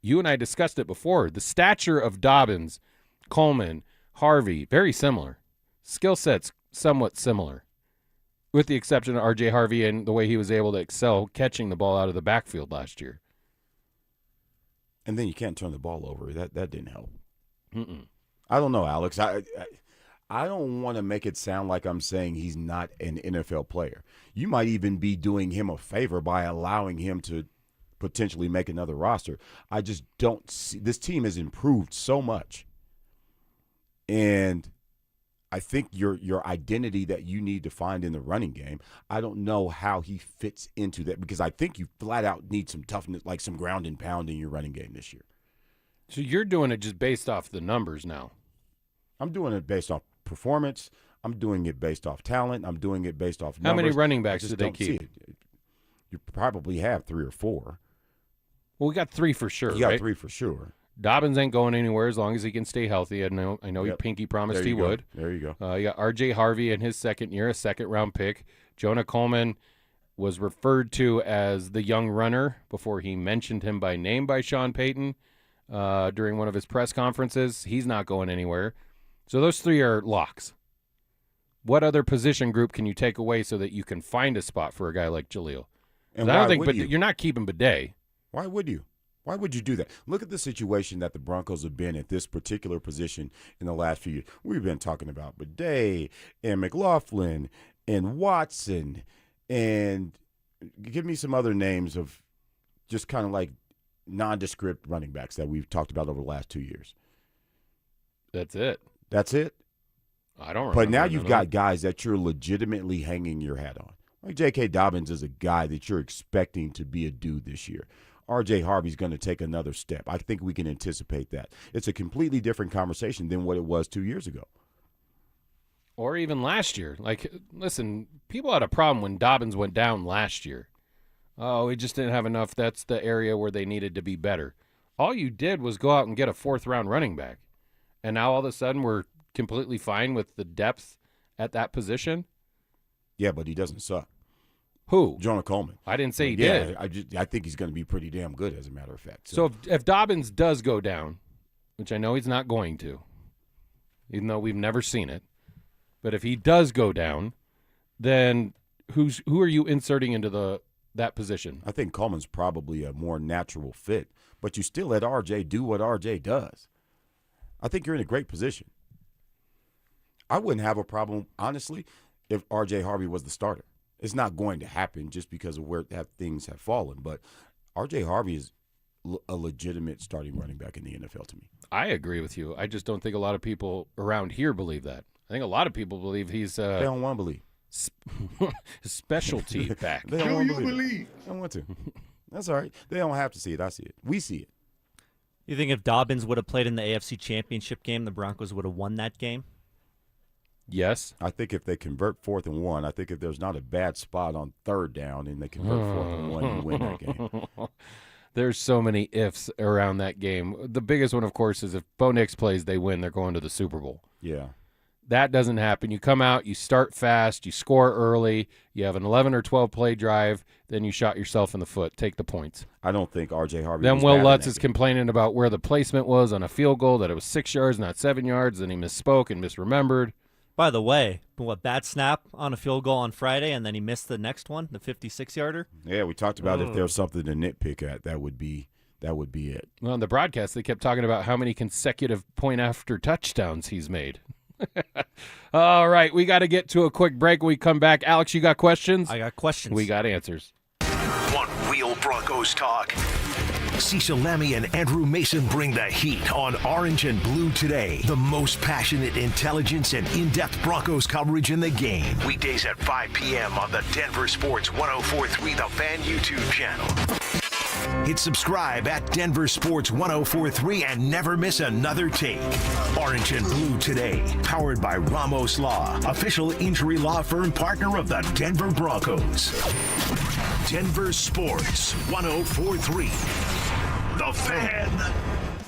You and I discussed it before. The stature of Dobbins, Coleman, Harvey, very similar. Skill sets somewhat similar. With the exception of R.J. Harvey and the way he was able to excel catching the ball out of the backfield last year. And then you can't turn the ball over. That didn't help. Mm-mm. I don't know, Alex. I don't want to make it sound like I'm saying he's not an NFL player. You might even be doing him a favor by allowing him to potentially make another roster. I just don't see – this team has improved so much. And – I think your identity that you need to find in the running game, I don't know how he fits into that because I think you flat out need some toughness, like some ground and pound in your running game this year. So you're doing it just based off the numbers now. I'm doing it based off performance. I'm doing it based off talent. I'm doing it based off numbers. How many running backs do they keep? You probably have 3 or 4. Well, we got 3 for sure, You got right? 3 for sure. Dobbins ain't going anywhere as long as he can stay healthy. I know Yep. Pinky promised he go. would. There you go. You got R.J. Harvey in his second year, a second-round pick. Jonah Coleman was referred to as the young runner before he mentioned him by name by Sean Payton during one of his press conferences. He's not going anywhere. So those 3 are locks. What other position group can you take away so that you can find a spot for a guy like Jaleel? And I don't why think, would you? You're not keeping Bidet. Why would you? Why would you do that? Look at the situation that the Broncos have been at this particular position in the last few years. We've been talking about Bidet and McLaughlin and Watson and give me some other names of just kind of like nondescript running backs that we've talked about over the last 2 years. That's it. That's it? I don't remember. But now you've got guys that you're legitimately hanging your hat on. Like J.K. Dobbins is a guy that you're expecting to be a dude this year. R.J. Harvey's going to take another step. I think we can anticipate that. It's a completely different conversation than what it was 2 years ago. Or even last year. Like, listen, people had a problem when Dobbins went down last year. Oh, he just didn't have enough. That's the area where they needed to be better. All you did was go out and get a fourth-round running back. And now all of a sudden we're completely fine with the depth at that position? Yeah, but he doesn't suck. Who? Jonah Coleman. I didn't say he did. I think he's going to be pretty damn good, as a matter of fact. So if Dobbins does go down, which I know he's not going to, even though we've never seen it, but if he does go down, then who are you inserting into that position? I think Coleman's probably a more natural fit, but you still let RJ do what RJ does. I think you're in a great position. I wouldn't have a problem, honestly, if RJ Harvey was the starter. It's not going to happen just because of where things have fallen, but RJ Harvey is a legitimate starting running back in the NFL to me. I agree with you. I just don't think a lot of people around here believe that. I think a lot of people believe he's they don't want to believe. Specialty back. They don't want to believe. They don't want to. That's all right. They don't have to see it. I see it. We see it. You think if Dobbins would have played in the AFC Championship game, the Broncos would have won that game? Yes. I think if they convert 4th and 1, I think if there's not a bad spot on 3rd down and they convert 4th and 1, you win that game. There's so many ifs around that game. The biggest one, of course, is if Bo Nix plays, they win. They're going to the Super Bowl. Yeah. That doesn't happen. You come out, you start fast, you score early, you have an 11 or 12 play drive, then you shot yourself in the foot. Take the points. I don't think R.J. Harvey Then was Will bad Lutz in is that complaining about where the placement was on a field goal, that it was 6 yards, not 7 yards, then he misspoke and misremembered. By the way, bad snap on a field goal on Friday, and then he missed the next one, the 56-yarder? Yeah, we talked about if there was something to nitpick at, that would be it. Well, on the broadcast, they kept talking about how many consecutive point-after touchdowns he's made. All right, we got to get to a quick break. When we come back, Alex, you got questions? I got questions. We got answers. Want real Broncos talk? Cecil Lammy and Andrew Mason bring the heat on Orange and Blue Today. The most passionate intelligence and in-depth Broncos coverage in the game. Weekdays at 5 p.m. on the Denver Sports 104.3 The Fan YouTube channel. Hit subscribe at Denver Sports 104.3 and never miss another take. Orange and Blue Today, powered by Ramos Law, official injury law firm partner of the Denver Broncos. Denver Sports 104.3 The Fan.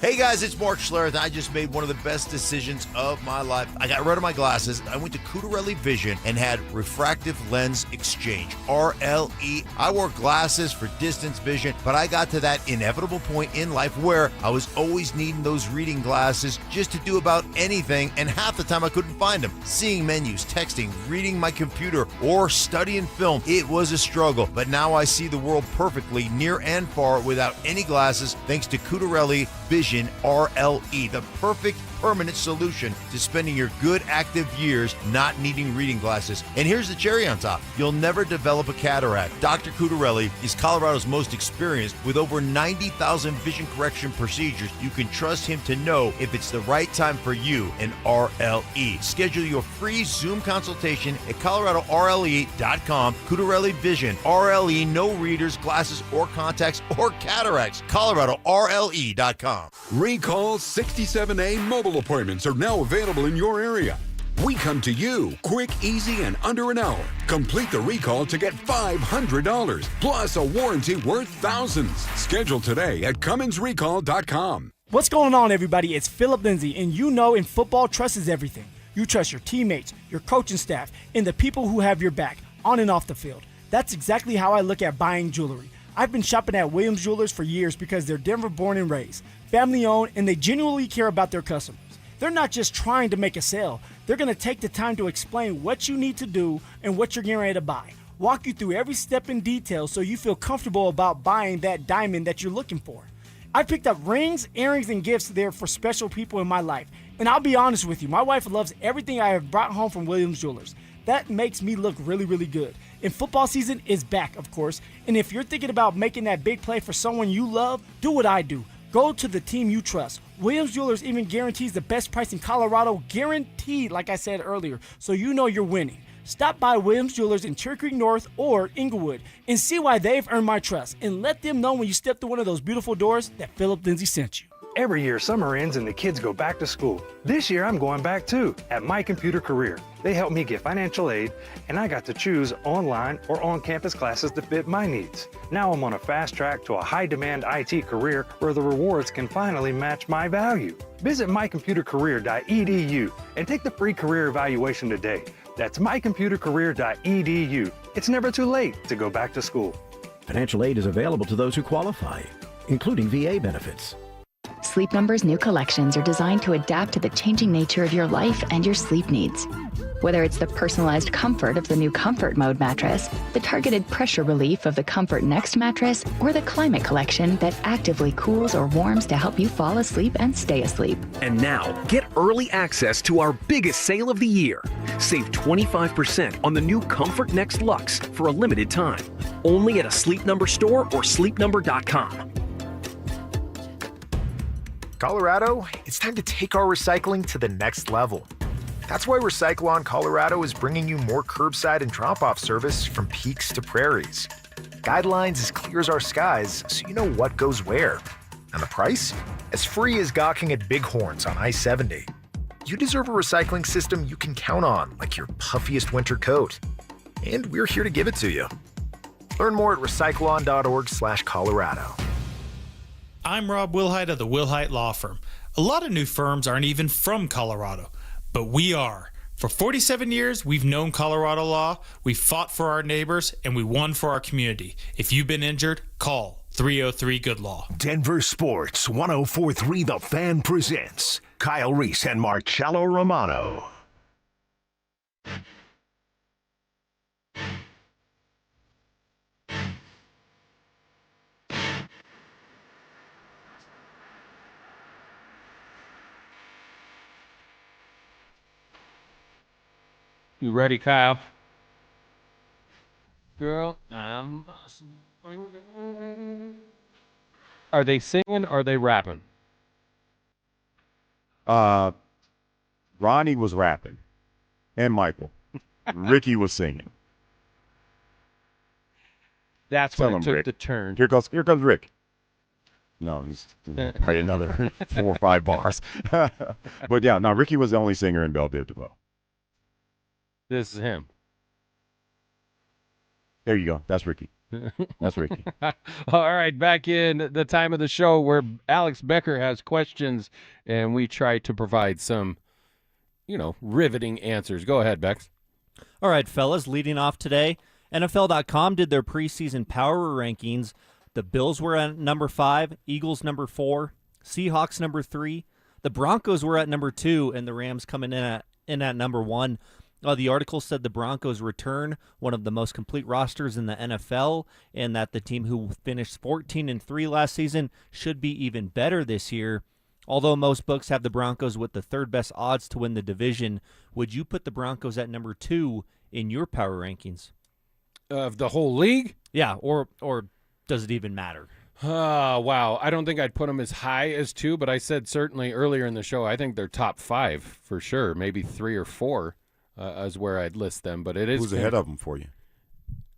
Hey guys, it's Mark Schlereth. I just made one of the best decisions of my life. I got rid of my glasses. I went to Cutarelli Vision and had refractive lens exchange, RLE. I wore glasses for distance vision, but I got to that inevitable point in life where I was always needing those reading glasses just to do about anything, and half the time I couldn't find them. Seeing menus, texting, reading my computer, or studying film, it was a struggle. But now I see the world perfectly, near and far, without any glasses, thanks to Cutarelli Vision RLE, the perfect permanent solution to spending your good active years not needing reading glasses. And here's the cherry on top. You'll never develop a cataract. Dr. Cutarelli is Colorado's most experienced with over 90,000 vision correction procedures. You can trust him to know if it's the right time for you and RLE. Schedule your free Zoom consultation at coloradorle.com. Cutarelli Vision, RLE, no readers, glasses, or contacts, or cataracts. coloradorle.com. Recall 67A mobile appointments are now available in your area. We come to you quick, easy, and under an hour. Complete the recall to get $500 plus a warranty worth thousands. Schedule today at Cummins.recall.com. What's going on, everybody? It's Philip Lindsay, and you know in football, trust is everything. You trust your teammates, your coaching staff, and the people who have your back on and off the field. That's exactly how I look at buying jewelry. I've been shopping at Williams Jewelers for years because they're Denver born and raised, family owned, and they genuinely care about their customers. They're not just trying to make a sale. They're going to take the time to explain what you need to do and what you're getting ready to buy. Walk you through every step in detail so you feel comfortable about buying that diamond that you're looking for. I picked up rings, earrings, and gifts there for special people in my life. And I'll be honest with you, my wife loves everything I have brought home from Williams Jewelers. That makes me look really, really good. And football season is back, of course. And if you're thinking about making that big play for someone you love, do what I do. Go to the team you trust. Williams Jewelers even guarantees the best price in Colorado, guaranteed, like I said earlier, so you know you're winning. Stop by Williams Jewelers in Cherry Creek North or Inglewood and see why they've earned my trust. And let them know when you step through one of those beautiful doors that Philip Lindsay sent you. Every year, summer ends and the kids go back to school. This year, I'm going back too, at My Computer Career. They helped me get financial aid, and I got to choose online or on-campus classes that fit my needs. Now I'm on a fast track to a high-demand IT career where the rewards can finally match my value. Visit mycomputercareer.edu and take the free career evaluation today. That's mycomputercareer.edu. It's never too late to go back to school. Financial aid is available to those who qualify, including VA benefits. Sleep Number's new collections are designed to adapt to the changing nature of your life and your sleep needs. Whether it's the personalized comfort of the new Comfort Mode mattress, the targeted pressure relief of the Comfort Next mattress, or the Climate Collection that actively cools or warms to help you fall asleep and stay asleep. And now, get early access to our biggest sale of the year. Save 25% on the new Comfort Next Luxe for a limited time. Only at a Sleep Number store or sleepnumber.com. Colorado, it's time to take our recycling to the next level. That's why Recycle-On Colorado is bringing you more curbside and drop-off service from peaks to prairies. Guidelines as clear as our skies, so you know what goes where. And the price? As free as gawking at Bighorns on I-70. You deserve a recycling system you can count on, like your puffiest winter coat. And we're here to give it to you. Learn more at recycleon.org/Colorado. I'm Rob Wilhite of the Wilhite Law Firm. A lot of new firms aren't even from Colorado, but we are. For 47 years, we've known Colorado law, we've fought for our neighbors, and we won for our community. If you've been injured, call 303-GOOD-LAW. Denver Sports 104.3 The Fan presents Kyle Reese and Marcello Romano. You ready, Kyle? Girl, are they singing or are they rapping? Ronnie was rapping, and Michael. Ricky was singing. That's when it took the turn. Here comes Rick. No, he's probably another 4 or 5 bars. But yeah, no, Ricky was the only singer in Belle Biv DeVoe. This is him. There you go. That's Ricky. That's Ricky. All right, back in the time of the show where Alex Becker has questions and we try to provide some, riveting answers. Go ahead, Bex. All right, fellas, leading off today, NFL.com did their preseason power rankings. The Bills were at number 5, Eagles number 4, Seahawks number 3, the Broncos were at number 2, and the Rams coming in at number 1. The article said the Broncos return one of the most complete rosters in the NFL, and that the team who finished 14-3 last season should be even better this year. Although most books have the Broncos with the third best odds to win the division, would you put the Broncos at number 2 in your power rankings? Of the whole league? Yeah, or does it even matter? Wow. I don't think I'd put them as high as 2, but I said certainly earlier in the show, I think they're top 5 for sure, maybe 3 or 4. Is where I'd list them, but it is. Who's ahead of them for you?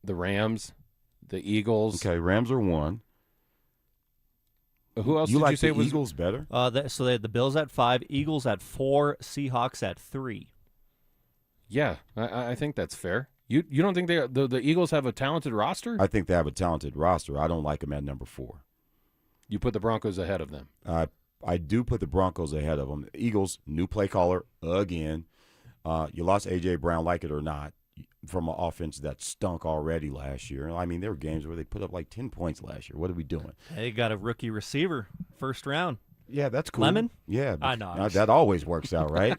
The Rams, the Eagles. Okay, Rams are 1. Who else you did like you say the was Eagles better? So they had the Bills at 5, Eagles at 4, Seahawks at 3. Yeah, I think that's fair. You don't think the Eagles have a talented roster? I think they have a talented roster. I don't like them at number 4. You put the Broncos ahead of them. I do put the Broncos ahead of them. Eagles, new play caller again. You lost A.J. Brown, like it or not, from an offense that stunk already last year. I mean, there were games where they put up like 10 points last year. What are we doing? They got a rookie receiver, first round. Yeah, that's cool. Lemon? Yeah. I know. That always works out, right?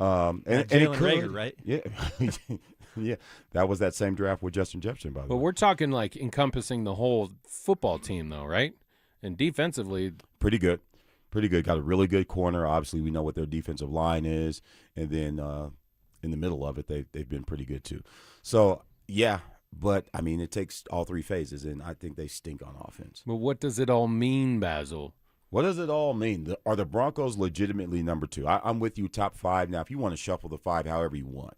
And Jalen Reagor, right? Yeah. Yeah. That was that same draft with Justin Jefferson, by the way. But we're talking like encompassing the whole football team, though, right? And defensively. Pretty good. Pretty good. Got a really good corner. Obviously, we know what their defensive line is. And then in the middle of it, they've been pretty good too. So, yeah. But, I mean, it takes all 3 phases, and I think they stink on offense. But what does it all mean, Basil? What does it all mean? Are the Broncos legitimately number 2? I'm with you, top 5. Now, if you want to shuffle the 5 however you want,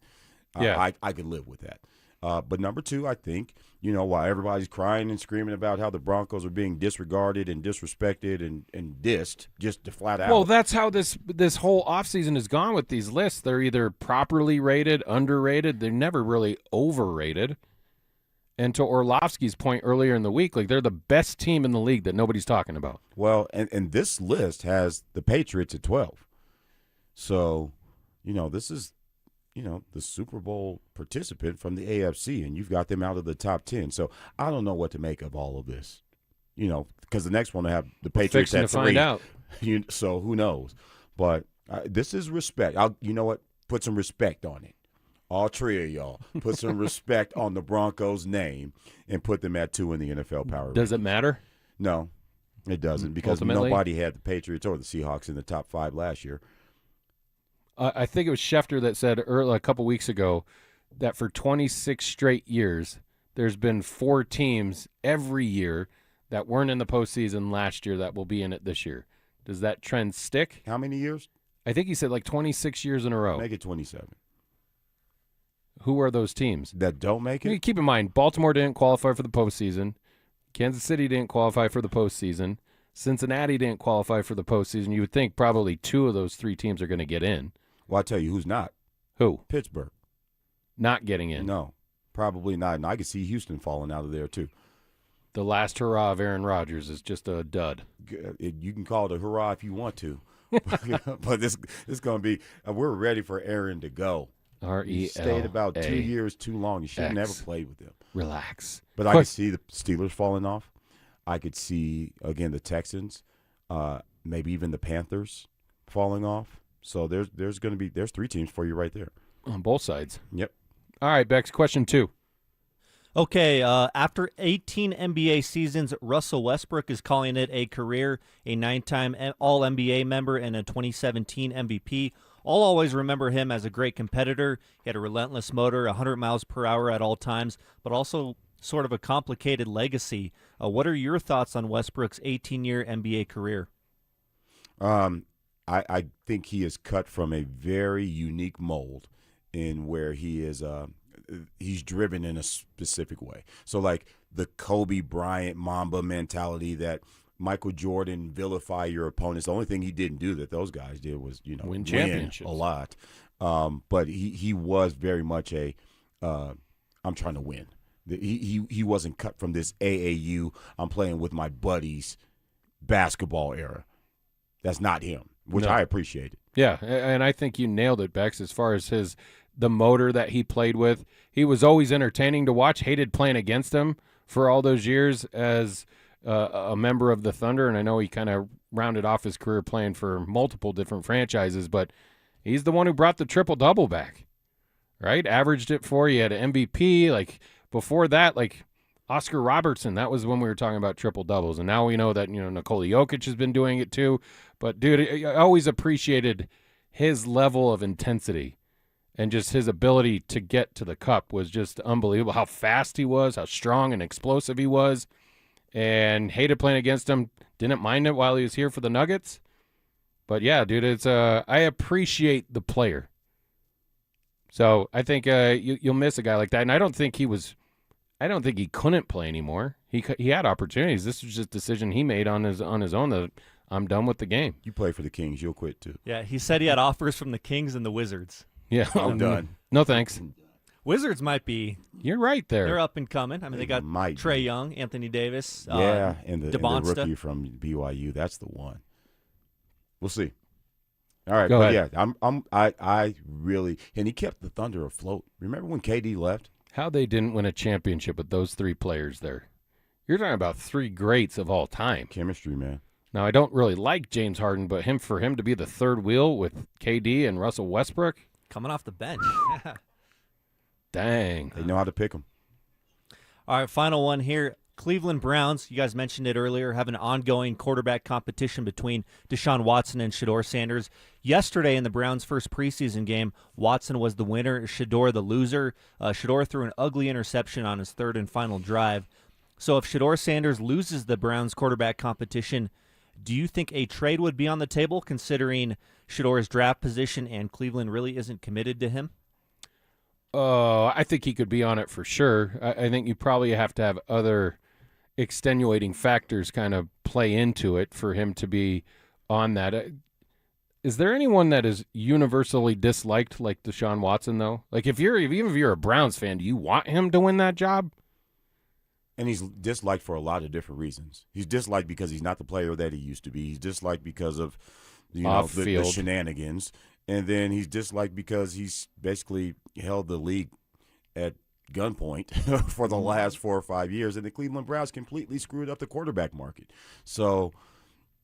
I could live with that. But number 2, I think, while everybody's crying and screaming about how the Broncos are being disregarded and disrespected and dissed, just to flat out. Well, that's how this whole offseason has gone with these lists. They're either properly rated, underrated. They're never really overrated. And to Orlovsky's point earlier in the week, like they're the best team in the league that nobody's talking about. Well, and this list has the Patriots at 12. So, this is, the Super Bowl participant from the AFC, and you've got them out of the top 10. So I don't know what to make of all of this, because the next one will have the Patriots at 3. Find out. So who knows? But this is respect. You know what? Put some respect on it. All 3 of y'all, put some respect on the Broncos' name and put them at 2 in the NFL power. Does it matter? No, it doesn't, because Ultimately? nobody had the Patriots or the Seahawks in the top 5 last year. I think it was Schefter that said a couple weeks ago that for 26 straight years, there's been 4 teams every year that weren't in the postseason last year that will be in it this year. Does that trend stick? How many years? I think he said like 26 years in a row. Make it 27. Who are those teams that don't make it? Keep in mind, Baltimore didn't qualify for the postseason. Kansas City didn't qualify for the postseason. Cincinnati didn't qualify for the postseason. You would think probably 2 of those 3 teams are going to get in. Well, I'll tell you who's not. Who? Pittsburgh. Not getting in. No, probably not. And I could see Houston falling out of there, too. The last hurrah of Aaron Rodgers is just a dud. You can call it a hurrah if you want to. But this going to be we're ready for Aaron to go. He stayed about 2 years too long. He should have never played with them. Relax. But I could see the Steelers falling off. I could see, again, the Texans, maybe even the Panthers falling off. So there's 3 teams for you right there. On both sides. Yep. All right, Bex, question 2. Okay, after 18 NBA seasons, Russell Westbrook is calling it a career, a 9-time All-NBA member, and a 2017 MVP. I'll always remember him as a great competitor. He had a relentless motor, 100 miles per hour at all times, but also sort of a complicated legacy. What are your thoughts on Westbrook's 18-year NBA career? I think he is cut from a very unique mold in where he is he's driven in a specific way. So like the Kobe Bryant Mamba mentality that Michael Jordan vilify your opponents. The only thing he didn't do that those guys did was, win championships a lot. But he was very much a I'm trying to win. He wasn't cut from this AAU, I'm playing with my buddies basketball era. That's not him, which I appreciated. Yeah, and I think you nailed it, Bex, as far as the motor that he played with. He was always entertaining to watch, hated playing against him for all those years as a member of the Thunder, and I know he kind of rounded off his career playing for multiple different franchises, but he's the one who brought the triple-double back, right? Averaged it for you, had an MVP. Like, before that, like, Oscar Robertson, that was when we were talking about triple-doubles, and now we know that, Nikola Jokic has been doing it too. But, dude, I always appreciated his level of intensity and just his ability to get to the cup was just unbelievable. How fast he was, how strong and explosive he was. And hated playing against him. Didn't mind it while he was here for the Nuggets. But yeah, dude, it's I appreciate the player. So I think you'll miss a guy like that. And I don't think he couldn't play anymore. He had opportunities. This was just a decision he made on his own that I'm done with the game. You play for the Kings, you'll quit too. Yeah, he said he had offers from the Kings and the Wizards. Yeah, I'm done. No thanks. Wizards might be. You're right there. They're up and coming. I mean, they got Trae Young, Anthony Davis. And the rookie from BYU. That's the one. We'll see. All right, Go ahead. yeah, I really, and he kept the Thunder afloat. Remember when KD left? How they didn't win a championship with those 3 players there. You're talking about 3 greats of all time. Chemistry, man. Now, I don't really like James Harden, but for him to be the third wheel with KD and Russell Westbrook. Coming off the bench. Dang. They know how to pick them. All right, final one here. Cleveland Browns, you guys mentioned it earlier, have an ongoing quarterback competition between Deshaun Watson and Shedeur Sanders. Yesterday in the Browns' first preseason game, Watson was the winner, Shedeur the loser. Shedeur threw an ugly interception on his 3rd and final drive. So if Shedeur Sanders loses the Browns quarterback competition, Do you think a trade would be on the table, considering Shedor's draft position and Cleveland really isn't committed to him? I think he could be on it for sure. I think you probably have to have other extenuating factors kind of play into it for him to be on that. Is there anyone that is universally disliked like Deshaun Watson, though? Like, even if you're a Browns fan, do you want him to win that job? And he's disliked for a lot of different reasons. He's disliked because he's not the player that he used to be. He's disliked because of the shenanigans. And then he's disliked because he's basically held the league at gunpoint for the last 4 or 5 years. And the Cleveland Browns completely screwed up the quarterback market. So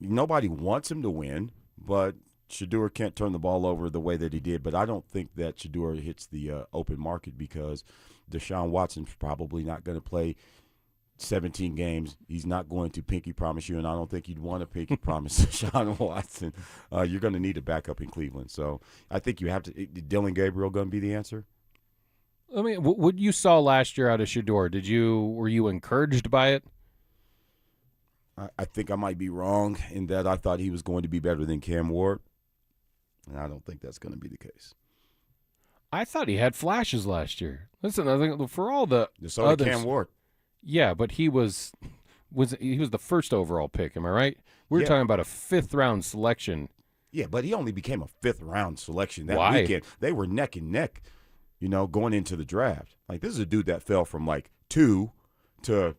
nobody wants him to win, but Shedeur can't turn the ball over the way that he did. But I don't think that Shedeur hits the open market because Deshaun Watson's probably not going to play 17 games. He's not going to pinky promise you, and I don't think you'd want to pinky promise Deshaun Watson. You're going to need a backup in Cleveland. So I think you have to. Dylan Gabriel going to be the answer? I mean, what you saw last year out of Shedeur, were you encouraged by it? I think I might be wrong in that I thought he was going to be better than Cam Ward, and I don't think that's going to be the case. I thought he had flashes last year. Listen, I think for all the so did Cam Ward. Yeah, but he was the first overall pick. Am I right? We're talking about a 5th round selection. Yeah, but he only became a 5th round selection that Why? weekend. They were neck and neck, going into the draft. Like, this is a dude that fell from like 2 to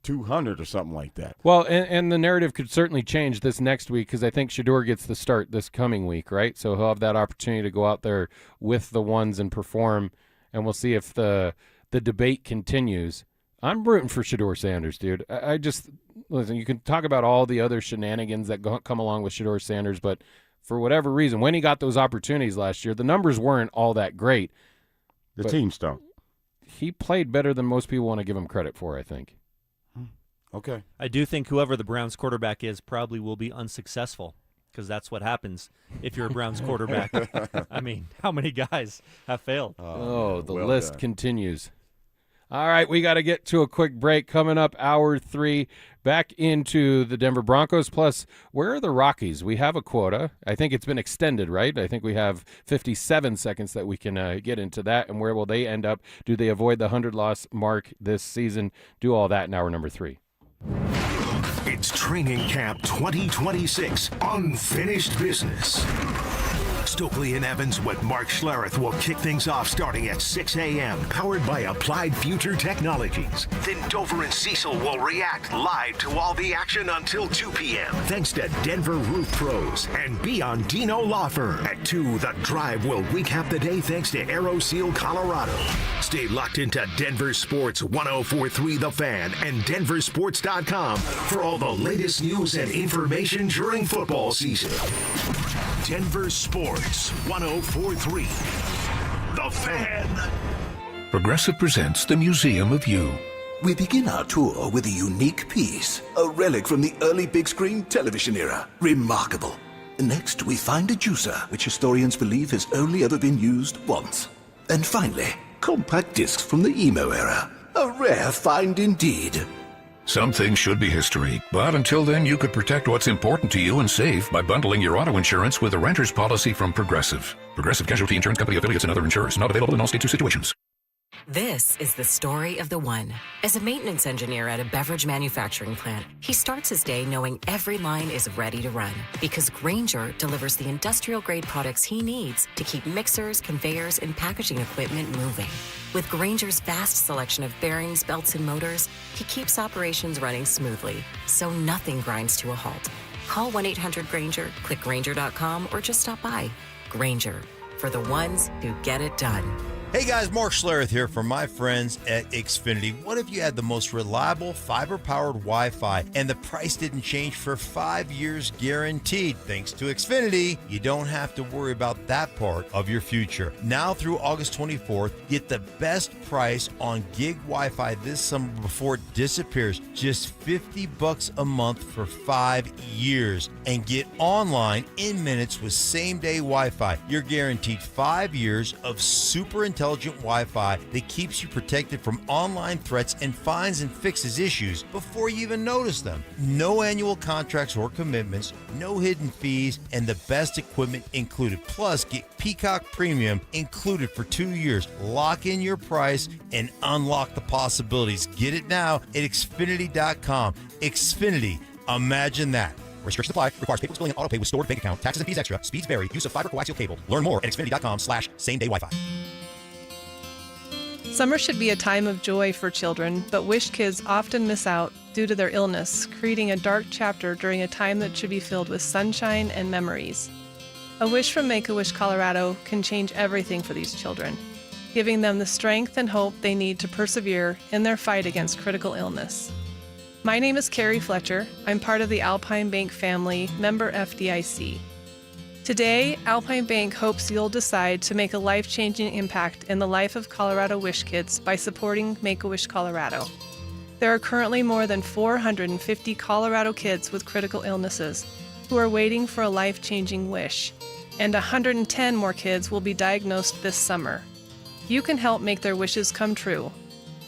200 or something like that. Well, and the narrative could certainly change this next week because I think Shedeur gets the start this coming week, right? So he'll have that opportunity to go out there with the ones and perform, and we'll see if the debate continues. I'm rooting for Shedeur Sanders, dude. I just listen. You can talk about all the other shenanigans that come along with Shedeur Sanders, but for whatever reason, when he got those opportunities last year, the numbers weren't all that great. The team stunk. He played better than most people want to give him credit for, I think. Okay. I do think whoever the Browns quarterback is probably will be unsuccessful because that's what happens if you're a Browns quarterback. I mean, how many guys have failed? The list continues. All right, we got to get to a quick break. Coming up, hour 3, back into the Denver Broncos. Plus, where are the Rockies? We have a quota. I think it's been extended, right? I think we have 57 seconds that we can get into that. And where will they end up? Do they avoid the 100-loss mark this season? Do all that in hour number 3. It's Training Camp 2026, Unfinished Business. Stokely and Evans with Mark Schlereth will kick things off starting at 6 a.m., powered by Applied Future Technologies. Then Dover and Cecil will react live to all the action until 2 p.m. Thanks to Denver Roof Pros and Beyond Dino Law Firm. At 2, The Drive will recap the day thanks to Aero Seal Colorado. Stay locked into Denver Sports 104.3 The Fan and DenverSports.com for all the latest news and information during football season. Denver Sports 104.3 The Fan. Progressive presents the Museum of You. We begin our tour with a unique piece, a relic from the early big screen television era. Remarkable. Next, we find a juicer, which historians believe has only ever been used once. And finally, compact discs from the emo era. A rare find indeed. Some things should be history, but until then, you could protect what's important to you and save by bundling your auto insurance with a renter's policy from Progressive. Progressive Casualty Insurance Company affiliates and other insurers. Not available in all states or situations. This is the story of the one. As a maintenance engineer at a beverage manufacturing plant, he starts his day knowing every line is ready to run because Grainger delivers the industrial-grade products he needs to keep mixers, conveyors, and packaging equipment moving. With Grainger's vast selection of bearings, belts, and motors, he keeps operations running smoothly, so nothing grinds to a halt. Call 1-800-GRAINGER, click Grainger.com, or just stop by. Grainger, for the ones who get it done. Hey guys, Mark Schlereth here from my friends at Xfinity. What if you had the most reliable fiber-powered Wi-Fi and the price didn't change for 5 years guaranteed? Thanks to Xfinity, you don't have to worry about that part of your future. Now through August 24th, get the best price on gig Wi-Fi this summer before it disappears. Just $50 a month for 5 years. And get online in minutes with same-day Wi-Fi. You're guaranteed 5 years of super intelligent intelligent Wi-Fi that keeps you protected from online threats and finds and fixes issues before you even notice them. No annual contracts or commitments, no hidden fees, and the best equipment included. Plus, get Peacock Premium included for 2 years. Lock in your price and unlock the possibilities. Get it now at Xfinity.com. Xfinity. Imagine that. Restrictions apply. Requires paperless billing and auto pay with stored bank account. Taxes and fees extra. Speeds vary. Use of fiber coaxial cable. Learn more at Xfinity.com/same-day Wi-Fi. Summer should be a time of joy for children, but Wish kids often miss out due to their illness, creating a dark chapter during a time that should be filled with sunshine and memories. A wish from Make-A-Wish Colorado can change everything for these children, giving them the strength and hope they need to persevere in their fight against critical illness. My name is Carrie Fletcher. I'm part of the Alpine Bank family, member FDIC. Today, Alpine Bank hopes you'll decide to make a life-changing impact in the life of Colorado Wish kids by supporting Make-A-Wish Colorado. There are currently more than 450 Colorado kids with critical illnesses who are waiting for a life-changing wish, and 110 more kids will be diagnosed this summer. You can help make their wishes come true.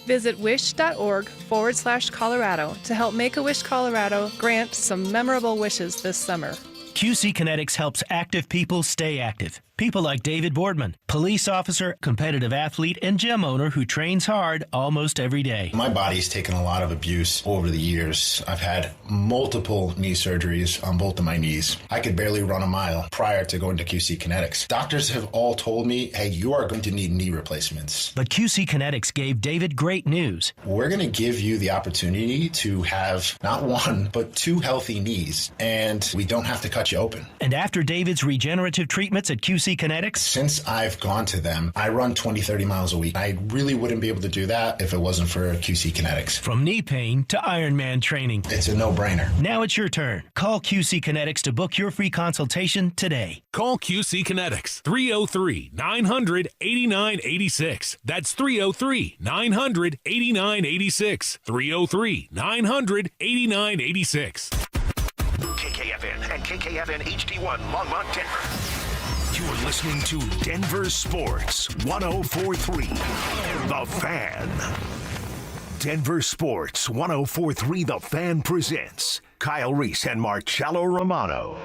Visit wish.org/Colorado to help Make-A-Wish Colorado grant some memorable wishes this summer. QC Kinetics helps active people stay active. People like David Boardman, police officer, competitive athlete, and gym owner who trains hard almost every day. My body's taken a lot of abuse over the years. I've had multiple knee surgeries on both of my knees. I could barely run a mile prior to going to QC Kinetics. Doctors have all told me, hey, you are going to need knee replacements. But QC Kinetics gave David great news. We're going to give you the opportunity to have not one, but 2 healthy knees, and we don't have to cut you open. And after David's regenerative treatments at QC Kinetics, since I've gone to them, I run 20-30 miles a week. I really wouldn't be able to do that if it wasn't for QC Kinetics. From knee pain to Ironman training, it's a no-brainer. Now it's your turn. Call QC Kinetics to book your free consultation today. Call QC Kinetics 303-900-8986. That's 303-900-8986. 303-900-8986. KKFN and KKFN HD1 Longmont, Denver. You're listening to Denver Sports 104.3 The Fan. Denver Sports 104.3 The Fan presents Kyle Reese and Marcello Romano.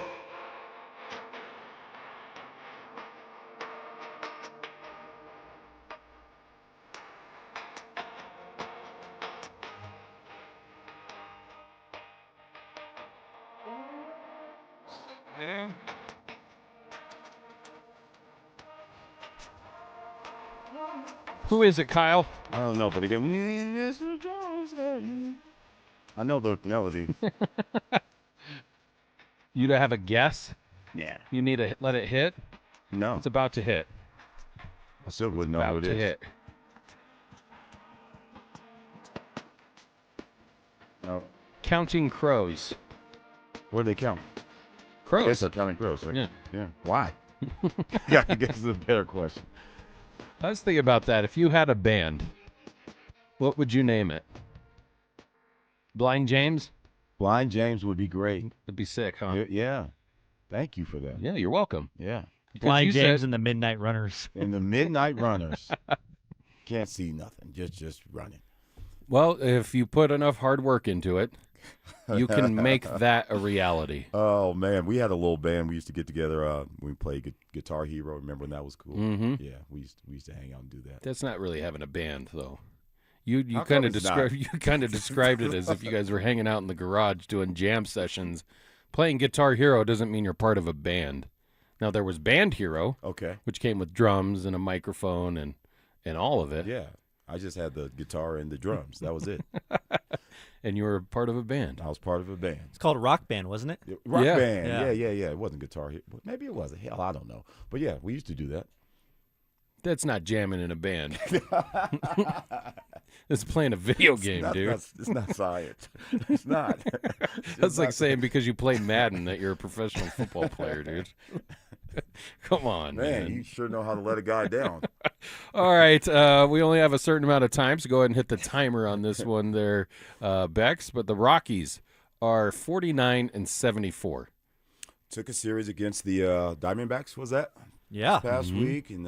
Who is it, Kyle? I don't know, but again, I know the melody. You to have a guess? Yeah. You need to let it hit? No. It's about to hit. I still wouldn't know who it is. About to hit. No. Counting Crows. Where do they count? Crows. Yes, they're counting crows. Right? Yeah. Yeah. Why? Yeah, I guess it's a better question. I was thinking about that. If you had a band, what would you name it? Blind James? Blind James would be great. That'd be sick, huh? Yeah. Thank you for that. Yeah, you're welcome. Yeah. Blind James and the Midnight Runners. And the Midnight Runners. Can't see nothing. Just running. Well, if you put enough hard work into it, you can make that a reality. Oh, man. We had a little band. We used to get together when we played Guitar Hero. Remember when that was cool? Mm-hmm. Yeah, we used to hang out and do that. That's not really having a band, though. You kind of described it as if you guys were hanging out in the garage doing jam sessions. Playing Guitar Hero doesn't mean you're part of a band. Now, there was Band Hero, okay, which came with drums and a microphone and all of it. Yeah, I just had the guitar and the drums. That was it. And you were part of a band. I was part of a band. It's called a rock band, wasn't it? Rock band. Yeah. It wasn't Guitar Hero. Maybe it was. Hell, I don't know. But yeah, we used to do that. That's not jamming in a band. It's playing a video game, dude. It's not science. It's not. That's like saying because you play Madden that you're a professional football player, dude. Come on, man. You sure know how to let a guy down. All right. We only have a certain amount of time, so go ahead and hit the timer on this one there, Bex. But the Rockies are 49-74. Took a series against the Diamondbacks, was that? Yeah. This past week, and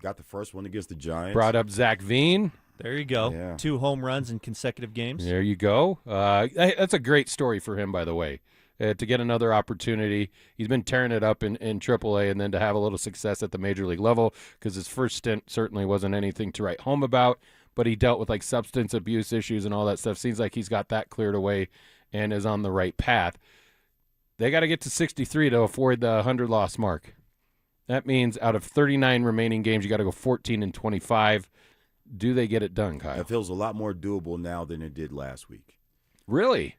got the first one against the Giants. Brought up Zach Veen. There you go. Yeah. 2 home runs in consecutive games. There you go. That's a great story for him, by the way, to get another opportunity. He's been tearing it up in AAA, and then to have a little success at the major league level, because his first stint certainly wasn't anything to write home about, but he dealt with like substance abuse issues and all that stuff. Seems like he's got that cleared away and is on the right path. They got to get to 63 to avoid the 100-loss mark. That means out of 39 remaining games, you got to go 14-25. Do they get it done, Kyle? It feels a lot more doable now than it did last week. Really?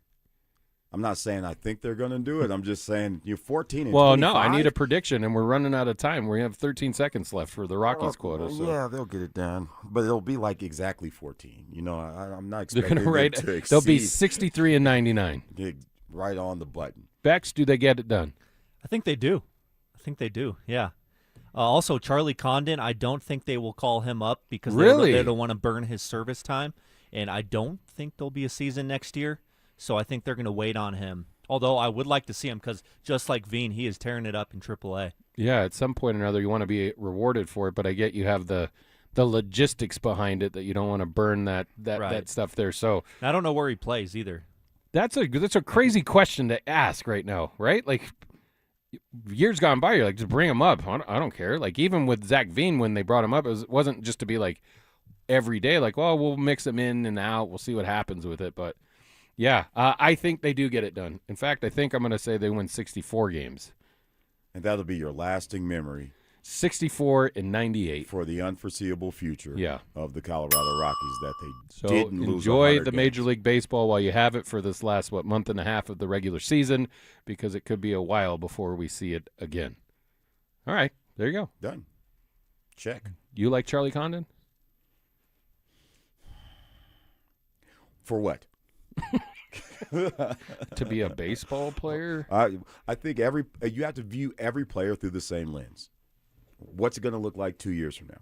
I'm not saying I think they're going to do it. I'm just saying you're 14 well, 25. no, I need a prediction, and we're running out of time. We have 13 seconds left for the Rockies quota. So. Yeah, they'll get it done, but it'll be like exactly 14. You know, I'm not expecting They're gonna to exceed. They'll be 63-99. Right on the button. Bex, do they get it done? I think they do. Yeah. Also, Charlie Condon, I don't think they will call him up because they don't want to burn his service time, and I don't think there'll be a season next year, so I think they're going to wait on him. Although I would like to see him because just like Veen, he is tearing it up in AAA. Yeah, at some point or another, you want to be rewarded for it, but I get you have the logistics behind it that you don't want to burn that stuff there. So I don't know where he plays either. That's a crazy question to ask right now, right? Like, years gone by, you're like, just bring him up. I don't care. Like, even with Zach Veen, when they brought him up, it wasn't just to be like every day, like, well, we'll mix him in and out. We'll see what happens with it. But, yeah, I think they do get it done. In fact, I think I'm going to say they win 64 games. And that'll be your lasting memory. 64-98 for the unforeseeable future of the Colorado Rockies that they So didn't lose. enjoy the Major League Baseball while you have it for this last, month and a half of the regular season, because it could be a while before we see it again. All right, there you go. Done. Check. You like Charlie Condon? For what? To be a baseball player? I think you have to view every player through the same lens. What's it going to look like 2 years from now?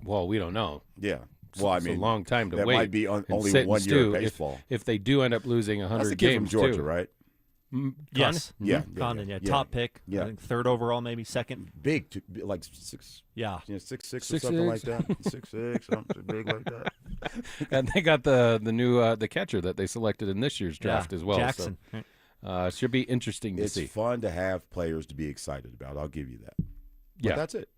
Well, we don't know. Yeah. Well, I it's mean, a long time to that wait. Might be only 1 year of baseball. If they do end up losing 100 That's the kid games, from Georgia, too. right? Yes. Yeah. Condon, top pick. Yeah. I think third overall, maybe second. Big, like 6. Yeah. 6'6" or something like that. 6'6", something big like that. And they got the new the catcher that they selected in this year's draft as well. Jackson. So, should be interesting to see. It's fun to have players to be excited about. I'll give you that. But that's it.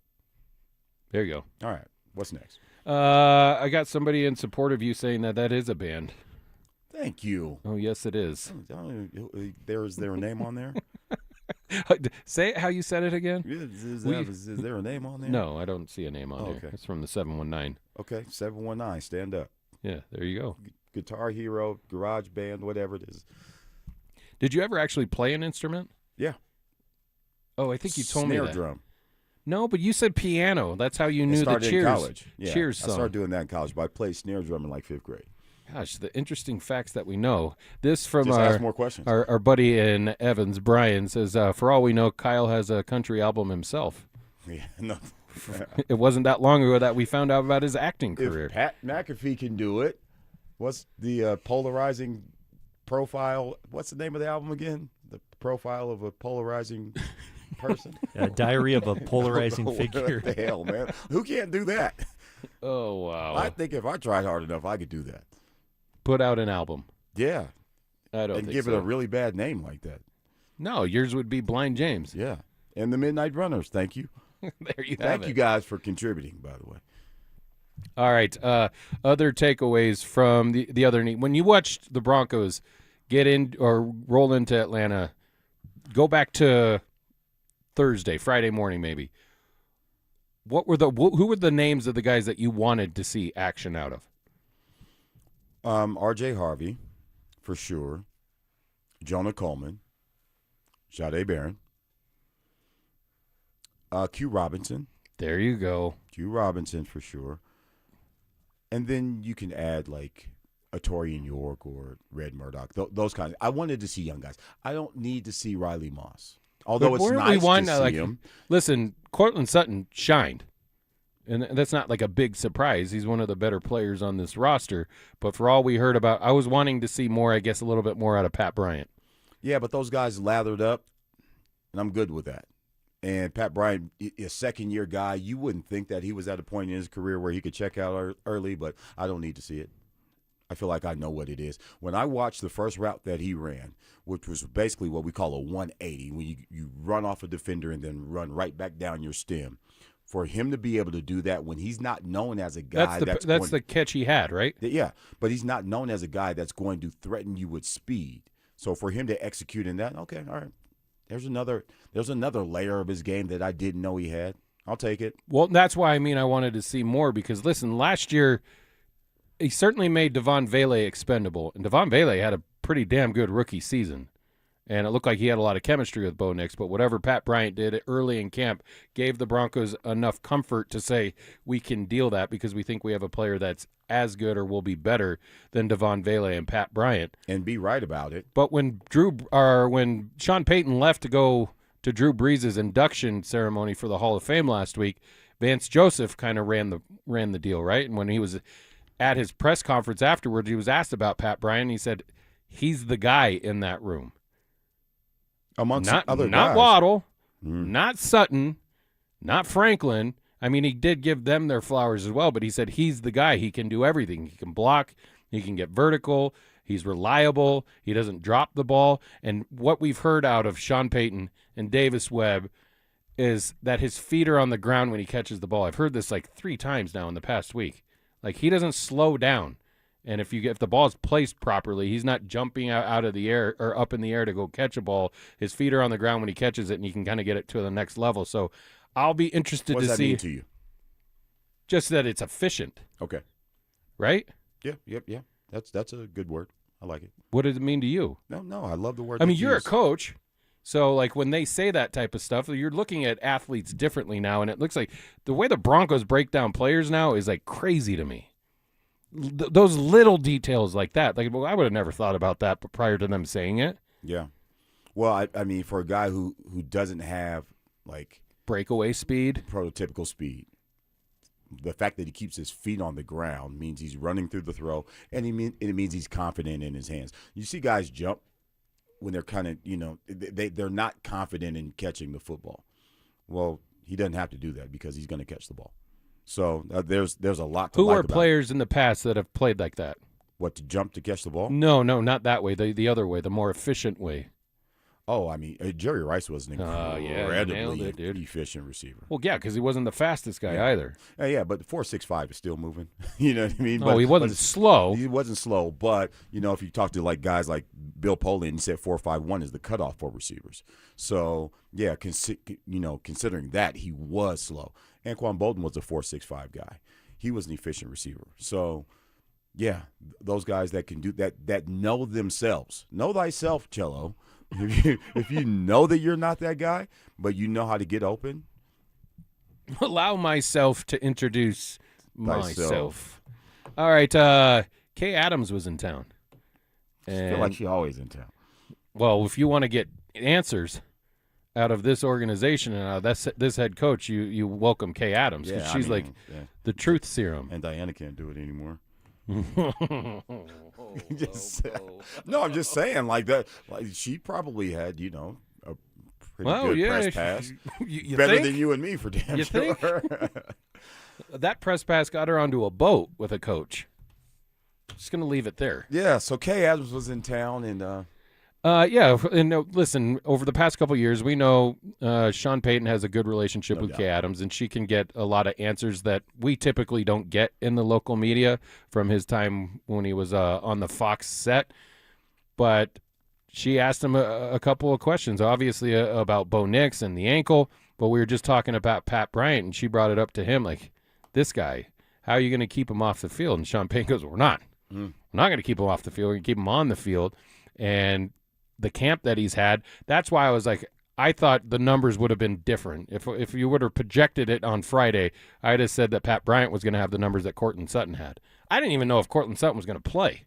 There you go. All right. What's next? I got somebody in support of you saying that is a band. Thank you. Oh, yes, it is. Is there a name on there? Say it how you said it again. Is there a name on there? No, I don't see a name on there. Okay. It's from the 719. Okay, 719. Stand up. Yeah, there you go. Guitar Hero, Garage Band, whatever it is. Did you ever actually play an instrument? Yeah. Oh, I think you told me that. Snare drum. No, but you said piano. That's how you knew the Cheers. In college. Yeah, Cheers song. I started doing that in college, but I played snare drum in like 5th grade. Gosh, the interesting facts that we know. This from Just ask more questions. Our buddy in Evans, Brian, says, for all we know, Kyle has a country album himself. Yeah, no. It wasn't that long ago that we found out about his acting career. If Pat McAfee can do it, what's the polarizing profile? What's the name of the album again? The profile of a polarizing person? Diary of a Polarizing Figure. What the hell, man? Who can't do that? Oh, wow. I think if I tried hard enough, I could do that. Put out an album. Yeah. I don't and think give so. it a really bad name like that. No, yours would be Blind James. Yeah. And the Midnight Runners. Thank you. There you have it. Thank you guys for contributing, by the way. All right. Other takeaways from the other – when you watched the Broncos get in or roll into Atlanta, go back to Friday morning maybe. Who were the names of the guys that you wanted to see action out of? R.J. Harvey, for sure. Jonah Coleman. Jahdae Barron. Q Robinson. There you go. Q Robinson, for sure. And then you can add, like, a Torian York or Red Murdoch. Those kinds. I wanted to see young guys. I don't need to see Riley Moss. Although it's nice to see him. Listen, Cortland Sutton shined. And that's not like a big surprise. He's one of the better players on this roster. But for all we heard about, I was wanting to see more, I guess, a little bit more out of Pat Bryant. Yeah, but those guys lathered up, and I'm good with that. And Pat Bryant, a second-year guy, you wouldn't think that he was at a point in his career where he could check out early, but I don't need to see it. I feel like I know what it is. When I watched the first route that he ran, which was basically what we call a 180, when you run off a defender and then run right back down your stem, for him to be able to do that when he's not known as a guy that's the catch he had, right? Yeah, but he's not known as a guy that's going to threaten you with speed. So for him to execute in that, okay, all right. There's another layer of his game that I didn't know he had. I'll take it. Well, that's why I wanted to see more because, listen, last year he certainly made Devon Vele expendable, and Devon Vele had a pretty damn good rookie season. And it looked like he had a lot of chemistry with Bo Nix, but whatever Pat Bryant did early in camp gave the Broncos enough comfort to say we can deal that because we think we have a player that's as good or will be better than Devon Vele and Pat Bryant. And be right about it. But when Sean Payton left to go to Drew Brees' induction ceremony for the Hall of Fame last week, Vance Joseph kind of ran the deal, right? And when he was at his press conference afterwards, he was asked about Pat Bryant, and he said he's the guy in that room. Amongst other guys. Not Waddle, not Sutton, not Franklin. I mean, he did give them their flowers as well, but he said he's the guy. He can do everything. He can block. He can get vertical. He's reliable. He doesn't drop the ball. And what we've heard out of Sean Payton and Davis Webb is that his feet are on the ground when he catches the ball. I've heard this like 3 times now in the past week. Like, he doesn't slow down. And if the ball is placed properly, he's not jumping out of the air or up in the air to go catch a ball. His feet are on the ground when he catches it, and he can kind of get it to the next level. So I'll be interested to see. What does that mean to you? Just that it's efficient. Okay. Right? Yeah. That's a good word. I like it. What does it mean to you? No, I love the word. I mean, you're a coach. So, like, when they say that type of stuff, you're looking at athletes differently now, and it looks like the way the Broncos break down players now is, like, crazy to me. Those little details like that. Like, well, I would have never thought about that prior to them saying it. Yeah. Well, I mean, for a guy who doesn't have, like, breakaway speed, prototypical speed, the fact that he keeps his feet on the ground means he's running through the throw, and it means he's confident in his hands. You see guys jump when they're kind of, they're not confident in catching the football. Well, he doesn't have to do that because he's going to catch the ball. So there's a lot to Who like are about players in the past that have played like that? What, to jump to catch the ball? No, not that way. The other way, the more efficient way. Oh, I mean, Jerry Rice was an incredibly efficient receiver. Well, yeah, because he wasn't the fastest guy either. Yeah, but the 4.65 is still moving. You know what I mean? He wasn't slow. He wasn't slow, but, if you talk to, like, guys like Bill Polian, he said 4.51 is the cutoff for receivers. So, yeah, considering that, he was slow. Anquan Bolden was a 4.65 guy. He was an efficient receiver. So, yeah, those guys that can do that know themselves. Know thyself, Cello. If you know that you're not that guy, but you know how to get open. Allow myself to introduce myself. All right, Kay Adams was in town. I feel like she's always in town. Well, if you want to get answers out of this organization and this head coach, you welcome Kay Adams because she's the truth serum. And Diana can't do it anymore. I'm just saying, like that. Like, she probably had, a pretty good press pass, better than you and me for damn sure. Think? That press pass got her onto a boat with a coach. Just gonna leave it there. Yeah. So Kay Adams was in town, and listen, over the past couple of years, we know Sean Payton has a good relationship with Kay Adams, and she can get a lot of answers that we typically don't get in the local media from his time when he was on the Fox set. But she asked him a couple of questions, obviously about Bo Nix and the ankle, but we were just talking about Pat Bryant, and she brought it up to him, like, this guy, how are you going to keep him off the field? And Sean Payton goes, we're not. We're not going to keep him off the field. We're going to keep him on the field. And the camp that he's had, that's why I was like, I thought the numbers would have been different. If you would have projected it on Friday, I'd have said that Pat Bryant was going to have the numbers that Cortland Sutton had. I didn't even know if Cortland Sutton was going to play.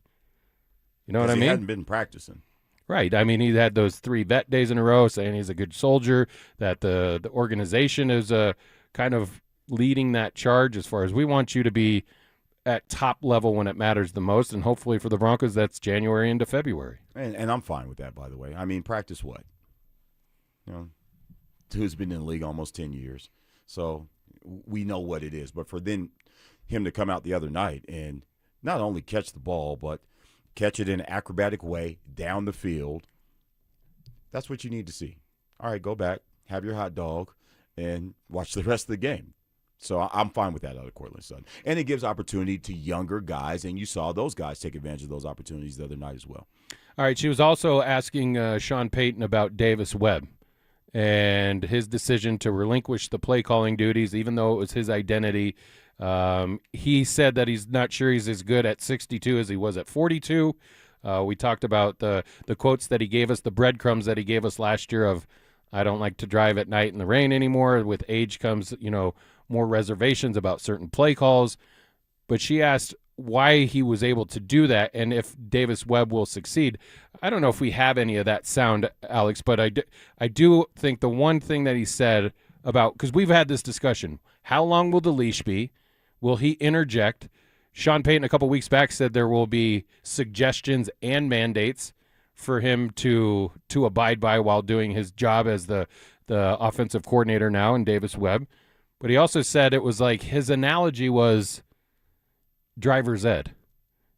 You know what I mean? He hadn't been practicing. Right. I mean, he had those 3 vet days in a row saying he's a good soldier, that the organization is kind of leading that charge as far as we want you to be at top level when it matters the most, and hopefully for the Broncos, that's January into February. And I'm fine with that, by the way. I mean, practice what? who's been in the league almost 10 years. So we know what it is. But for him to come out the other night and not only catch the ball, but catch it in an acrobatic way down the field, that's what you need to see. All right, go back, have your hot dog, and watch the rest of the game. So I'm fine with that out of Cortland Sutton. And it gives opportunity to younger guys, and you saw those guys take advantage of those opportunities the other night as well. All right, she was also asking Sean Payton about Davis Webb and his decision to relinquish the play calling duties, even though it was his identity. He said that he's not sure he's as good at 62 as he was at 42. We talked about the quotes that he gave us, the breadcrumbs that he gave us last year of, I don't like to drive at night in the rain anymore. With age comes, more reservations about certain play calls. But she asked why he was able to do that and if Davis Webb will succeed. I don't know if we have any of that sound, Alex, but I do think the one thing that he said about, because we've had this discussion, how long will the leash be? Will he interject? Sean Payton a couple weeks back said there will be suggestions and mandates for him to abide by while doing his job as the offensive coordinator now in Davis Webb. But he also said it was like his analogy was driver's ed.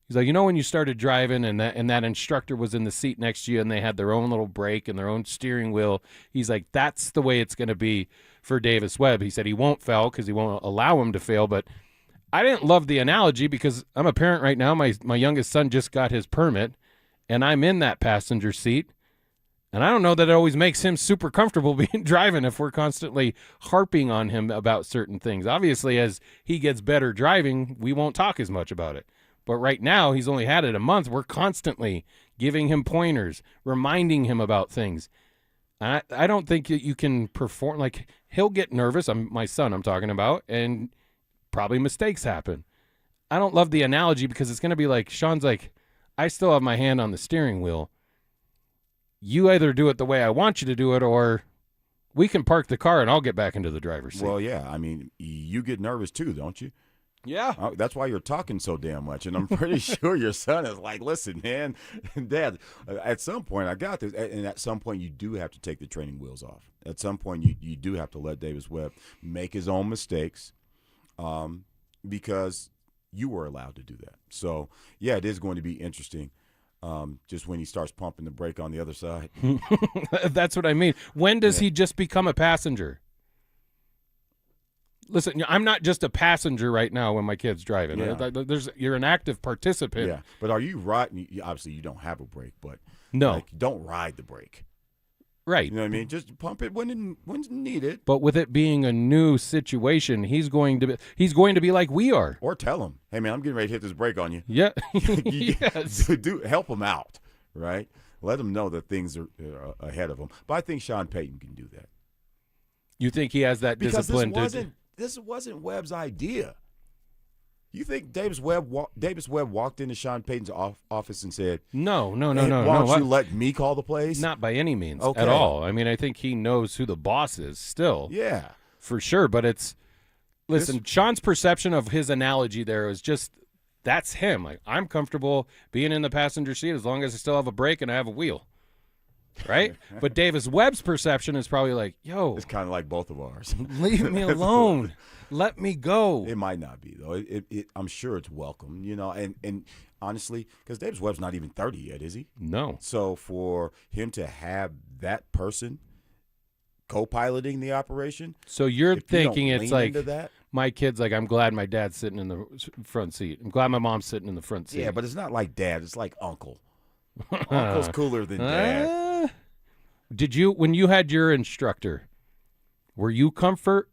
He's like, when you started driving and that instructor was in the seat next to you and they had their own little brake and their own steering wheel, he's like, that's the way it's going to be for Davis Webb. He said he won't fail because he won't allow him to fail, but I didn't love the analogy because I'm a parent right now. My youngest son just got his permit, and I'm in that passenger seat. And I don't know that it always makes him super comfortable being driving if we're constantly harping on him about certain things. Obviously, as he gets better driving, we won't talk as much about it. But right now, he's only had it a month. We're constantly giving him pointers, reminding him about things. I don't think that you can perform. Like, he'll get nervous. My son I'm talking about, and probably mistakes happen. I don't love the analogy because it's going to be like, Sean's like, I still have my hand on the steering wheel. You either do it the way I want you to do it, or we can park the car and I'll get back into the driver's seat. Well, yeah. I mean, you get nervous too, don't you? Yeah. That's why you're talking so damn much. And I'm pretty sure your son is like, listen, man, Dad, at some point I got this. And at some point you do have to take the training wheels off. At some point you do have to let Davis Webb make his own mistakes because you were allowed to do that. So, yeah, it is going to be interesting. Just when he starts pumping the brake on the other side. That's what I mean. When does he just become a passenger? Listen, I'm not just a passenger right now when my kid's driving. Yeah. You're an active participant. Yeah, but are you riding? Obviously, you don't have a brake, but no, don't ride the brake. Right. You know what I mean? Just pump it when needed. But with it being a new situation, he's going to be like we are. Or tell him, hey man, I'm getting ready to hit this brake on you. Yeah. Yes. Help him out, right? Let him know that things are ahead of him. But I think Sean Payton can do that. You think he has that discipline? Because this wasn't Webb's idea. You think Davis Webb walked into Sean Payton's office and said, No. Why don't you let me call the plays? Not by any means at all. I mean, I think he knows who the boss is still. Yeah. For sure. But Sean's perception of his analogy there is just, that's him. Like, I'm comfortable being in the passenger seat as long as I still have a brake and I have a wheel. Right? But Davis Webb's perception is probably like, yo. It's kind of like both of ours. Leave me alone. Let me go. It might not be, though. I'm sure it's welcome, and honestly, because Davis Webb's not even 30 yet, is he? No. So for him to have that person co-piloting the operation. So you're thinking it's like, that, my kid's like, I'm glad my dad's sitting in the front seat. I'm glad my mom's sitting in the front seat. Yeah, but it's not like dad. It's like uncle. Uncle's cooler than dad. When you had your instructor, were you comfort?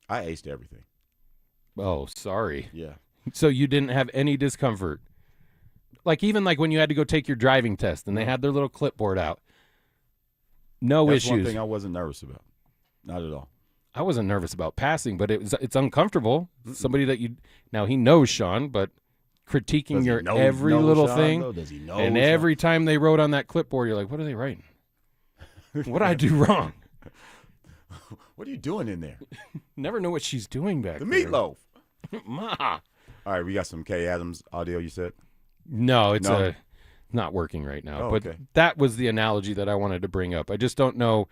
I aced everything. Oh, sorry. Yeah. So you didn't have any discomfort? Even when you had to go take your driving test and they had their little clipboard out. No issues. That's one thing I wasn't nervous about. Not at all. I wasn't nervous about passing, but it's uncomfortable. Somebody that now he knows Sean, but critiquing your every little Sean, thing. Though? Does he know and Sean? Every time they wrote on that clipboard, you're like, what are they writing? What did I do wrong? What are you doing in there? Never know what she's doing back there. The meatloaf. Ma. All right, we got some Kay Adams audio, you said? No, it's not working right now. Oh, but okay. that was the analogy that I wanted to bring up. I just don't know.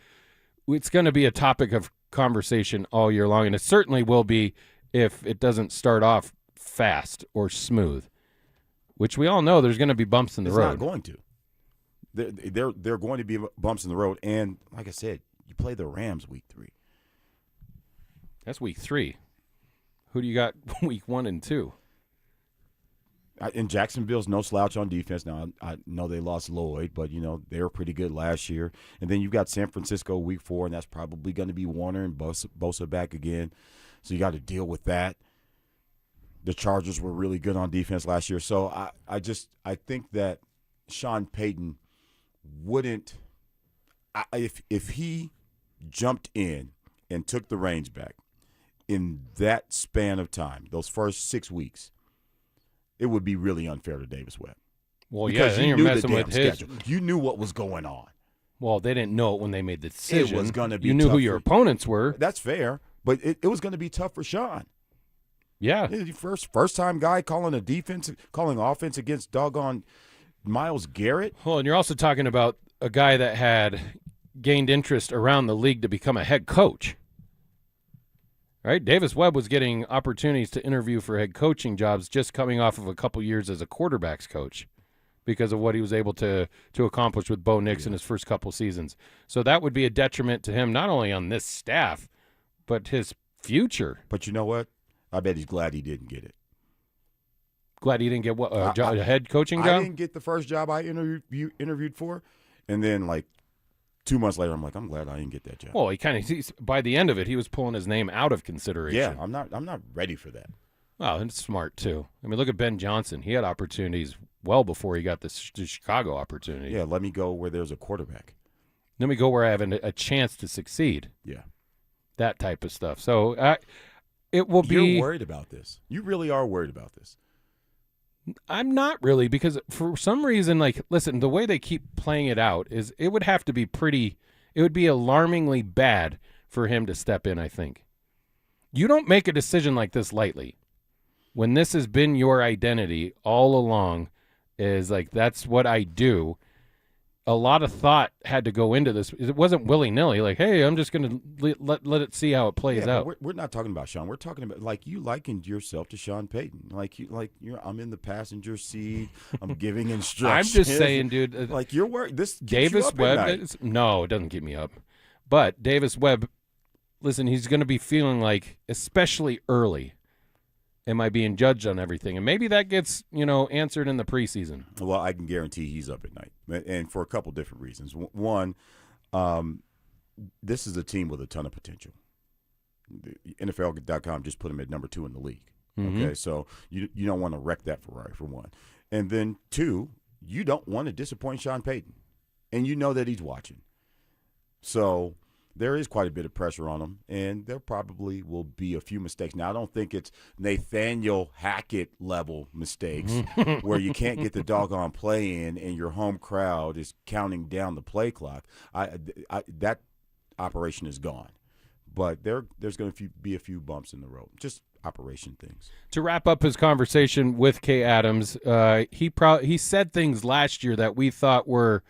it's going to be a topic of conversation all year long, and it certainly will be if it doesn't start off fast or smooth, which we all know there's going to be bumps in the road. It's not going to. They're going to be bumps in the road, and like I said, you play the Rams week 3. That's week 3. Who do you got week 1 and 2? And Jacksonville's no slouch on defense. Now, I know they lost Lloyd, but, they were pretty good last year. And then you've got San Francisco week 4, and that's probably going to be Warner and Bosa back again. So you got to deal with that. The Chargers were really good on defense last year. So I think that Sean Payton wouldn't if he jumped in and took the reins back in that span of time, those first 6 weeks, it would be really unfair to Davis Webb. Well, because then you're messing with his schedule. You knew what was going on. Well, they didn't know it when they made the decision. It was going to be. You knew who your opponents were. That's fair, but it was going to be tough for Sean. Yeah, first time guy calling offense against doggone Myles Garrett. Well, and you're also talking about a guy that had gained interest around the league to become a head coach. Right? Davis Webb was getting opportunities to interview for head coaching jobs just coming off of a couple years as a quarterbacks coach because of what he was able to accomplish with Bo Nix in his first couple seasons. So that would be a detriment to him, not only on this staff, but his future. But you know what? I bet he's glad he didn't get it. Glad he didn't get what a head coaching job? I didn't get the first job I interviewed for, and then 2 months later, I'm like, I'm glad I didn't get that job. Well, by the end of it, he was pulling his name out of consideration. Yeah, I'm not ready for that. Well, and it's smart too. I mean, look at Ben Johnson. He had opportunities well before he got the Chicago opportunity. Yeah, let me go where there's a quarterback. Let me go where I have a chance to succeed. Yeah, that type of stuff. So it will be. You're worried about this. You really are worried about this. I'm not really, because for some reason, listen, the way they keep playing it out is it would have to be it would be alarmingly bad for him to step in, I think. You don't make a decision like this lightly. When this has been your identity all along, is that's what I do. A lot of thought had to go into this. It wasn't willy-nilly, hey, I'm just going to let it see how it plays out. We're not talking about Sean. We're talking about, you likened yourself to Sean Payton. I'm in the passenger seat. I'm giving instructions. I'm just saying, dude. You're worried. This Davis Webb. No, it doesn't get me up. But Davis Webb, listen, he's going to be feeling especially early, am I being judged on everything? And maybe that gets, answered in the preseason. Well, I can guarantee he's up at night, and for a couple different reasons. One, this is a team with a ton of potential. NFL.com just put him at number 2 in the league. Mm-hmm. Okay, so you don't want to wreck that Ferrari, for one. And then 2, you don't want to disappoint Sean Payton, and you know that he's watching. So there is quite a bit of pressure on him, and there probably will be a few mistakes. Now, I don't think it's Nathaniel Hackett-level mistakes where you can't get the doggone play in and your home crowd is counting down the play clock. That operation is gone. But there's going to be a few bumps in the road, just operation things. To wrap up his conversation with Kay Adams, he said things last year that we thought were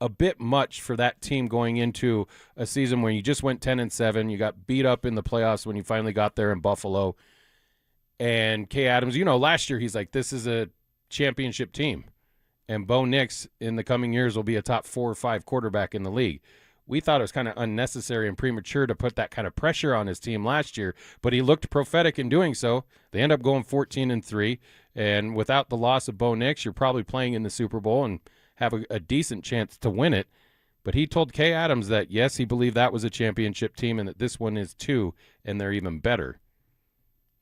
a bit much for that team going into a season where you just went 10-7. You got beat up in the playoffs when you finally got there in Buffalo. And Kay Adams, last year he's like, this is a championship team. And Bo Nix in the coming years will be a top 4 or 5 quarterback in the league. We thought it was kind of unnecessary and premature to put that kind of pressure on his team last year, but he looked prophetic in doing so. They end up going 14-3, and without the loss of Bo Nix, you're probably playing in the Super Bowl and have a decent chance to win it. But he told Kay Adams that, yes, he believed that was a championship team and that this one is too, and they're even better.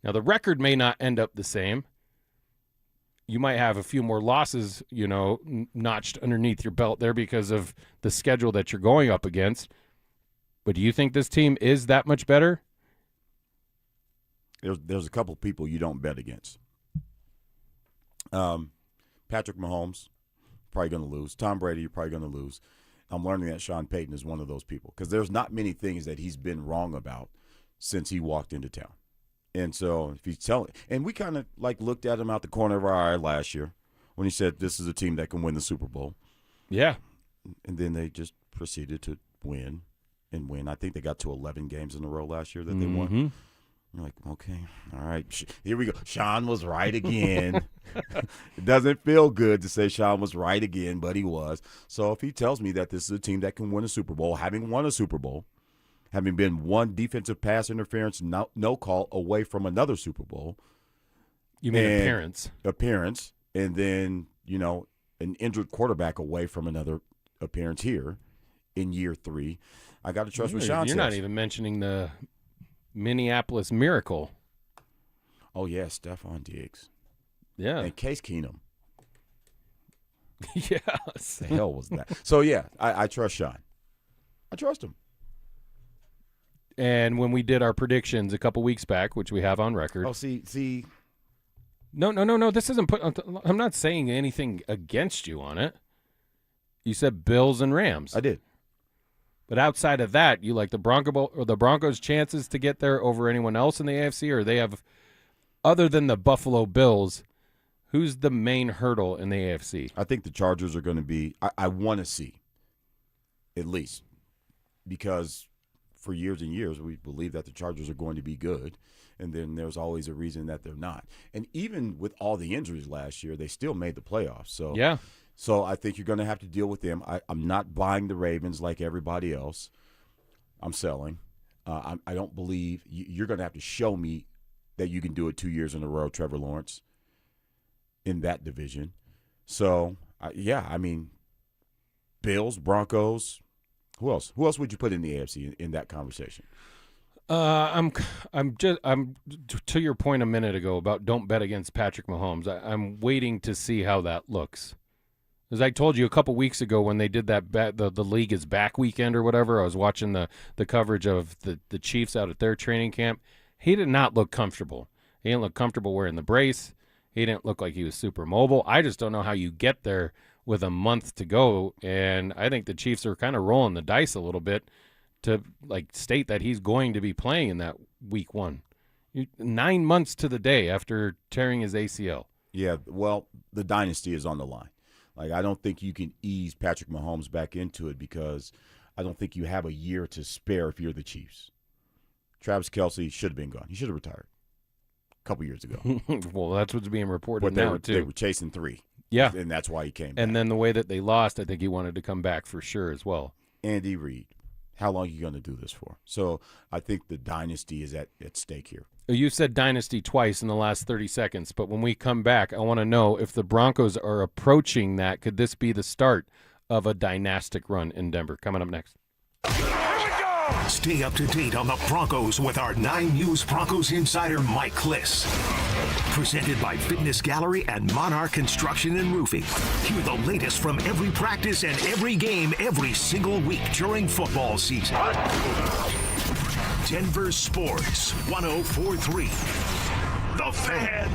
Now, the record may not end up the same. You might have a few more losses, notched underneath your belt there because of the schedule that you're going up against. But do you think this team is that much better? There's a couple people you don't bet against. Patrick Mahomes, probably going to lose. Tom Brady, you're probably going to lose. I'm learning that Sean Payton is one of those people because there's not many things that he's been wrong about since he walked into town. And so if he's telling – and we kind of looked at him out the corner of our eye last year when he said this is a team that can win the Super Bowl. Yeah. And then they just proceeded to win and win. I think they got to 11 games in a row last year that they won. You're like, okay, all right, here we go. Sean was right again. It doesn't feel good to say Sean was right again, but he was. So if he tells me that this is a team that can win a Super Bowl, having won a Super Bowl, having been one defensive pass interference, no call away from another Super Bowl. You mean appearance. Appearance, and then, an injured quarterback away from another appearance here in year 3. I got to trust what Sean says. You're not even mentioning the Minneapolis Miracle. Oh, yeah, Stephon Diggs. Yeah. And Case Keenum. Yes. The hell was that? So, yeah, I trust Sean. I trust him. And when we did our predictions a couple weeks back, which we have on record. Oh, see. No. This isn't I'm not saying anything against you on it. You said Bills and Rams. I did. But outside of that, you like the Broncos' chances to get there over anyone else in the AFC, or they have, other than the Buffalo Bills, who's the main hurdle in the AFC? I think the Chargers are going to be. I want to see, at least, because for years and years we believe that the Chargers are going to be good, and then there's always a reason that they're not. And even with all the injuries last year, they still made the playoffs. So yeah. So I think you're going to have to deal with them. I'm not buying the Ravens like everybody else. I'm selling. I don't believe you're going to have to show me that you can do it 2 years in a row, Trevor Lawrence, in that division. So, Bills, Broncos. Who else? Who else would you put in the AFC in that conversation? I'm to your point a minute ago about don't bet against Patrick Mahomes. I'm waiting to see how that looks. As I told you a couple weeks ago when they did that the League is Back weekend or whatever, I was watching the coverage of the Chiefs out at their training camp. He did not look comfortable. He didn't look comfortable wearing the brace. He didn't look like he was super mobile. I just don't know how you get there with a month to go, and I think the Chiefs are kind of rolling the dice a little bit to state that he's going to be playing in that week 1. 9 months to the day after tearing his ACL. Yeah, well, the dynasty is on the line. I don't think you can ease Patrick Mahomes back into it because I don't think you have a year to spare if you're the Chiefs. Travis Kelce should have been gone. He should have retired a couple years ago. Well, that's what's being reported but now, too. They were chasing 3. Yeah. And that's why he came back. And then the way that they lost, I think he wanted to come back for sure as well. Andy Reid. How long are you going to do this for? So I think the dynasty is at stake here. You said dynasty twice in the last 30 seconds, but when we come back, I want to know if the Broncos are approaching that. Could this be the start of a dynastic run in Denver? Coming up next. Stay up to date on the Broncos with our 9 News Broncos insider Mike Kliss. Presented by Fitness Gallery and Monarch Construction and Roofing. Hear the latest from every practice and every game every single week during football season. Denver Sports 104.3. The Fan.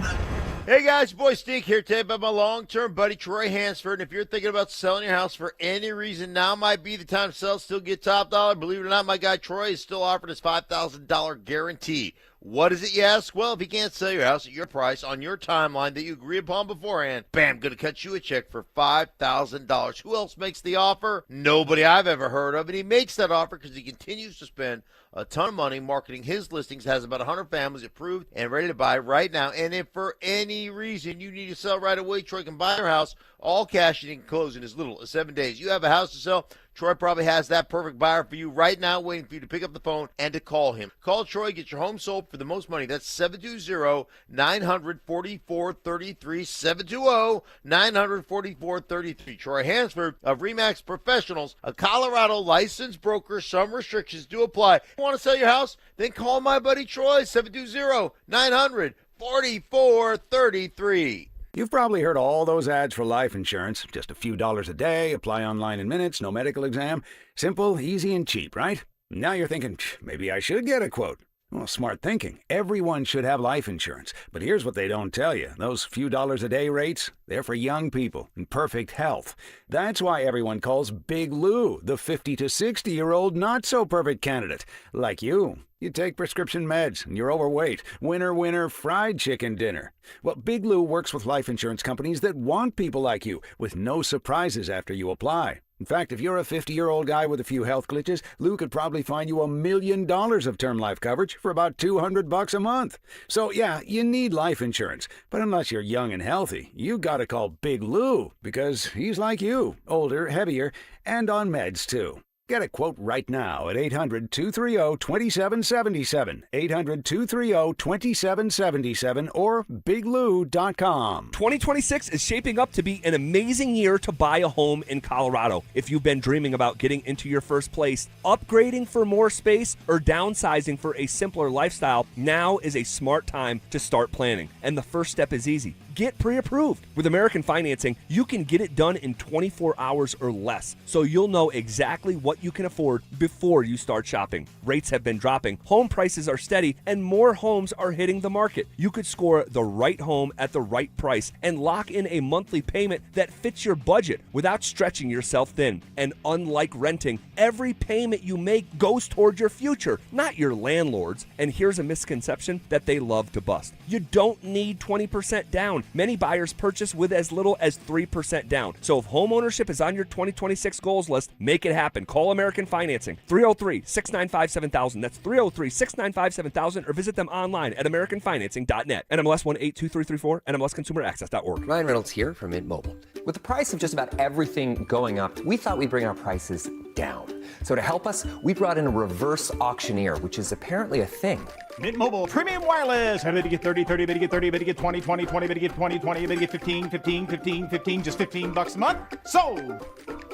Hey guys, boy Stink here today about my long-term buddy Troy Hansford. And if you're thinking about selling your house for any reason, now might be the time to sell, still get top dollar. Believe it or not, my guy Troy is still offering his $5,000 guarantee. What is it, you ask? Well, if he can't sell your house at your price on your timeline that you agree upon beforehand, bam, going to cut you a check for $5,000. Who else makes the offer? Nobody I've ever heard of. And he makes that offer because he continues to spend a ton of money marketing his listings, has about 100 families approved and ready to buy right now. And if for any reason you need to sell right away, Troy can buy your house, all cash, and he can close in as little as 7 days. You have a house to sell, Troy probably has that perfect buyer for you right now, waiting for you to pick up the phone and to call him. Call Troy, get your home sold for the most money. That's 720-900-4433, 720-900-4433. Troy Hansford of RE/MAX Professionals, a Colorado licensed broker. Some restrictions do apply. If you want to sell your house? Then call my buddy Troy, 720-900-4433. You've probably heard all those ads for life insurance. Just a few dollars a day, apply online in minutes, no medical exam. Simple, easy, and cheap, right? Now you're thinking, maybe I should get a quote. Well, smart thinking. Everyone should have life insurance. But here's what they don't tell you. Those few dollars a day rates, they're for young people in perfect health. That's why everyone calls Big Lou the 50 to 60-year-old not-so-perfect candidate. Like you. You take prescription meds, and you're overweight. Winner, winner, fried chicken dinner. Well, Big Lou works with life insurance companies that want people like you, with no surprises after you apply. In fact, if you're a 50-year-old guy with a few health glitches, Lou could probably find you $1 million of term life coverage for about $200 a month. So yeah, you need life insurance. But unless you're young and healthy, you gotta call Big Lou, because he's like you, older, heavier, and on meds too. Get a quote right now at 800-230-2777, 800-230-2777, or biglou.com. 2026 is shaping up to be an amazing year to buy a home in Colorado. If you've been dreaming about getting into your first place, upgrading for more space, or downsizing for a simpler lifestyle, now is a smart time to start planning. And the first step is easy. Get pre-approved. With American Financing, you can get it done in 24 hours or less, so you'll know exactly what you can afford before you start shopping. Rates have been dropping, home prices are steady, and more homes are hitting the market. You could score the right home at the right price and lock in a monthly payment that fits your budget without stretching yourself thin. And unlike renting, every payment you make goes toward your future, not your landlord's. And here's a misconception that they love to bust. You don't need 20% down. Many buyers purchase with as little as 3% down. So if home ownership is on your 2026 goals list, make it happen. Call American Financing, 303-695-7000. That's 303-695-7000, or visit them online at americanfinancing.net. NMLS 182334, NMLSconsumeraccess.org. Ryan Reynolds here from Mint Mobile. With the price of just about everything going up, we thought we'd bring our prices down. So to help us, we brought in a reverse auctioneer, which is apparently a thing. Mint Mobile Premium Wireless. How to get 30, 30, how to get 30, how to get 20, 20, 20, how to get 20, 20, how to get 15, 15, 15, 15, just $15 a month? Sold!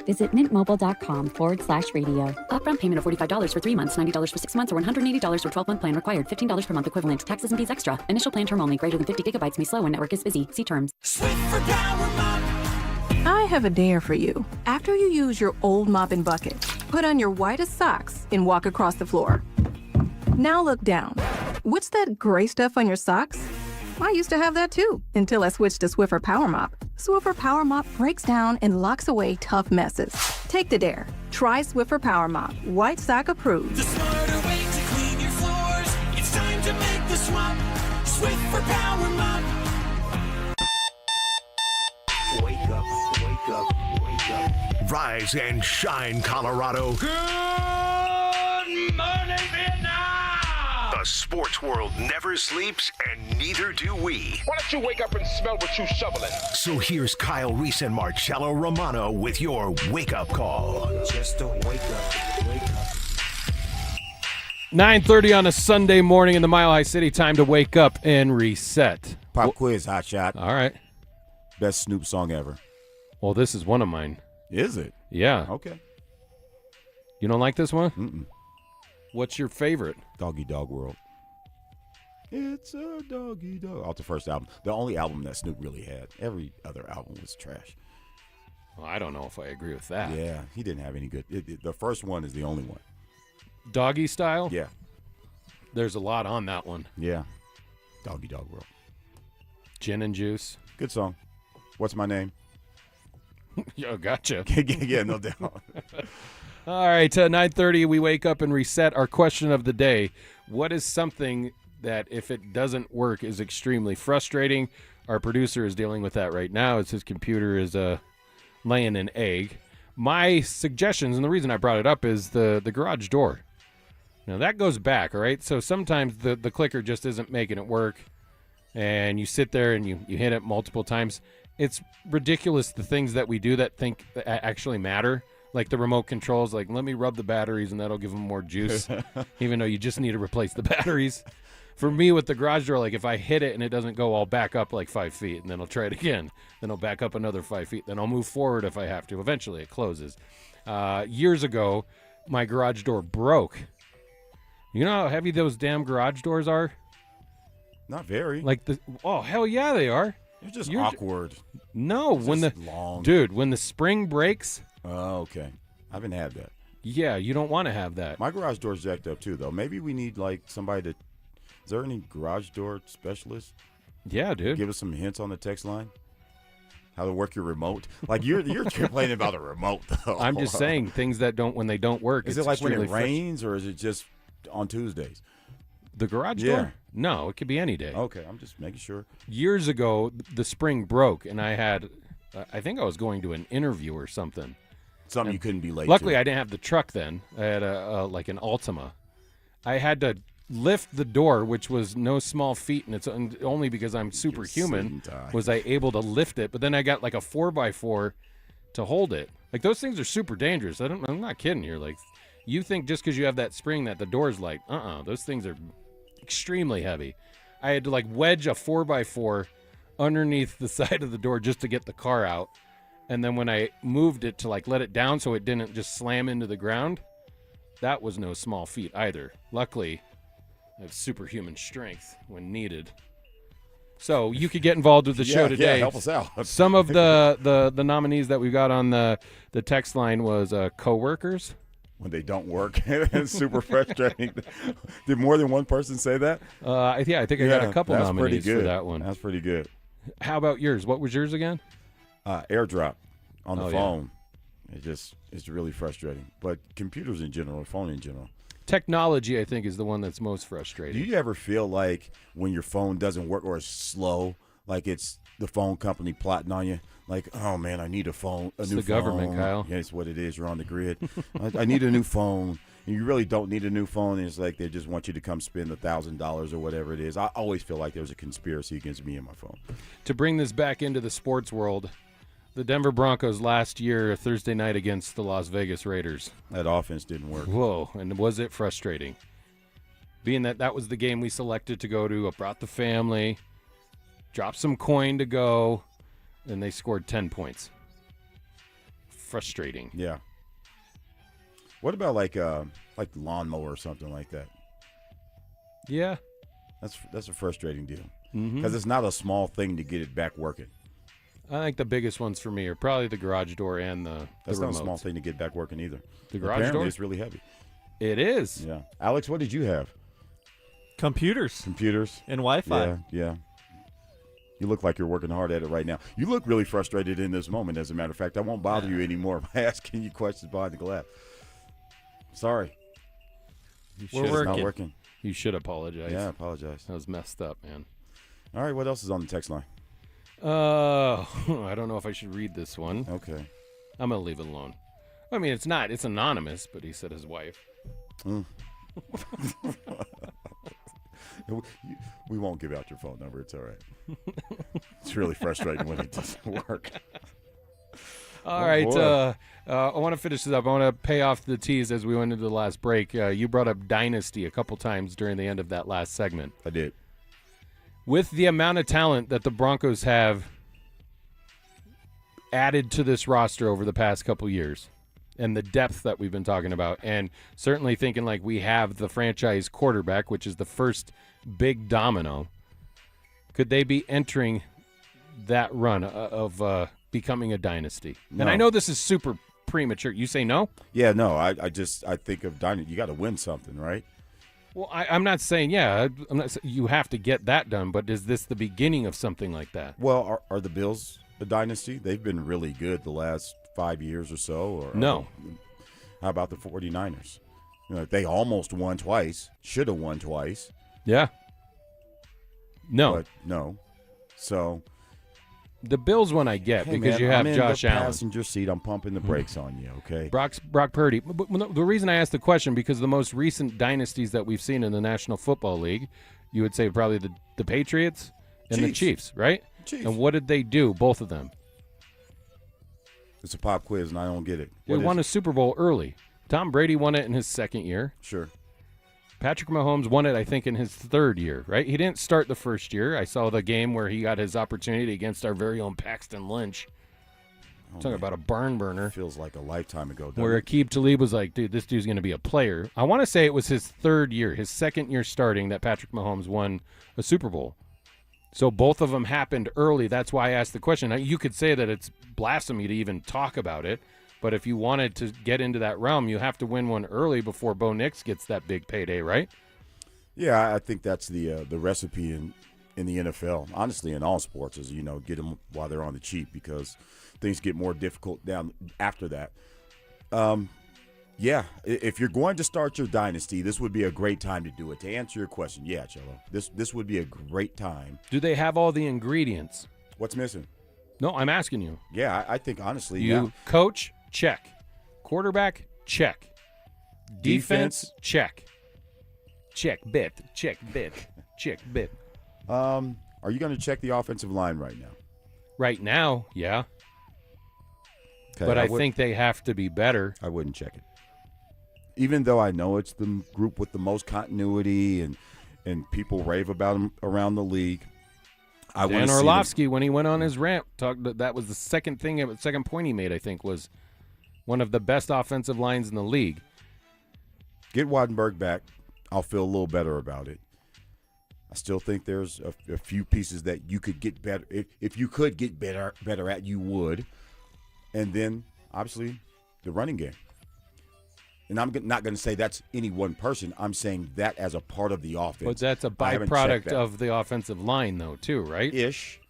Visit mintmobile.com/radio. Upfront payment of $45 for 3 months, $90 for 6 months, or $180 for 12-month plan required. $15 per month equivalent. Taxes and fees extra. Initial plan term only. Greater than 50 gigabytes may slow when network is busy. See terms. I have a dare for you. After you use your old mop and bucket, put on your whitest socks and walk across the floor. Now look down. What's that gray stuff on your socks? I used to have that too, until I switched to Swiffer Power Mop. Swiffer Power Mop breaks down and locks away tough messes. Take the dare. Try Swiffer Power Mop. White sock approved. The smarter way to clean your floors. It's time to make the swap. Swiffer Power Mop. Wake up, wake up, wake up. Rise and shine, Colorado. Good morning, Vietnam! The sports world never sleeps, and neither do we. Why don't you wake up and smell what you shoveling? So here's Kyle, Reese, and Marcello Romano with your wake-up call. Just a wake up, wake up. 9:30 on a Sunday morning in the Mile High City. Time to wake up and reset. Pop quiz, hot shot. All right. Best Snoop song ever. Well, this is one of mine. Is it? Yeah. Okay. You don't like this one? Mm-mm. What's your favorite? Doggy Dog World. It's a doggy dog. Off the first album. The only album that Snoop really had. Every other album was trash. Well, I don't know if I agree with that. Yeah, he didn't have any good. The first one is the only one. Doggy Style? Yeah. There's a lot on that one. Yeah. Doggy Dog World. Gin and Juice. Good song. What's my name? Yo, gotcha. Yeah, no doubt. All right, 9:30, we wake up and reset. Our question of the day: what is something that, if it doesn't work, is extremely frustrating? Our producer is dealing with that right now as his computer is laying an egg. My suggestions, and the reason I brought it up, is the garage door. Now, that goes back, all right? So sometimes the clicker just isn't making it work, and you sit there and you hit it multiple times. It's ridiculous, the things that we do that actually matter. Like the remote controls, like, let me rub the batteries and that'll give them more juice, even though you just need to replace the batteries. For me, with the garage door, like if I hit it and it doesn't go, I'll back up like 5 feet, and then I'll try it again. Then I'll back up another 5 feet. Then I'll move forward if I have to. Eventually, it closes. Years ago, my garage door broke. You know how heavy those damn garage doors are? Not very. Like oh, hell yeah, they are. They're just awkward. No, it's when just long. Dude, when the spring breaks. Oh, okay. I haven't had that. Yeah, you don't want to have that. My garage door's jacked up too, though. Maybe we need like somebody to. Is there any garage door specialist? Yeah, dude. Give us some hints on the text line. How to work your remote? Like you're complaining about a remote, though. I'm just saying things that when they don't work. Is it like when it rains, or is it just on Tuesdays? The garage door? No, it could be any day. Okay, I'm just making sure. Years ago, the spring broke, and I think I was going to an interview or something, Something you couldn't be late Luckily, to. I didn't have the truck then. I had like an Altima. I had to lift the door, which was no small feat, and it's only because I'm superhuman was I able to lift it. But then I got like a 4x4 to hold it. Like, those things are super dangerous. I'm not kidding here. Like, you think just because you have that spring that the door's light. Those things are extremely heavy. I had to like wedge a 4x4 underneath the side of the door just to get the car out. And then when I moved it to like let it down so it didn't just slam into the ground, that was no small feat either. Luckily, I have superhuman strength when needed. So you could get involved with the show today. Yeah, help us out. Some of the nominees that we got on the text line was coworkers. When they don't work. It's super frustrating. Did more than one person say that? I think I got a couple nominees for that one. That's pretty good. How about yours? What was yours again? AirDrop on the phone. Yeah. It's really frustrating. But computers in general, phone in general. Technology, I think, is the one that's most frustrating. Do you ever feel like when your phone doesn't work or it's slow, like it's the phone company plotting on you? Like, oh, man, I need a phone, It's new the government, phone. Kyle. Yeah, it's what it is. You're on the grid. I need a new phone. And you really don't need a new phone. And it's like they just want you to come spend $1,000 or whatever it is. I always feel like there's a conspiracy against me and my phone. To bring this back into the sports world, the Denver Broncos last year, Thursday night against the Las Vegas Raiders. That offense didn't work. Whoa, and was it frustrating? Being that was the game we selected to go to, I brought the family, dropped some coin to go, and they scored 10 points. Frustrating. Yeah. What about like lawnmower or something like that? Yeah. That's a frustrating deal. Mm-hmm. Because it's not a small thing to get it back working. I think the biggest ones for me are probably the garage door and the That's not remotes. a small thing to get back working either. The garage Apparently door? it's really heavy. It is. Yeah. Alex, what did you have? Computers. Computers. And Wi-Fi. Yeah. You look like you're working hard at it right now. You look really frustrated in this moment, as a matter of fact. I won't bother you anymore by asking you questions behind the glass. Sorry. We're It's not working. You should apologize. Yeah, I apologize. That was messed up, man. All right, what else is on the text line? I don't know if I should read this one. Okay. I'm going to leave it alone. I mean, it's not. It's anonymous, but he said his wife. We won't give out your phone number. It's all right. It's really frustrating when it doesn't work. All right. I want to finish this up. I want to pay off the tease as we went into the last break. You brought up Dynasty a couple times during the end of that last segment. I did. With the amount of talent that the Broncos have added to this roster over the past couple years and the depth that we've been talking about, and certainly thinking like we have the franchise quarterback, which is the first big domino, could they be entering that run of becoming a dynasty? No. And I know this is super premature. You say no? Yeah, no. I think of dynasty. You got to win something, right? Well, I'm not saying, I'm not. You have to get that done, but is this the beginning of something like that? Well, are the Bills a dynasty? They've been really good the last 5 years or so. Or no. How about the 49ers? You know, they almost won twice. Should have won twice. Yeah. No. But no. So the Bills one I get because man, you have I'm in Josh the Allen. Passenger seat. I'm pumping the brakes on you. Okay. Brock Purdy. But the reason I asked the question, because the most recent dynasties that we've seen in the National Football League, you would say probably the Patriots and the Chiefs, right? Chiefs. And what did they do? Both of them. It's a pop quiz, and I don't get it. They won a Super Bowl early. Tom Brady won it in his second year. Sure. Patrick Mahomes won it, I think, in his third year, right? He didn't start the first year. I saw the game where he got his opportunity against our very own Paxton Lynch. Talking about a barn burner. Feels like a lifetime ago. Where Aqib Talib was like, dude, this dude's going to be a player. I want to say it was his third year, his second year starting, that Patrick Mahomes won a Super Bowl. So both of them happened early. That's why I asked the question. Now, you could say that it's blasphemy to even talk about it, but if you wanted to get into that realm, you have to win one early before Bo Nix gets that big payday, right? Yeah, I think that's the recipe in the NFL. Honestly, in all sports, is get them while they're on the cheap, because things get more difficult down after that. Yeah, if you're going to start your dynasty, this would be a great time to do it. To answer your question, yeah, Cello, this would be a great time. Do they have all the ingredients? What's missing? No, I'm asking you. Yeah, I think honestly, coach, check. Quarterback, check. Defense, check. Check bit. Are you going to check the offensive line right now? Right now, yeah. Okay, But I think they have to be better. I wouldn't check it. Even though I know it's the group with the most continuity and people rave about them around the league. Dan Orlovsky, when he went on his rant, that was the second point he made, I think, was one of the best offensive lines in the league. Get Wattenberg back. I'll feel a little better about it. I still think there's a few pieces that you could get better. If you could get better at, you would. And then, obviously, the running game. And I'm not going to say that's any one person. I'm saying that as a part of the offense. But that's a byproduct of the offensive line, though, too, right? Ish.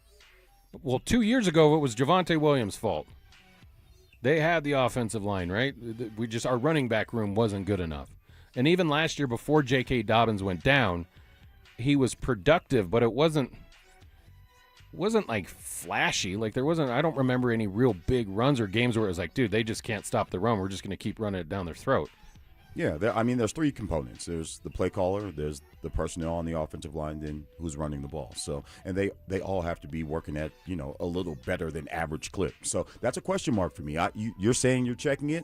Well, 2 years ago, it was Javonte Williams' fault. They had the offensive line, right? Our running back room wasn't good enough. And even last year, before J.K. Dobbins went down, he was productive, but it wasn't like flashy. Like I don't remember any real big runs or games where it was like, dude, they just can't stop the run. We're just going to keep running it down their throat. Yeah, there's three components. There's the play caller, there's the personnel on the offensive line, then who's running the ball. So, and they all have to be working at, a little better than average clip. So that's a question mark for me. You're saying you're checking it.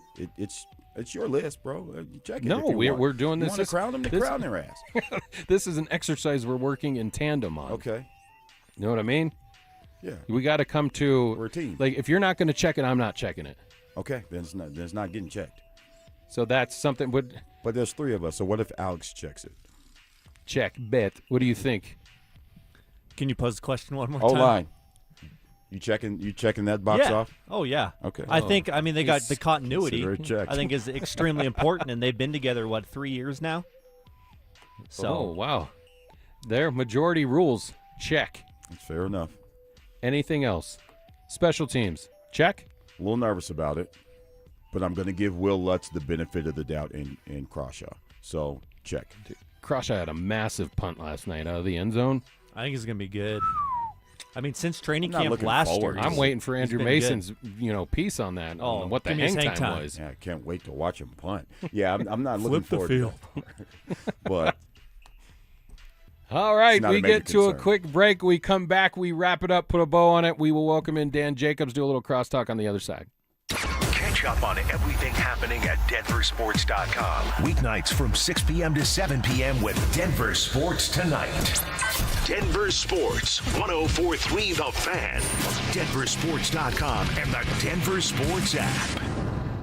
It's your list, bro. You check it. No, we're doing this. You want to crown them? Crown their ass. This is an exercise we're working in tandem on. Okay. You know what I mean? Yeah. We got to come to. We're a team. Like, if you're not going to check it, I'm not checking it. Okay, then it's not getting checked. So that's something. But there's three of us. So what if Alex checks it? Check, bet. What do you think? Can you pose the question one more time? O-line. You checking that box off? Oh, yeah. Okay. I think, they got the continuity. Check. I think is extremely important, and they've been together, 3 years now? So. Oh, wow. Their majority rules, check. That's fair enough. Anything else? Special teams, check? A little nervous about it, but I'm going to give Will Lutz the benefit of the doubt in Crawshaw. So, check. Dude, Crawshaw had a massive punt last night out of the end zone. I think it's going to be good. Since training camp last year. I'm waiting for Andrew Mason's, piece on that. Oh, on what the hang time was. Yeah, I can't wait to watch him punt. Yeah, I'm not looking forward to it. But all right, we get to a quick break. We come back, we wrap it up, put a bow on it. We will welcome in Dan Jacobs, do a little crosstalk on the other side. Catch up on everything happening at DenverSports.com. Weeknights from 6 p.m. to 7 p.m. with Denver Sports Tonight. Denver Sports, 104.3 The Fan, DenverSports.com, and the Denver Sports app.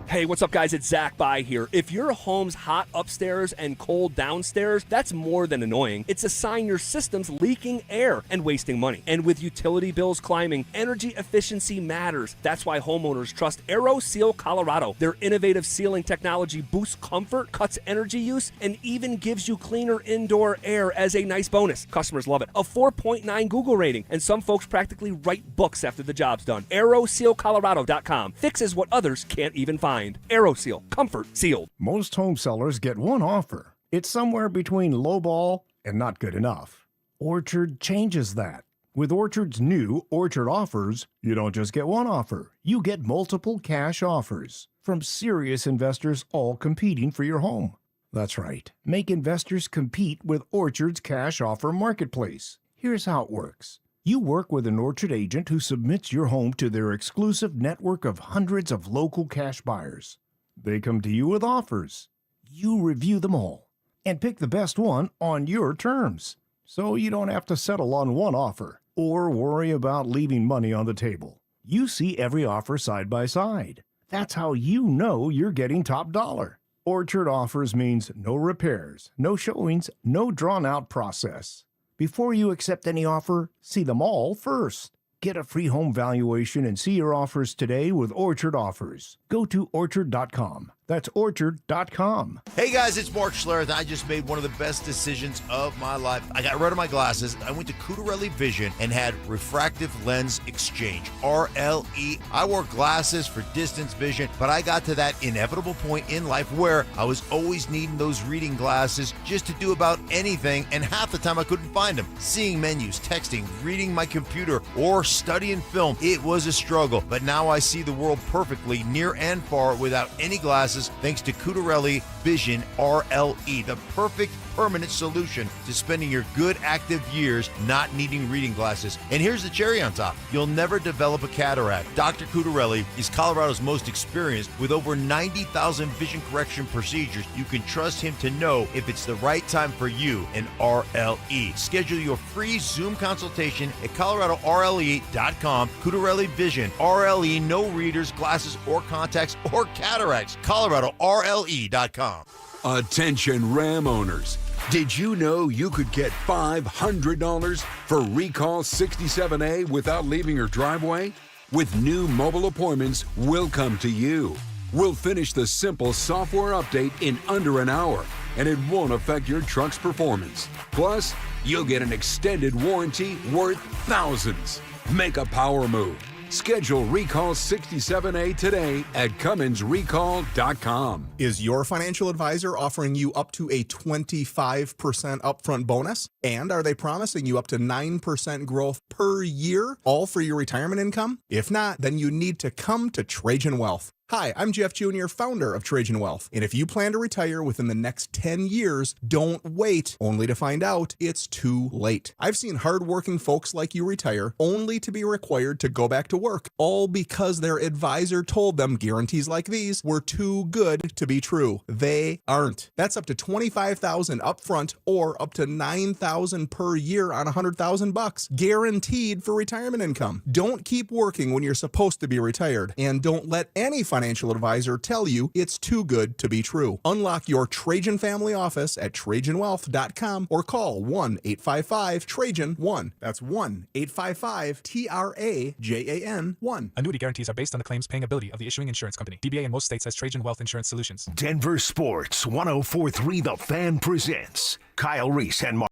Hey, what's up, guys? It's Zach By here. If your home's hot upstairs and cold downstairs, that's more than annoying. It's a sign your system's leaking air and wasting money. And with utility bills climbing, energy efficiency matters. That's why homeowners trust AeroSeal Colorado. Their innovative sealing technology boosts comfort, cuts energy use, and even gives you cleaner indoor air as a nice bonus. Customers love it. A 4.9 Google rating, and some folks practically write books after the job's done. AeroSealColorado.com fixes what others can't even find. AeroSeal, comfort sealed. Most home sellers get one offer. It's somewhere between lowball and not good enough. Orchard changes that. With Orchard's new Orchard offers, you don't just get one offer. You get multiple cash offers from serious investors all competing for your home. That's right. Make investors compete with Orchard's cash offer marketplace. Here's how it works. You work with an Orchard agent who submits your home to their exclusive network of hundreds of local cash buyers. They come to you with offers. You review them all and pick the best one on your terms. So you don't have to settle on one offer or worry about leaving money on the table. You see every offer side by side. That's how you know you're getting top dollar. Orchard offers means no repairs, no showings, no drawn-out process. Before you accept any offer, see them all first. Get a free home valuation and see your offers today with Orchard Offers. Go to Orchard.com. That's orchard.com. Hey guys, it's Mark Schlereth. I just made one of the best decisions of my life. I got rid of my glasses. I went to Cutarelli Vision and had refractive lens exchange, RLE. I wore glasses for distance vision, but I got to that inevitable point in life where I was always needing those reading glasses just to do about anything, and half the time I couldn't find them. Seeing menus, texting, reading my computer, or studying film, it was a struggle. But now I see the world perfectly, near and far, without any glasses, thanks to Cutarelli Vision RLE, the perfect permanent solution to spending your good active years not needing reading glasses. And here's the cherry on top. You'll never develop a cataract. Dr. Cutarelli is Colorado's most experienced with over 90,000 vision correction procedures. You can trust him to know if it's the right time for you and RLE. Schedule your free Zoom consultation at coloradorle.com. Cutarelli Vision RLE, no readers, glasses, or contacts, or cataracts. coloradorle.com. Attention Ram owners. Did you know you could get $500 for Recall 67A without leaving your driveway? With new mobile appointments, we'll come to you. We'll finish the simple software update in under an hour, and it won't affect your truck's performance. Plus, you'll get an extended warranty worth thousands. Make a power move. Schedule Recall 67A today at CumminsRecall.com. Is your financial advisor offering you up to a 25% upfront bonus? And are they promising you up to 9% growth per year, all for your retirement income? If not, then you need to come to Trajan Wealth. Hi, I'm Jeff Jr., founder of Trajan Wealth. And if you plan to retire within the next 10 years, don't wait only to find out it's too late. I've seen hardworking folks like you retire only to be required to go back to work, all because their advisor told them guarantees like these were too good to be true. They aren't. That's up to $25,000 upfront or up to $9,000 per year on $100,000, guaranteed for retirement income. Don't keep working when you're supposed to be retired, and don't let any financial advisor tell you it's too good to be true. Unlock your Trajan family office at TrajanWealth.com or call 1-855-TRAJAN-1. That's 1-855-TRAJAN-1. Annuity guarantees are based on the claims paying ability of the issuing insurance company. DBA in most states has Trajan Wealth Insurance Solutions. Denver Sports 104.3 The Fan presents Kyle Reese and Mark.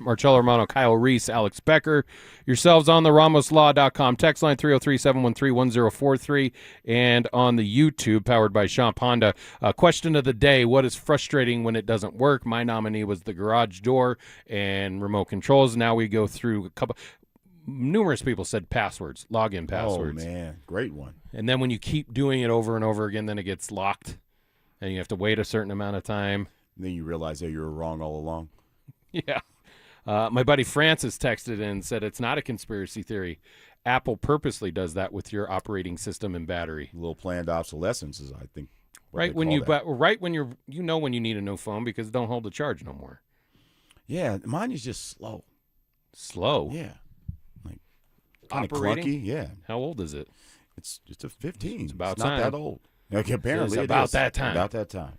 Marcello Romano, Kyle Reese, Alex Becker. Yourselves on the RamosLaw.com text line 303-713-1043 and on the YouTube powered by Champ Honda. Question of the day: what is frustrating when it doesn't work? My nominee was the garage door and remote controls. Now we go through a couple. Numerous people said passwords, login passwords. Oh man, great one. And then when you keep doing it over and over again, then it gets locked, and you have to wait a certain amount of time. And then you realize that you were wrong all along. Yeah. My buddy Francis texted in and said it's not a conspiracy theory. Apple purposely does that with your operating system and battery. A little planned obsolescence is, I think. Right when you when you need a new phone because it don't hold the charge no more. Yeah, mine is just slow. Slow. Yeah. Like kind of operating. clunky. Yeah. How old is it? It's a 15. It's about it's time. not that old. Like, apparently it's it about is. that time. About that time.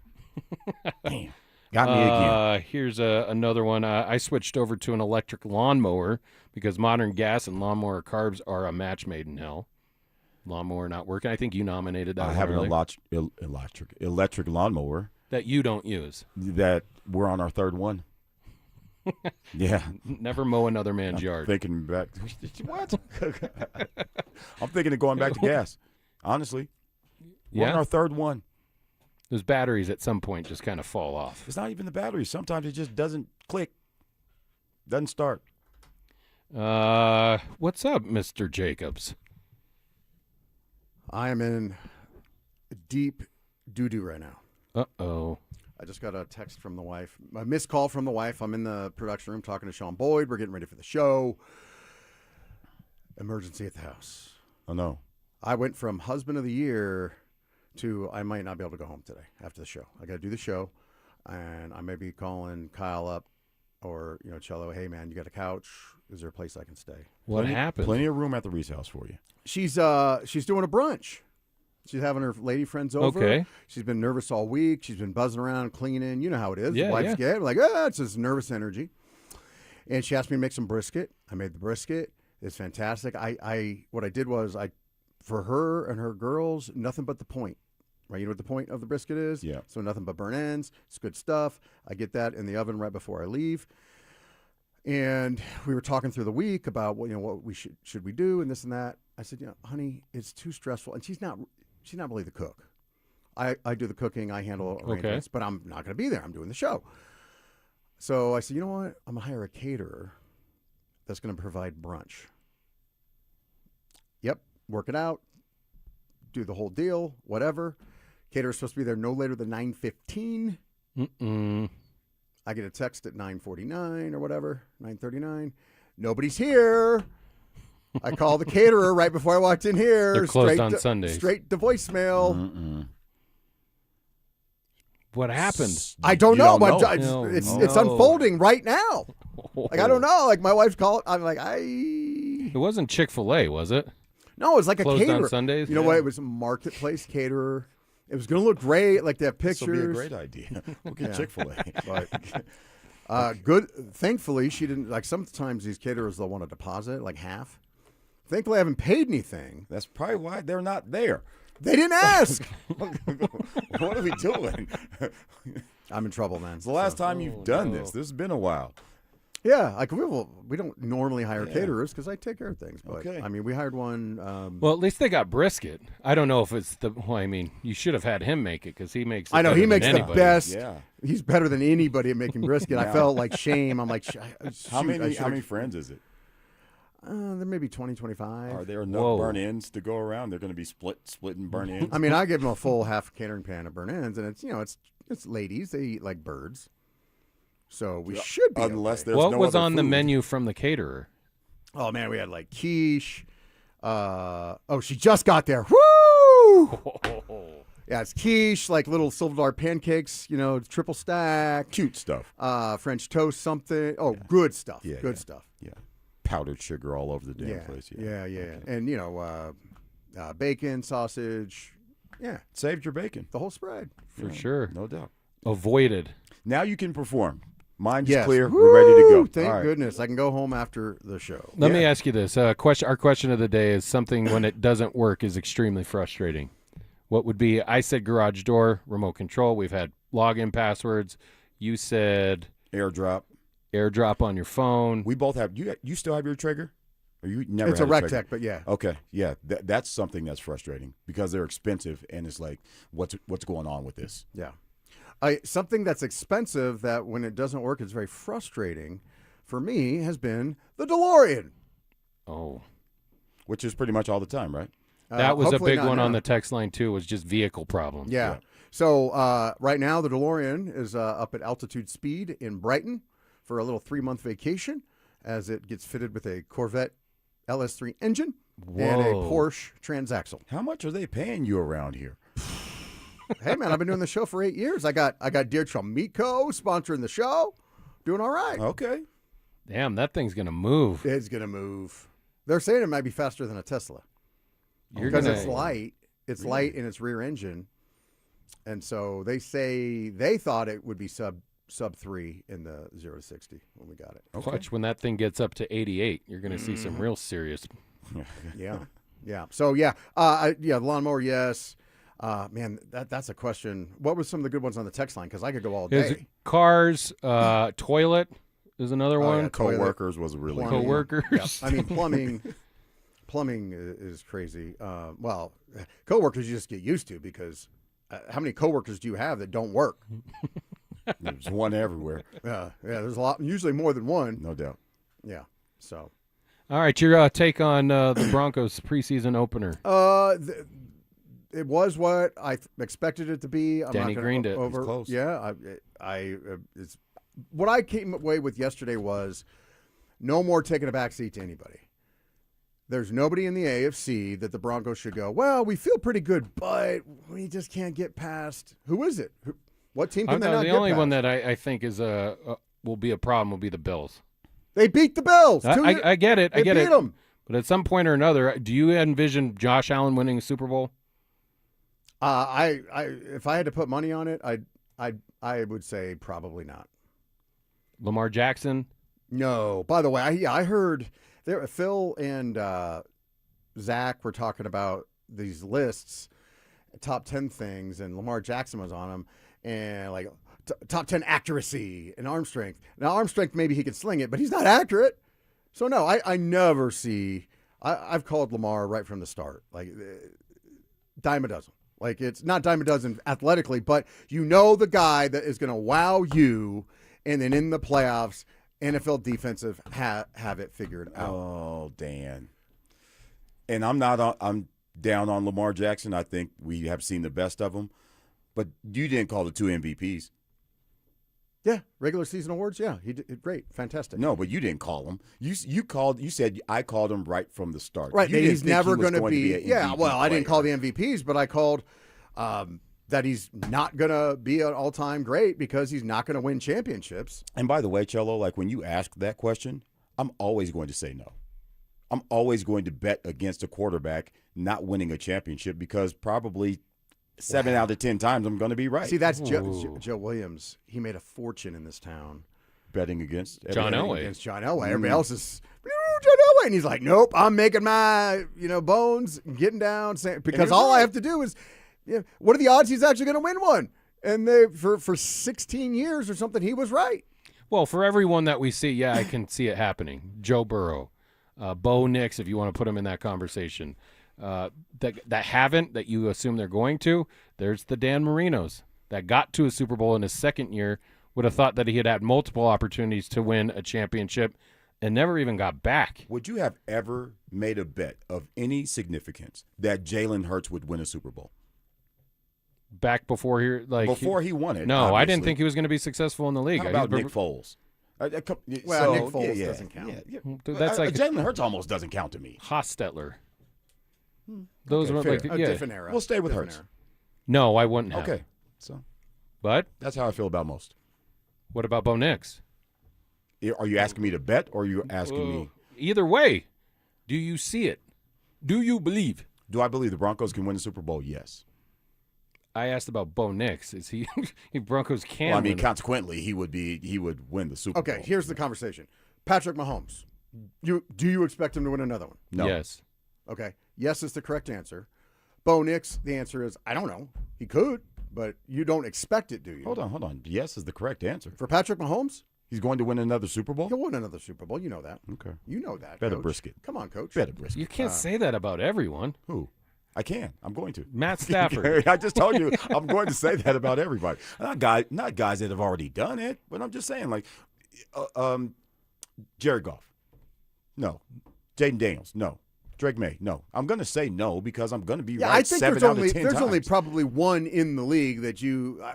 Damn. Got me again. Here's another one. I switched over to an electric lawnmower because modern gas and lawnmower carbs are a match made in hell. Lawnmower not working. I think you nominated that. I have an electric lawnmower that you don't use. That we're on our third one. Yeah. Never mow another man's yard. Thinking back. What? I'm thinking of going back to gas. Honestly. We're on our third one. Those batteries at some point just kind of fall off. It's not even the batteries. Sometimes it just doesn't click. Doesn't start. What's up, Mr. Jacobs? I am in deep doo-doo right now. Uh-oh. I just got a text from the wife. A missed call from the wife. I'm in the production room talking to Sean Boyd. We're getting ready for the show. Emergency at the house. Oh, no. I went from husband of the year to I might not be able to go home today after the show. I got to do the show, and I may be calling Kyle up or, Cello, hey, man, you got a couch? is there a place I can stay? What happened? Plenty of room at the Reese house for you. She's doing a brunch. She's having her lady friends over. Okay. She's been nervous all week. She's been buzzing around, cleaning. You know how it is. Yeah, the wife's yeah. get like, it's this nervous energy. And she asked me to make some brisket. I made the brisket. It's fantastic. What I did was for her and her girls, nothing but the point. Right, you know what the point of the brisket is? Yeah. So nothing but burnt ends. It's good stuff. I get that in the oven right before I leave. And we were talking through the week about what we should we do and this and that. I said, honey, it's too stressful. And she's not really the cook. I do the cooking. I handle arrangements, but I'm not going to be there. I'm doing the show. So I said, you know what? I'm going to hire a caterer that's going to provide brunch. Yep, work it out. Do the whole deal, whatever. Caterer's supposed to be there no later than 9:15. I get a text at 9:49 or whatever, 9:39. Nobody's here. I call the caterer right before I walked in here. They're closed on Sundays. Straight to voicemail. What happened? I don't know. But No. it's unfolding right now. Like, I don't know. Like, my wife's calling. I'm like, It wasn't Chick-fil-A, was it? No, it was like Closed a caterer. on Sundays? You know what? It was a marketplace caterer. It was going to look great. Like, they have pictures. This will be a great idea. We'll get Chick-fil-A. But, good. Thankfully, she didn't. Like, sometimes these caterers, they'll want a deposit, like half. Thankfully, I haven't paid anything. That's probably why they're not there. They didn't ask. What are we doing? I'm in trouble, man. It's the last time you've done this. This has been a while. Yeah, like we don't normally hire caterers because I take care of things. But, Okay. I mean, we hired one. Well, at least they got brisket. I don't know if it's the. Well, I mean, you should have had him make it because he makes. It I know better he than makes the anybody. best. Yeah. He's better than anybody at making brisket. I felt like shame. I'm like, How many friends is it? There may be 20, 25. Are there enough burnt ends to go around? They're going to be splitting burnt ends. I mean, I give them a full half catering pan of burnt ends, and it's ladies. They eat like birds, so we should be. Unless okay. there's What no was other on the food. menu from the caterer? Oh man, we had like quiche. She just got there. Woo! Yeah, it's quiche, like little silver pancakes, triple stack. Cute stuff. French toast, something. Oh, good stuff. Yeah, good yeah. stuff. Yeah. Powdered sugar all over the damn place. Yeah. Okay. And, bacon, sausage. Yeah. Saved your bacon. The whole spread. For sure. No doubt. Avoided. Now you can perform. Mind is Yes. clear. Woo! We're ready to go. Thank All right. goodness. I can go home after the show. Let me ask you this. Our question of the day is something when it doesn't work is extremely frustrating. What would be, I said garage door, remote control. We've had login passwords. You said AirDrop on your phone. We both have. You still have your trigger? Or you never? It's a had Rectech, but yeah. Okay, yeah. That's something that's frustrating because they're expensive, and it's like, what's going on with this? Yeah. Something that's expensive that when it doesn't work, it's very frustrating for me has been the DeLorean. Oh. Which is pretty much all the time, right? That was a hopefully big not one on now. the text line, too, was just vehicle problems. Yeah. So right now, the DeLorean is up at altitude speed in Brighton for a little 3-month vacation as it gets fitted with a Corvette LS3 engine and a Porsche transaxle. How much are they paying you around here? Hey, man, I've been doing the show for 8 years. I got Deirdre Miko sponsoring the show. Doing all right. Okay. Damn, that thing's going to move. It's going to move. They're saying it might be faster than a Tesla. Because it's light. It's light in its rear engine. And so they say they thought it would be sub 3 in the 0 to 60 when we got it. Clutch, when that thing gets up to 88, you're going to see some real serious. Yeah. So, the lawnmower, yes. Man, that's a question. What were some of the good ones on the text line? Because I could go all There's day. cars, toilet is another one. Yeah, Coworkers was really good. Coworkers. Yeah. I mean, plumbing is crazy. Coworkers you just get used to because how many coworkers do you have that don't work? There's one everywhere. Yeah, there's a lot, usually more than one. No doubt. Yeah, so. All right, your take on the Broncos preseason opener. It was what I expected it to be. I'm Danny not Green gonna did. over. He's close. Yeah, it's what I came away with yesterday was no more taking a backseat to anybody. There's nobody in the AFC that the Broncos should go, well, we feel pretty good, but we just can't get past. Who is it? What team can they not The get only past? one that I think is will be a problem will be the Bills. They beat the Bills. I get it. I get beat it. them. But at some point or another, do you envision Josh Allen winning a Super Bowl? If I had to put money on it, I would say probably not. Lamar Jackson? No. By the way, I heard Phil and Zach were talking about these lists, top 10 things, and Lamar Jackson was on them, and like top 10 accuracy and arm strength. Now, arm strength, maybe he could sling it, but he's not accurate. So, no, I never see – I've called Lamar right from the start, like dime a dozen. Like, it's not dime a dozen athletically, but you know the guy that is going to wow you, and then in the playoffs, NFL defensive have it figured out. Oh, Dan. And I'm down on Lamar Jackson. I think we have seen the best of him. But you didn't call the 2 MVPs. Yeah, regular season awards. Yeah, he did great, fantastic. No, but you didn't call him. You said I called him right from the start. Right, you he's never going to be. Yeah, well, I didn't call the MVPs, but I called that he's not going to be an all-time great because he's not going to win championships. And by the way, Cello, like when you ask that question, I'm always going to say no. I'm always going to bet against a quarterback not winning a championship because probably 7 out of 10 times I'm going to be right. See, that's Joe Williams. He made a fortune in this town. Betting against John Elway. Against John Elway. Everybody else is John Elway. And he's like, nope, I'm making my bones, getting down. Because all I have to do is, what are the odds he's actually going to win one? And for 16 years or something, he was right. Well, for everyone that we see, I can see it happening. Joe Burrow, Bo Nix, if you want to put him in that conversation. That you assume they're going to. There's the Dan Marinos that got to a Super Bowl in his second year, would have thought that he had multiple opportunities to win a championship and never even got back. Would you have ever made a bet of any significance that Jalen Hurts would win a Super Bowl? Back before he won it. No, obviously. I didn't think he was going to be successful in the league. How about Nick Foles? Nick Foles doesn't count. Yeah. That's like Jalen Hurts almost doesn't count to me. Hostetler. Those were like a different era. We'll stay with Hurts. Era. No, I wouldn't have. Okay, so but that's how I feel about most. What about Bo Nix? Are you asking me to bet, or are you asking me? Either way, do you see it? Do you believe? Do I believe the Broncos can win the Super Bowl? Yes. I asked about Bo Nix. Is he? Broncos can. Well, I mean, win consequently, he would win the Super Bowl. Okay, here's the conversation. Patrick Mahomes. Do you expect him to win another one? No. Yes. Okay. Yes is the correct answer. Bo Nix, the answer is, I don't know. He could, but you don't expect it, do you? Hold on. Yes is the correct answer. For Patrick Mahomes? He's going to win another Super Bowl? He'll win another Super Bowl. You know that. Okay. You know that, Bet a Coach. brisket. Come on, Coach. Bet a brisket. You can't say that about everyone. Who? I can. I'm going to. Matt Stafford. I just told you I'm going to say that about everybody. Not guys that have already done it, but I'm just saying, like, Jared Goff. No. Jaden Daniels. No. Drake May. No. I'm going to say no because I'm going to be right I think 7 out of 10 there's times. only probably one in the league that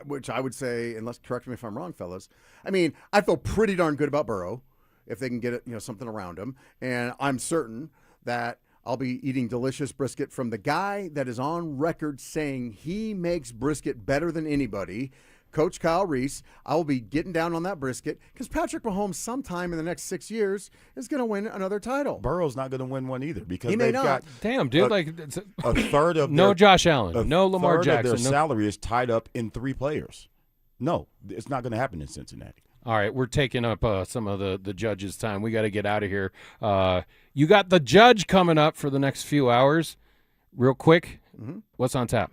which I would say, and let's correct me if I'm wrong, fellas. I mean, I feel pretty darn good about Burrow if they can get something around him, and I'm certain that I'll be eating delicious brisket from the guy that is on record saying he makes brisket better than anybody, Coach Kyle Reese. I will be getting down on that brisket because Patrick Mahomes sometime in the next 6 years is going to win another title. Burrow's not going to win one either because He may they've not. got Damn, dude! a third of no their, Josh Allen, no Lamar third Jackson. Of their salary is tied up in 3 players. No, it's not going to happen in Cincinnati. All right, we're taking up some of the judges' time. We got to get out of here. You got the judge coming up for the next few hours. Real quick, What's on tap?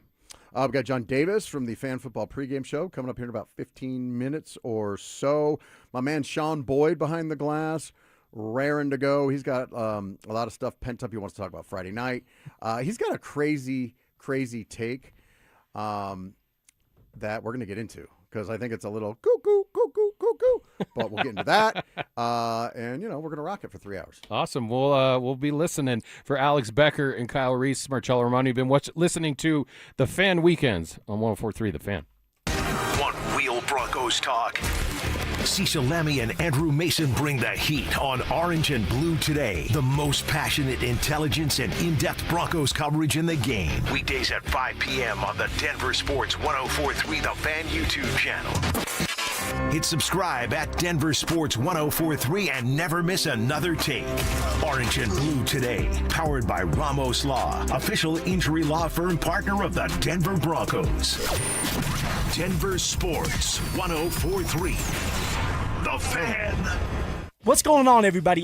We've got John Davis from the Fan Football Pregame Show coming up here in about 15 minutes or so. My man Sean Boyd behind the glass, raring to go. He's got a lot of stuff pent up he wants to talk about Friday night. He's got a crazy take that we're going to get into because I think it's a little cuckoo. But we'll get into that. And, we're going to rock it for 3 hours. Awesome. We'll be listening. For Alex Becker and Kyle Reese, Marcello Romano, you've been listening to The Fan Weekends on 104.3 The Fan. One Wheel Broncos talk. Cecil Lammy and Andrew Mason bring the heat on Orange and Blue Today. The most passionate intelligence and in-depth Broncos coverage in the game. Weekdays at 5 p.m. on the Denver Sports 104.3 The Fan YouTube channel. Hit subscribe at DenverSports 1043 and never miss another take. Orange and Blue Today, powered by Ramos Law, official injury law firm partner of the Denver Broncos. DenverSports 1043. The Fan. What's going on, everybody?